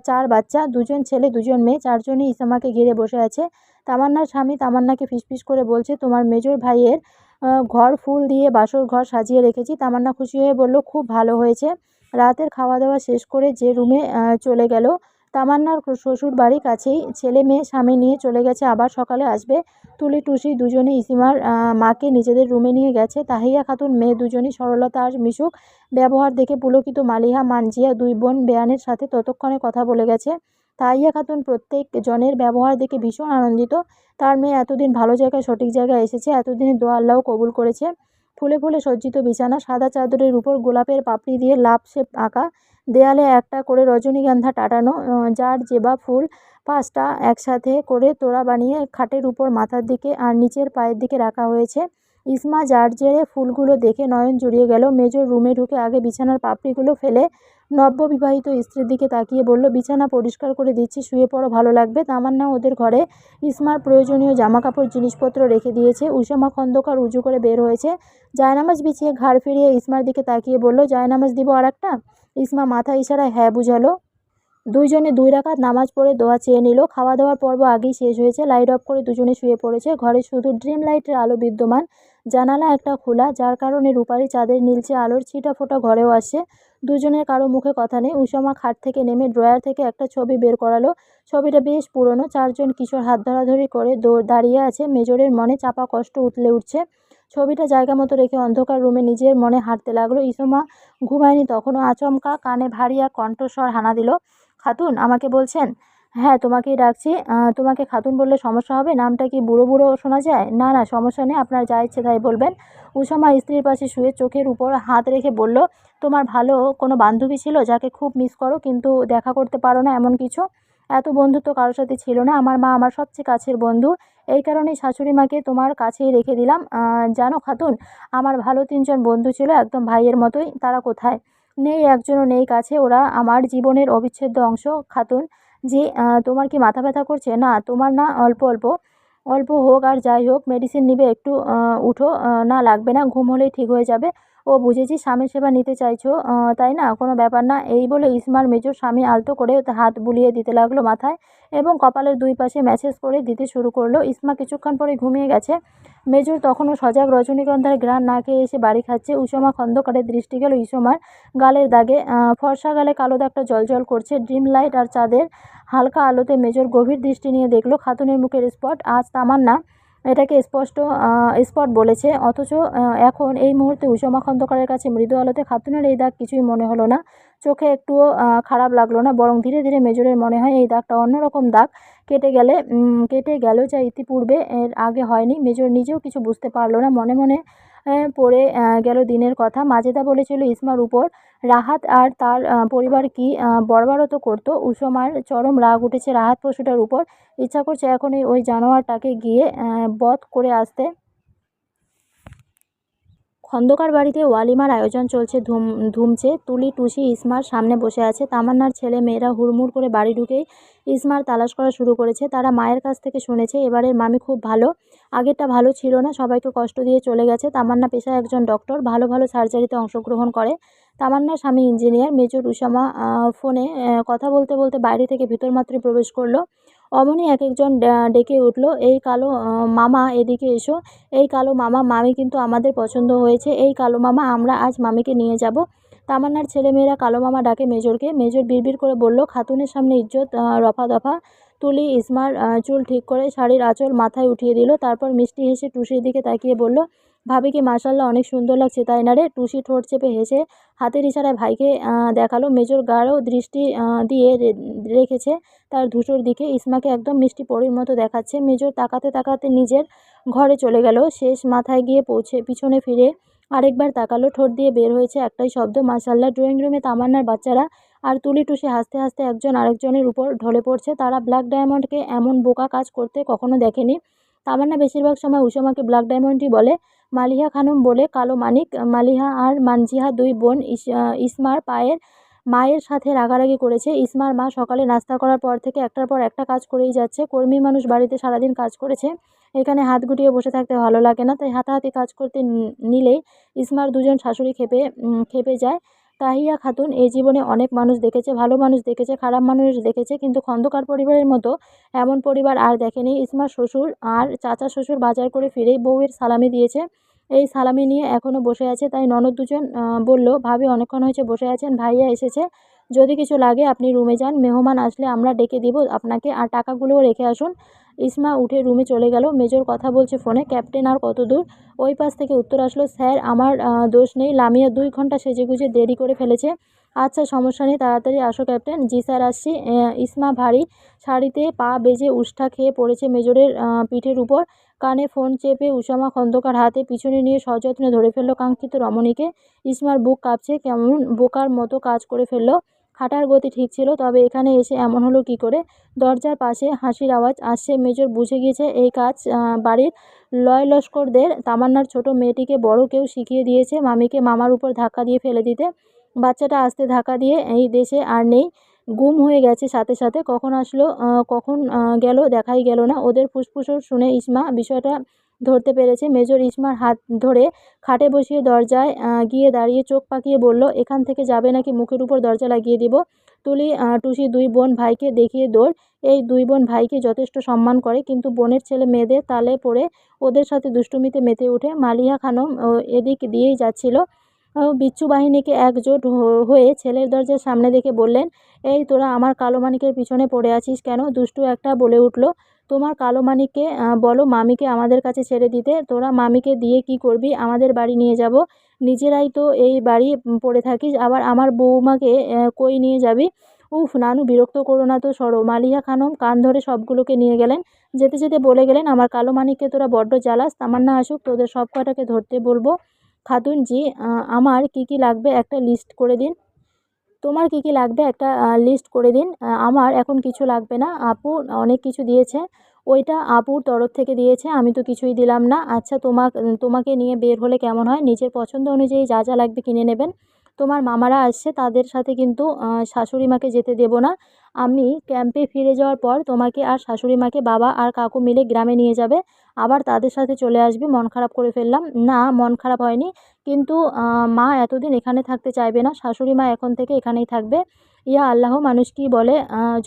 4 বাচ্চা, 2জন ছেলে 2জন মেয়ে, 4জনই ইসামাকে ঘিরে বসে আছে। তামান্নার স্বামী তামান্নাকে ফিসফিস করে বলছে, তোমার মেজর ভাইয়ের ঘর ফুল দিয়ে বাসর ঘর সাজিয়ে রেখেছি। তামান্না খুশি হয়ে বলল, খুব ভালো হয়েছে। রাতের খাওয়া দাওয়া শেষ করে যে রুমে চলে গেল। তামান্নার শ্বশুর বাড়ি কাছেই। ছেলে মেয়ে স্বামী নিয়ে চলে গেছে, আবার সকালে আসবে। তুলি টুসি দুজনে ইসিমার মাকে নিজেদের রুমে নিয়ে গেছে। তাহিয়া খাতুন মেয়ে দুজনই সরলতা আর মিশুক ব্যবহার দেখে পুলকিত। মালিহা, মানজিয়া 2 বোন বেয়ানের সাথে ততক্ষণে কথা বলে গেছে। তাহিয়া খাতুন প্রত্যেক জনের ব্যবহার দেখে ভীষণ আনন্দিত। তার মেয়ে এতদিন ভালো জায়গায় সঠিক জায়গায় এসেছে। এতদিনের দোয়া আল্লাহ কবুল করেছে। ফুলে ফুলে সজ্জিত বিছানা, সাদা চাদরের উপর গোলাপের পাপড়ি দিয়ে লাভ শেপ আঁকা। দেয়ালে একটা করে রজনীগন্ধা টাটানো, যার জেবা ফুল 5টা একসাথে করে তোড়া বানিয়ে খাটের উপর মাথার দিকে আর নিচের পায়ের দিকে রাখা হয়েছে। ইসমা জারজেরে ফুলগুলো দেখে নয়ন জুড়িয়ে গেল। মেজর রুমে ঢুকে আগে বিছানার পাপড়িগুলো ফেলে নব্যবিবাহিত স্ত্রীর দিকে তাকিয়ে বলল, বিছানা পরিষ্কার করে দিচ্ছি, শুয়ে পড়ো, ভালো লাগবে। তামান্না ওদের ঘরে ইসমার প্রয়োজনীয় জামাকাপড় জিনিসপত্র রেখে দিয়েছে। উসামা খন্দকার উজু করে বের হয়েছে। জায়নামাজ বিছিয়ে ঘাড় ফিরিয়ে ইসমার দিকে তাকিয়ে বলল, জায়নামাজ দিব আর একটা? ইসমা মাথা ইশারায় হ্যাঁ বুঝালো। দুইজনে 2 রাকাত নামাজ পড়ে দোয়া চেয়ে নিল। খাওয়া দাওয়ার পর্ব আগেই শেষ হয়েছে। লাইট অফ করে দুজনে শুয়ে পড়েছে। ঘরে শুধু ড্রিম লাইটের আলো বিদ্যমান। জানালা একটা খোলা, যার কারণে রূপালি চাঁদের নীলচে আলোর ছিটাফোঁটা ঘরেও আসছে। দুজনের কারো মুখে কথা নেই। উষামা খাট থেকে নেমে ড্রয়ার থেকে একটা ছবি বের করালো। ছবিটা বেশ পুরনো। 4 জন কিশোর হাত ধরাধরি করে দাঁড়িয়ে আছে। মেজরের মনে চাপা কষ্ট উথলে উঠছে। ছবিটা জায়গা মতো রেখে অন্ধকার রুমে নিজের মনে হাঁটতে লাগলো। ইসমা ঘুমায়নি তখনও। আচমকা কানে ভারী এক কণ্ঠস্বর হানা দিল। খাতুন, আমাকে বলছেন? হ্যাঁ, তোমাকেই ডাকছি। তোমাকে খাতুন বললে সমস্যা হবে? নামটা কি বুড়ো বুড়ো শোনা যায়? না না, সমস্যা নেই, আপনার যা ইচ্ছে তাই বলবেন। উষামা স্ত্রীর পাশে শুয়ে চোখের উপর হাত রেখে বলল, তোমার ভালো কোনো বান্ধবী ছিল যাকে খুব মিস করো কিন্তু দেখা করতে পারো না, এমন কিছু? এত বন্ধুত্ব কারোর সাথে ছিল না। আমার মা আমার সবচেয়ে কাছের বন্ধু। এই কারণেই শাশুড়ি মাকে তোমার কাছেই রেখে দিলাম। জানো খাতুন, আমার ভালো 3জন বন্ধু ছিল, একদম ভাইয়ের মতোই। তারা কোথায়? নেই, একজনও নেই কাছে। ওরা আমার জীবনের অবিচ্ছেদ্য অংশ। খাতুন জি। তোমার কি মাথা ব্যথা করছে? না, তোমার না, অল্প অল্প। অল্প হোক আর যাই হোক, মেডিসিন নিবে একটু? উঠো। না লাগবে না, ঘুম হলেই ঠিক হয়ে যাবে। ও বুঝেছি, স্বামীর সেবা নিতে চাইছো, তাই না? কোনো ব্যাপার না। এই বলে ইসমার মেজর স্বামী আলতো করে হাত বুলিয়ে দিতে লাগলো মাথায় এবং কপালের 2 পাশে ম্যাসেজ করে দিতে শুরু করলো। ইসমা কিছুক্ষণ পরে ঘুমিয়ে গেছে। মেজর তখনও সজাগ। রজনীগন্ধার ঘ্রাণ না খেয়ে এসে বাড়ি খাচ্ছে। উষমা খন্দকারের দৃষ্টি গেল ইসমার গালের দাগে। ফর্সা গালে কালো দাগটা জ্বলজ্বল করছে। ড্রিম লাইট আর চাঁদের হালকা আলোতে মেজর গভীর দৃষ্টি নিয়ে দেখলো খাতুনের মুখের স্পট। আজ তামান্না এটাকে স্পট বলেছে, অথচ এখন এই মুহূর্তে উষমা খন্দকারের কাছে মৃদু আলোতে খাতুনের এই দাগ কিছুই মনে হলো না। চোখে একটুও খারাপ লাগলো না, বরং ধীরে ধীরে মেজরের মনে হয় এই দাগটা অন্যরকম দাগ, কেটে গেল, যা ইতিপূর্বে এর আগে হয়নি। মেজর নিজেও কিছু বুঝতে পারল না। মনে মনে পড়ে গেল দিনের কথা। মাজেদা বলেছিল ইসমার উপর রাহাত আর তার পরিবার কি বর্বরতা করত। উষমার চরম রাগ উঠেছে রাহাত পশুটার উপর। ইচ্ছা করছে এখনই ওই জানোয়ারটাকে গিয়ে বধ করে আসতে। খন্দকার বাড়িতে ওয়ালিমার আয়োজন চলছে ধুমছে। তুলি, টুসি ইসমার সামনে বসে আছে। তামান্নার ছেলে মেয়েরা হুড়মুড় করে বাড়ি ঢুকেই ইসমার তালাশ করা শুরু করেছে। তারা মায়ের কাছ থেকে শুনেছে এবারের মামি খুব ভালো, আগেরটা ভালো ছিল না, সবাইকে কষ্ট দিয়ে চলে গেছে। তামান্না পেশায় একজন ডক্টর, ভালো ভালো সার্জারিতে অংশগ্রহণ করে। তামান্নার স্বামী ইঞ্জিনিয়ার। মেজর উসামা ফোনে কথা বলতে বলতে বাইরে থেকে ভিতর মাত্রই প্রবেশ করলো। অমনি এক একজন ডেকে উঠল, এই কালো মামা এদিকে এসো। এই কালো মামা, মামি কিন্তু আমাদের পছন্দ হয়েছে। এই কালো মামা, আমরা আজ মামিকে নিয়ে যাব। তামান্নার ছেলেমেয়েরা কালো মামা ডাকে মেজরকে। মেজর বিড়বিড় করে বলল, খাতুনের সামনে ইজ্জত রফা দফা। তুলি ইসমার চুল ঠিক করে শাড়ির আঁচল মাথায় উঠিয়ে দিল। তারপর মিষ্টি হেসে টুসির দিকে তাকিয়ে বলল, ভাবিকে মাশাআল্লাহ অনেক সুন্দর লাগছে, তাই না রে? টুসি ঠোঁট চেপে হেসে হাতের ইশারায় ভাইকে দেখালো। মেজর গাঢ় দৃষ্টি দিয়ে রেখেছে তার ধূসর দিকে। ইসমাকে একদম মিষ্টি পরীর মতো দেখাচ্ছে। মেজর তাকাতে তাকাতে নিজের ঘরে চলে গেল। শেষ মাথায় গিয়ে পৌঁছে পিছনে ফিরে আরেকবার তাকালো। ঠোঁট দিয়ে বের হয়েছে একটাই শব্দ, মাশাআল্লাহ। ড্রয়িং রুমে তামান্নার বাচ্চারা আর তুলি টুসি হাসতে হাসতে একজন আরেকজনের উপর ঢলে পড়ছে। তারা ব্ল্যাক ডায়মন্ডকে এমন বোকা কাজ করতে কখনো দেখেনি। তামান্না বেশিরভাগ সময় উষামাকে ব্ল্যাক ডায়মন্ডই বলে। মালিহা খানম বলে কালো মানিক। মালিহা আর মানজিহা 2 বোন ইসমার মায়ের সাথে রাগারাগি করেছে। ইসমার মা সকালে নাস্তা করার পর থেকে একটার পর একটা কাজ করেই যাচ্ছে। কর্মী মানুষ, বাড়িতে সারাদিন কাজ করেছে, এখানে হাত গুটিয়ে বসে থাকতে ভালো লাগে না, তাই হাতাহাতি কাজ করতে নিলেই ইসমার 2জন শাশুড়ি খেপে যায়। তাহিয়া খাতুন এই জীবনে অনেক মানুষ দেখেছে, ভালো মানুষ দেখেছে, খারাপ মানুষ দেখেছে, কিন্তু খন্দকার পরিবারের মতো এমন পরিবার আর দেখেনি। ইসমার শ্বশুর আর চাচা শ্বশুর বাজার করে ফিরেই বউয়ের সালামি দিয়েছে। এই সালামি নিয়ে এখনও বসে আছে। তাই ননদ 2জন বলল, ভাবি অনেকক্ষণ হয়েছে বসে আছেন, ভাইয়া এসেছে, যদি কিছু লাগে আপনি রুমে যান, মেহমান আসলে আমরা ডেকে দিব আপনাকে, আর টাকাগুলোও রেখে আসুন। ইসমা উঠে রুমে চলে গেল। মেজর কথা বলছে ফোনে। ক্যাপ্টেন আর কত দূর? ওই পাশ থেকে উত্তর আসলো, স্যার আমার দোষ নেই, লামিয়া 2 ঘন্টা সেজেগুজে দেরি করে ফেলেছে। আচ্ছা সমস্যা নেই, তাড়াতাড়ি আসো ক্যাপ্টেন। জি স্যার, আসছি। ইসমা ভারী শাড়িতে পা বেজে উষ্ঠা খেয়ে পড়েছে মেজরের পিঠের উপর। কানে ফোন চেপে উষামা খন্দকার হাতে পিছনে নিয়ে সযত্নে ধরে ফেলল কাঙ্ক্ষিত রমণীকে। ইসমার বুক কাঁপছে, কেমন বোকার মতো কাজ করে ফেলল। হাঁটার গতি ঠিক ছিল, তবে এখানে এসে এমন হলো কি করে? দরজার পাশে হাসির আওয়াজ আসছে। মেজর বুঝে গিয়েছে এই কাজ বাড়ির লয় লস্করদের। তামান্নার ছোট মেয়েটিকে বড় কেউ শিখিয়ে দিয়েছে মামিকে মামার উপর ধাক্কা দিয়ে ফেলে দিতে। বাচ্চাটা আস্তে ধাক্কা দিয়ে এই দেশে আর নেই, গুম হয়ে গেছে সাথে সাথে। কখন আসলো কখন গেল দেখাই গেল না। ওদের ফুসফুসর শুনে ইসমা বিষয়টা ধরতে পেরেছে। মেজর ইসমার হাত ধরে খাটে বসিয়ে দরজায় গিয়ে দাঁড়িয়ে চোখ পাকিয়ে বলল, এখান থেকে যাবে নাকি মুখের উপর দরজা লাগিয়ে দিব? তুলি টুসি দুই বোন ভাইকে দেখিয়ে দৌড়। এই দুই বোন ভাইকে যথেষ্ট সম্মান করে, কিন্তু বোনের ছেলে মেয়েদের তালে পড়ে ওদের সাথে দুষ্টুমিতে মেতে ওঠে। মালিহা খানম এদিক দিয়েই যাচ্ছিল। বিচ্ছু বাহিনীকে একজোট হয়ে ছেলের দরজার সামনে দেখে বললেন, এই তোরা আমার কালো মানিকের পিছনে পড়ে আছিস কেন? দুষ্টু একটা বলে উঠল, তোমার কালো মানিককে বলো মামিকে আমাদের কাছে ছেড়ে দিতে। তোরা মামিকে দিয়ে কি করবি? আমাদের বাড়ি নিয়ে যাব। নিজেরাই তো এই বাড়ি পড়ে থাকিস, আবার আমার বৌমাকে কই নিয়ে যাবি? উফ নানু, বিরক্ত করো না তো, সরো। মালিহা খানম কান ধরে সবগুলোকে নিয়ে গেলেন। যেতে যেতে বলে গেলেন, আমার কালো মানিককে তোরা বড্ড জ্বালাস। তামান্না আসুক, তোদের সব কটাকে ধরতে বলবো। খাতুনজি, আমার কি কি লাগবে একটা লিস্ট করে দিন। তোমার কি কি লাগবে একটা লিস্ট করে দিন। আমার এখন কিছু লাগবে না, আপু অনেক কিছু দিয়েছে। ওইটা আপুর তরফ থেকে দিয়েছে, আমি তো কিছুই দিলাম না। আচ্ছা, তোমাকে নিয়ে বের হলে কেমন হয়? নিজের পছন্দ অনুযায়ী যা যা লাগবে কিনে নেবেন। তোমার মামারা আসছে, তাদের সাথে কিন্তু শাশুড়ি মাকে যেতে দেব না। আমি ক্যাম্পে ফিরে যাওয়ার পর তোমাকে আর শাশুড়ি মাকে বাবা আর কাকু মিলে গ্রামে নিয়ে যাবে, আবার তাদের সাথে চলে আসবি। মন খারাপ করে ফেললাম। না, মন খারাপ হয়নি, কিন্তু মা এতদিন এখানে থাকতে চাইবে না। শাশুড়ি মা এখন থেকে এখানেই থাকবে। ইয়া আল্লাহ, মানুষ কি বলে,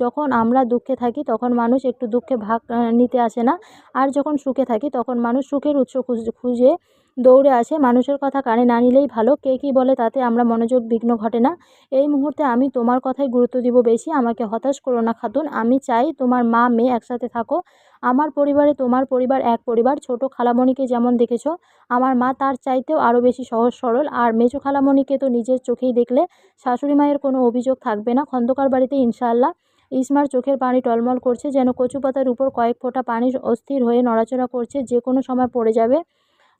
যখন আমরা দুঃখে থাকি তখন মানুষ একটু দুঃখে ভাগ নিতে আসে না, আর যখন সুখে থাকি তখন মানুষ সুখের উৎস খুঁজে দৌড়ে আসে। মানুষের কথা কানে না নিলেই ভালো। কে কী বলে তাতে আমরা মনোযোগ বিঘ্ন ঘটে না। এই মুহূর্তে আমি তোমার কথায় গুরুত্ব দিব বেশি। আমাকে হতাশ করো না খাতুন। আমি চাই তোমার মা মেয়ে একসাথে থাকো। আমার পরিবারে তোমার পরিবার এক পরিবার। ছোট খালামণিকে যেমন দেখেছো, আমার মা তার চাইতেও আরও বেশি সহজ সরল। আর মেজো খালামণিকে তো নিজের চোখেই দেখলে। শাশুড়ি মায়ের কোনো অভিযোগ থাকবে না খন্দকার বাড়িতে, ইনশাআল্লাহ। ইসমার চোখের পানি টলমল করছে, যেন কচু পাতার উপর কয়েক ফোঁটা পানি অস্থির হয়ে নড়াচড়া করছে, যে কোনো সময় পড়ে যাবে।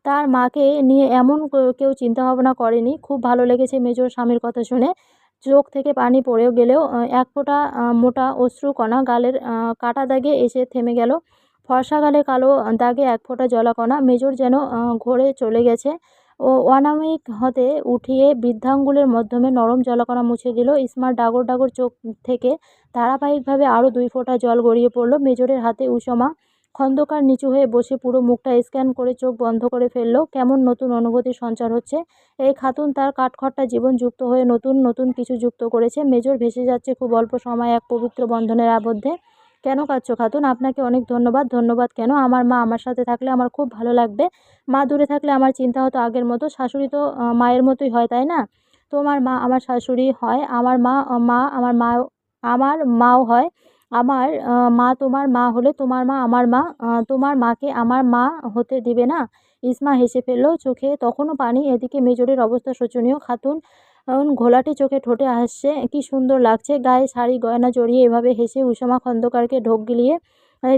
তার মাকে নিয়ে এমন কেউ চিন্তা ভাবনা করেনি। খুব ভালো লেগেছে মেজোর স্বামীর কথা শুনে। চোখ থেকে পানি পড়েও গেলেও এক ফোঁটা মোটা অশ্রুকণা গালের কাটা দাগে এসে থেমে গেল। ফর্সা গালে কালো দাগে এক ফোঁটা জলাকণা। মেজর যেন ঘোরে চলে গেছে। ও অনামিক হতে উঠিয়ে বৃদ্ধাঙ্গুলের মাধ্যমে নরম জলাকণা মুছে দিল। ইসমার ডাগর ডাগর চোখ থেকে ধারাবাহিকভাবে আরও দুই ফোঁটা জল গড়িয়ে পড়ল মেজরের হাতে। উষমা খন্দকার নিচু হয়ে বসে পুরো মুখটা স্ক্যান করে চোখ বন্ধ করে ফেলল। কেমন নতুন অনুভূতির সঞ্চার হচ্ছে। এই খাতুন তার কাঠখড়টা জীবন যুক্ত হয়ে নতুন নতুন কিছু যুক্ত করেছে। মেজর ভেসে যাচ্ছে খুব অল্প সময় এক পবিত্র বন্ধনের আবদ্ধে। কেন কাঁদছো খাতুন? আপনাকে অনেক ধন্যবাদ। ধন্যবাদ কেন? আমার মা আমার সাথে থাকলে আমার খুব ভালো লাগবে। মা দূরে থাকলে আমার চিন্তা হতো আগের মতো। শাশুড়ি তো মায়ের মতোই হয়, তাই না? তোমার মা আমার শাশুড়ি হয়, আমার মা আমার মাও হয়। আমার মা তোমার মা হলে তোমার মা আমার মা। তোমার মাকে আমার মা হতে দিবে না? ইসমা হেসে ফেলল, চোখে তখনও পানি। এদিকে মেজরের অবস্থা শোচনীয়। খাতুন ঘোলাটে চোখে ঠোঁটে হাসছে, কি সুন্দর লাগছে। গায়ে শাড়ি গয়না জড়িয়ে এভাবে হেসে উষমা খন্দকারকে ঢোক গিলিয়ে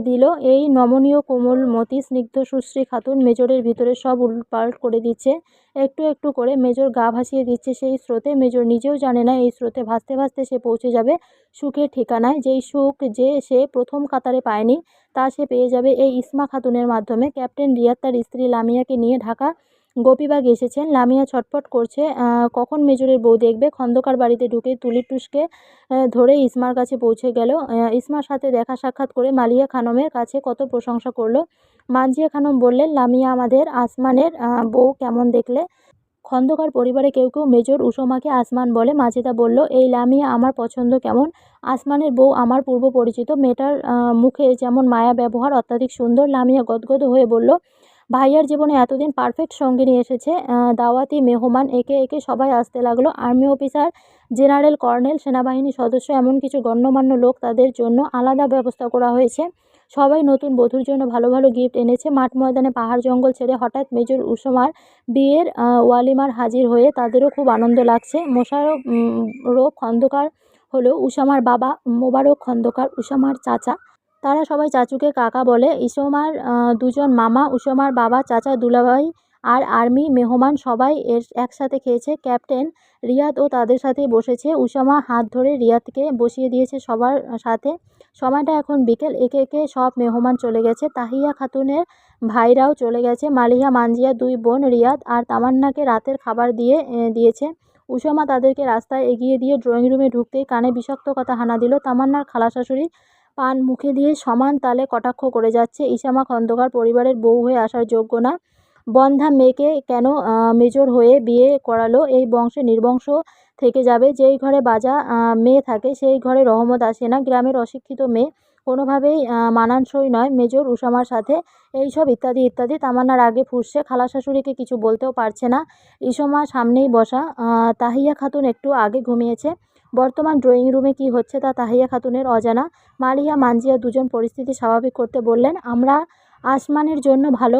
দিল। এই নমনীয় কোমলমতি স্নিগ্ধ সুশ্রী খাতুন মেজরের ভিতরে সব উলটপালট করে দিচ্ছে। একটু একটু করে মেজর গা ভাসিয়ে দিচ্ছে সেই স্রোতে। মেজর নিজেও জানে না এই স্রোতে ভাসতে ভাসতে সে পৌঁছে যাবে সুখের ঠিকানায়। যেই সুখ সে প্রথম কাতারে পায়নি, তা সে পেয়ে যাবে এই ইসমা খাতুনের মাধ্যমে। ক্যাপ্টেন রিয়াদ তার স্ত্রী লামিয়াকে নিয়ে ঢাকা গোপীবাগ এসেছেন। লামিয়া ছটফট করছে, কখন মেজরের বউ দেখবে। খন্দকার বাড়িতে ঢুকে তুলির টুসকে ধরে ইসমার কাছে পৌঁছে গেল। ইসমার সাথে দেখা সাক্ষাৎ করে মালিয়া খানমের কাছে কত প্রশংসা করলো। মানজিয়া খানম বললেন, লামিয়া আমাদের আসমানের বউ কেমন দেখলে? খন্দকার পরিবারে কেউ কেউ মেজর উষমাকে আসমান বলে। মাজেদা বলল, এই লামিয়া আমার পছন্দ কেমন? আসমানের বউ আমার পূর্ব পরিচিত। মেয়েটার মুখে যেমন মায়া, ব্যবহার অত্যাধিক সুন্দর। লামিয়া গদগদ হয়ে বলল, ভাইয়ার জীবনে এতদিন পারফেক্ট সঙ্গিনী এসেছে। দাওয়াতি মেহমান একে একে সবাই আসতে লাগলো। আর্মি অফিসার, জেনারেল, কর্নেল, সেনাবাহিনী সদস্য, এমন কিছু গণ্যমান্য লোক, তাদের জন্য আলাদা ব্যবস্থা করা হয়েছে। সবাই নতুন বধূর জন্য ভালো ভালো গিফট এনেছে। মাঠ ময়দানে পাহাড় জঙ্গল ছেড়ে হঠাৎ মেজর উষমার বিয়ের ওয়ালিমার হাজির হয়ে তাদেরও খুব আনন্দ লাগছে। মোশাররফ খন্দকার হলো উষামার বাবা, মোবারক খন্দকার উষামার চাচা। তারা সবাই চাচুকে কাকা বলে। ইসমার দুজন মামা, উষমার বাবা, চাচা, দুলাভাই আর আর্মি মেহমান সবাই একসাথে খেয়েছে। ক্যাপ্টেন রিয়াদ ও তাদের সাথেই বসেছে। উষামা হাত ধরে রিয়াদকে বসিয়ে দিয়েছে সবার সাথে। সময়টা এখন বিকেল। একে একে সব মেহমান চলে গেছে। তাহিয়া খাতুনের ভাইরাও চলে গেছে। মালিহা, মানজিয়া দুই বোন, রিয়াদ আর তামান্নাকে রাতের খাবার দিয়েছে। উষামা তাদেরকে রাস্তায় এগিয়ে দিয়ে ড্রয়িং রুমে ঢুকতেই কানে বিষাক্ত কথা হানা দিল। তামান্নার খালা শাশুড়ি পান মুখে দিয়ে সমান তালে কটাক্ষ করে যাচ্ছে, ইসামা খন্দকার পরিবারের বউ হয়ে আসার যোগ্য না। বন্ধ্যা মেয়েকে কেন মেজর হয়ে বিয়ে করালো? এই বংশে নির্বংশ থেকে যাবে। যেই ঘরে বাজা মেয়ে থাকে সেই ঘরে রহমত আসে না। গ্রামের অশিক্ষিত মেয়ে কোনোভাবেই মানানসই নয় মেজর উসামার সাথে। এইসব ইত্যাদি ইত্যাদি তামান্নার আগে ফুঁসছে। খালা শাশুড়িকে কিছু বলতেও পারছে না। ইসমা সামনেই বসা। তাহিয়া খাতুন একটু আগে ঘুমিয়েছে। বর্তমান ড্রয়িং রুমে কী হচ্ছে তা তাহিয়া খাতুনের অজানা। মালিয়া মানজিয়া দুজন পরিস্থিতি স্বাভাবিক করতে বললেন, আমরা আসমানের জন্য ভালো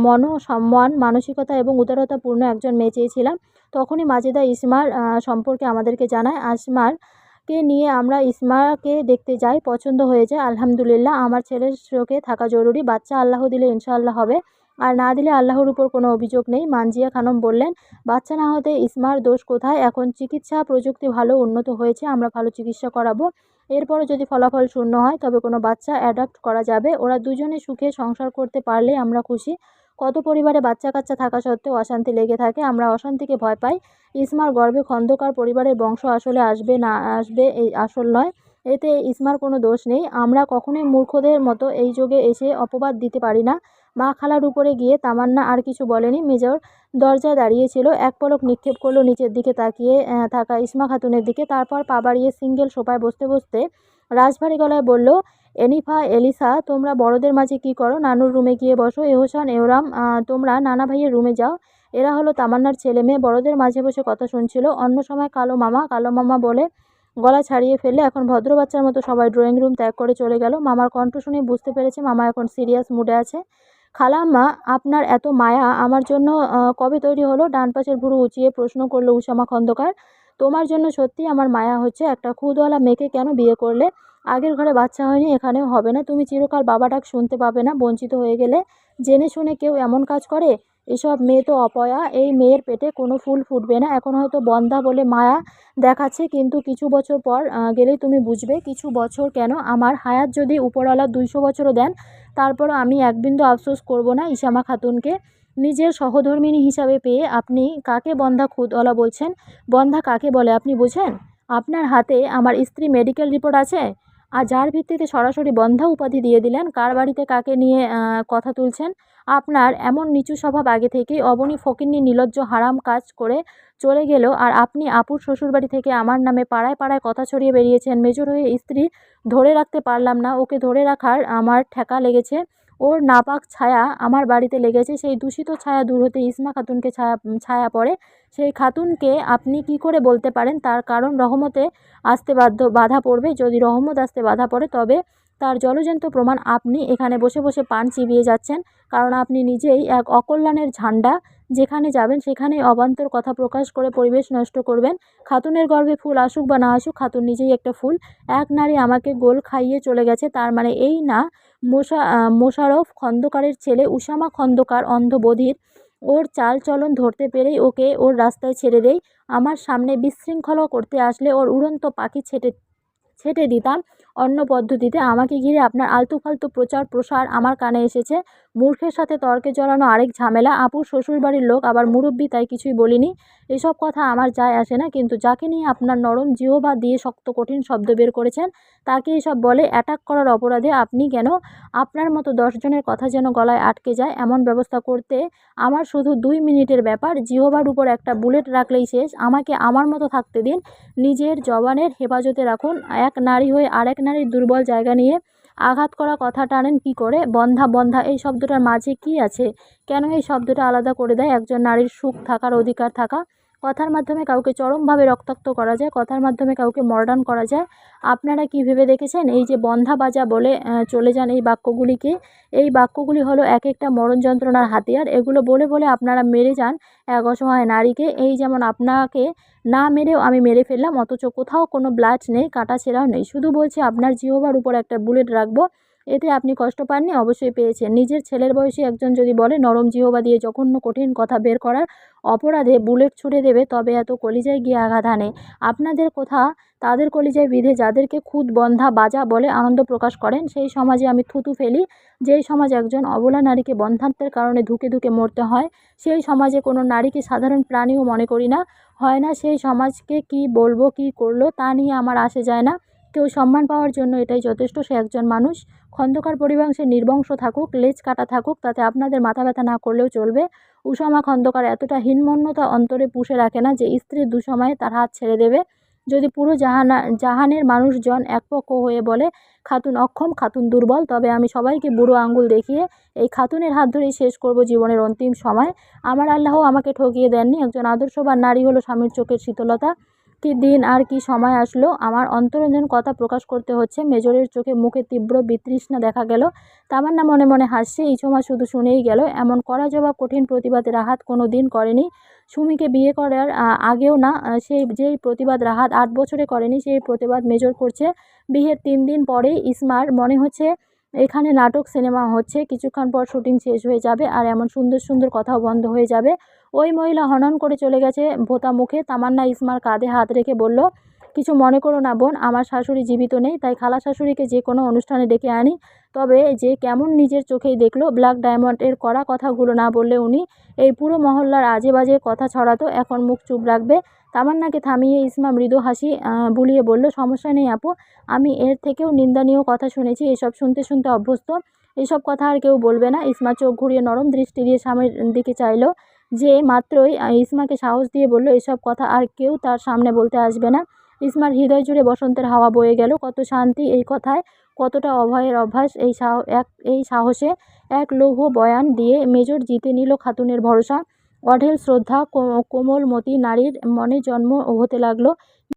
মনসম্মান মানসিকতা এবং উদারতাপূর্ণ একজন মেয়ে চেয়েছিলাম। তখনই মাজেদা ইসমার সম্পর্কে আমাদেরকে জানায়। আসমারকে নিয়ে আমরা ইসমাকে দেখতে যাই, পছন্দ হয়ে যায়। আলহামদুলিল্লাহ, আমার ছেলের চোখে থাকা জরুরি। বাচ্চা আল্লাহ দিলে ইনশাআল্লাহ হবে, আর না দিলে আল্লাহর উপর কোনো অভিযোগ নেই। মানজিয়া খানম বললেন, বাচ্চা না হতে ইসমার দোষ কোথায়? এখন চিকিৎসা প্রযুক্তি ভালো উন্নত হয়েছে, আমরা ভালো চিকিৎসা করাবো। এরপরও যদি ফলাফল শূন্য হয় তবে কোনো বাচ্চা অ্যাডপ্ট করা যাবে। ওরা দুজনে সুখে সংসার করতে পারলে আমরা খুশি। কত পরিবারে বাচ্চা কাচ্চা থাকা সত্ত্বেও অশান্তি লেগে থাকে। আমরা অশান্তিকে ভয় পাই। ইসমার গর্ভে খন্দকার পরিবারের বংশ আসলে আসবে না আসবে এই আসল নয়। এতে ইসমার কোনো দোষ নেই। আমরা কখনোই মূর্খদের মতো এই যুগে এসে অপবাদ দিতে পারি না। মা খালার উপরে গিয়ে তামান্না আর কিছু বলেনি। মেজর দরজায় দাঁড়িয়েছিল, এক পলক নিক্ষেপ করলো নিচের দিকে তাকিয়ে থাকা ইসমা খাতুনের দিকে। তারপর পা বাড়িয়ে সিঙ্গেল সোফায় বসতে বসতে রাজভারী গলায় বলল, এনিফা, এলিসা, তোমরা বড়দের মাঝে কি করো? নানুর রুমে গিয়ে বসো। এহসান, এহরাম, তোমরা নানা ভাইয়ের রুমে যাও। এরা হলো তামান্নার ছেলে মেয়ে, বড়দের মাঝে বসে কথা শুনছিল। অন্য সময় কালো মামা কালো মামা বলে গলা ছাড়িয়ে ফেললে, এখন ভদ্র বাচ্চার মতো সবাই ড্রয়িং রুম ত্যাগ করে চলে গেল। মামার কণ্ঠ শুনে বুঝতে পেরেছে মামা এখন সিরিয়াস মুডে আছে। খালাম্মা, আপনার এত মায়া আমার জন্য কবে তৈরি হলো? ডান পাশের ভুরু উঁচিয়ে প্রশ্ন করল উসামা খন্দকার। তোমার জন্য সত্যিই আমার মায়া হচ্ছে। একটা খুদওয়ালা মেয়েকে কেন বিয়ে করলে? আগের ঘরে বাচ্চা হয়নি, এখানেও হবে না। তুমি চিরকাল বাবা ডাক শুনতে পাবে না, বঞ্চিত হয়ে গেলে। জেনে শুনে কেউ এমন কাজ করে? এসব মেয়ে তো অপয়া। এই মেয়ের পেটে কোনো ফুল ফুটবে না। এখন হয়তো বন্ধা বলে মায়া দেখাচ্ছে, কিন্তু কিছু বছর পর গেলেই তুমি বুঝবে। কিছু বছর কেন, আমার হায়াত যদি উপরওয়ালা 200 বছরও দেন তারপরও আমি এক বিন্দু আফসোস করব না ইসামা খাতুনকে নিজের সহধর্মিণী হিসাবে পেয়ে। আপনি কাকে বন্ধা খুদওয়ালা বলছেন? বন্ধা কাকে বলে আপনি বোঝেন? আপনার হাতে আমার স্ত্রী মেডিকেল রিপোর্ট আছে, আর যার ভিত্তিতে সরাসরি বন্ধা উপাধি দিয়ে দিলেন। কার বাড়িতে কাকে নিয়ে কথা তুলছেন? আপনার এমন নিচু স্বভাব আগে থেকেই। অবনী ফকিন্নি নির্লজ্জ হারাম কাজ করে চলে গেল, আর আপনি আপুর শ্বশুরবাড়ি থেকে আমার নামে পাড়ায় পাড়ায় কথা ছড়িয়ে বেরিয়েছেন। মেজর হয়ে স্ত্রী ধরে রাখতে পারলাম না, ওকে ধরে রাখার আমার ঠেকা লেগেছে। ওর নাপাক ছায়া আমার বাড়িতে লেগেছে। সেই দূষিত ছায়া দূর হতে ইসমা খাতুনকে ছায়া পড়ে। সেই খাতুনকে আপনি কি করে বলতে পারেন? তার কারণ রহমতে আসতে বাধা পড়বে। যদি রহমত আসতে বাধা পড়ে তবে তার জলজ্যান্ত প্রমাণ আপনি এখানে বসে বসে পান চিবিয়ে যাচ্ছেন। কারণ আপনি নিজেই এক অকল্যাণের ঝান্ডা। যেখানে যাবেন সেখানেই অবান্তর কথা প্রকাশ করে পরিবেশ নষ্ট করবেন। খাতুনের গর্ভে ফুল আসুক বা না আসুক, খাতুন নিজেই একটা ফুল। এক নারী আমাকে গোল খাইয়ে চলে গেছে, তার মানে এই না মোশাররফ খন্দকারের ছেলে উসামা খন্দকার অন্ধ বধির। ওর চাল চলন ধরতে পেরেই ওকে ওর রাস্তায় ছেড়ে দেই। আমার সামনে বিশৃঙ্খলা করতে আসলে ওর উড়ন্ত পাখি ছেটে দিতাম অন্য পদ্ধতিতে। আমাকে ঘিরে আপনার আলতু ফালতু প্রচার প্রসার আমার কানে এসেছে। মূর্খের সাথে তর্কে জড়ানো আরেক ঝামেলা। আপুর শ্বশুরবাড়ির লোক আবার মুরব্বি, তাই কিছুই বলিনি। এসব কথা আমার যায় আসে না, কিন্তু যাকে নিয়ে আপনার নরম জিহ্বা দিয়ে শক্ত কঠিন শব্দ বের করেছেন তাকে এসব বলে? অ্যাটাক করার অপরাধে আপনি কেন? আপনার মতো 10 জনের কথা যেন গলায় আটকে যায় এমন ব্যবস্থা করতে আমার শুধু 2 মিনিটের ব্যাপার। জিহ্বার উপর একটা বুলেট রাখলেই শেষ। আমাকে আমার মতো থাকতে দিন। নিজের জবানের হেফাজতে রাখুন। এক নারী হয়ে আরেক নারীর দুর্বল জায়গা নিয়ে আঘাত করা কথা টানেন কি করে? বন্ধা বন্ধা এই শব্দটার মাঝে কি আছে? কেন এই শব্দটা আলাদা করে দেয় একজন নারীর সুখ থাকার অধিকার থাকা? কথার মাধ্যমে কাউকে চরমভাবে রক্তাক্ত করা যায়, কথার মাধ্যমে কাউকে মর্ডান করা যায়। আপনারা কি ভেবে দেখেছেন এই যে বন্ধা বাজা বলে চলে যান এই বাক্যগুলিকে? এই বাক্যগুলি হলো এক একটা মরণ যন্ত্রণার হাতিয়ার। এগুলো বলে বলে আপনারা মেরে যান এক অসহায় নারীকে। এই যেমন আপনাকে না মেরেও আমি মেরে ফেললাম, অথচ কোথাও কোনো ব্লাড নেই, কাটা ছেঁড়াও নেই। শুধু বলছি আপনার জিহ্বার উপর একটা বুলেট রাখবো। এতে আপনি কষ্ট পাননি? অবশ্যই পেয়েছেন। নিজের ছেলের বয়সী একজন যদি বলে নরম জিহ্বা দিয়ে জঘন্য কঠিন কথা বের করার অপরাধে বুলেট ছুড়ে দেবে, তবে এত কলিজায় গিয়ে আঘাত হানে। আপনাদের কথা তাদের কলিজায় বিঁধে যাদেরকে খুদ বন্ধা বাজা বলে আনন্দ প্রকাশ করেন। সেই সমাজে আমি থুতু ফেলি। যেই সমাজ একজন অবলা নারীকে বন্ধ্যাত্বের কারণে ধুকে ধুকে মরতে হয়, সেই সমাজে কোনো নারীকে সাধারণ প্রাণীও মনে করি না। হয় না, সেই সমাজকে কি বলবো কি করলো তা নিয়ে আমার আসে যায় না। কেউ সম্মান পাওয়ার জন্য এটাই যথেষ্ট, সে একজন মানুষ। খন্দকার পরিবংশে নির্বংশ থাকুক, লেজ কাটা থাকুক, তাতে আপনাদের মাথা ব্যথা না করলেও চলবে। উসামা খন্দকার এতটা হীনমন্যতা অন্তরে পুষে রাখে না যে স্ত্রীর দুঃসময়ে তার হাত ছেড়ে দেবে। যদি পুরো জাহানের মানুষজন একপক্ষ হয়ে বলে খাতুন অক্ষম, খাতুন দুর্বল, তবে আমি সবাইকে বুড়ো আঙ্গুল দেখিয়ে এই খাতুনের হাত ধরেই শেষ করব জীবনের অন্তিম সময়। আমার আল্লাহ আমাকে ঠকিয়ে দেননি। একজন আদর্শবান নারী হলো স্বামীর চোখের শীতলতা। কি দিন আর কি সময় আসলো, আমার অন্তরঞ্জন কথা প্রকাশ করতে হচ্ছে। মেজরের চোখে মুখে তীব্র বিতৃষ্ণা দেখা গেল। তামান্না মনে মনে হাসছে। ইছমা শুধু শুনেই গেল। এমন কড়া জবাব, কঠিন প্রতিবাদ রাহাত কোনো দিন করেনি। সুমিকে বিয়ে করার আগেও না। যেই প্রতিবাদ রাহাত 8 বছরে করেনি, সেই প্রতিবাদ মেজর করছে বিয়ের 3 দিন পরেই। ইসমার মনে হচ্ছে এখানে নাটক সিনেমা হচ্ছে। কিছুক্ষণ পর শুটিং শেষ হয়ে যাবে আর এমন সুন্দর সুন্দর কথাও বন্ধ হয়ে যাবে। ওই মহিলা হনন করে চলে গেছে ভোঁতা মুখে। তামান্না ইসমার কাঁধে হাত রেখে বলল, কিছু মনে করো না বোন, আমার শাশুড়ি জীবিত নেই, তাই খালা শাশুড়িকে যে কোনো অনুষ্ঠানে ডেকে আনি। তবে যে কেমন নিজের চোখেই দেখলো, ব্ল্যাক ডায়মন্ডের কড়া কথাগুলো না বললে উনি এই পুরো মহল্লার আজে বাজে কথা ছড়াতো। এখন মুখ চুপ রাখবে। তামান্নাকে থামিয়ে ইসমা মৃদু হাসি বুলিয়ে বলল, সমস্যা নেই আপু, আমি এর থেকেও নিন্দানীয় কথা শুনেছি, এসব শুনতে শুনতে অভ্যস্ত। এসব কথা আর কেউ বলবে না। ইসমা চোখ ঘুরিয়ে নরম দৃষ্টি দিয়ে স্বামীর দিকে চাইল, যে মাত্রই ইসমাকে সাহস দিয়ে বলল এসব কথা আর কেউ তার সামনে বলতে আসবে না। ইসমার হৃদয় জুড়ে বসন্তের হাওয়া বয়ে গেল। কত শান্তি এই কথায়, কতটা অভয়ের অভ্যাস এই সাহসে। এক লৌহ বয়ান দিয়ে মেজর জিতে নিল খাতুনের ভরসা। অঢেল শ্রদ্ধা কোমলমতি নারীর মনে জন্ম হতে লাগলো।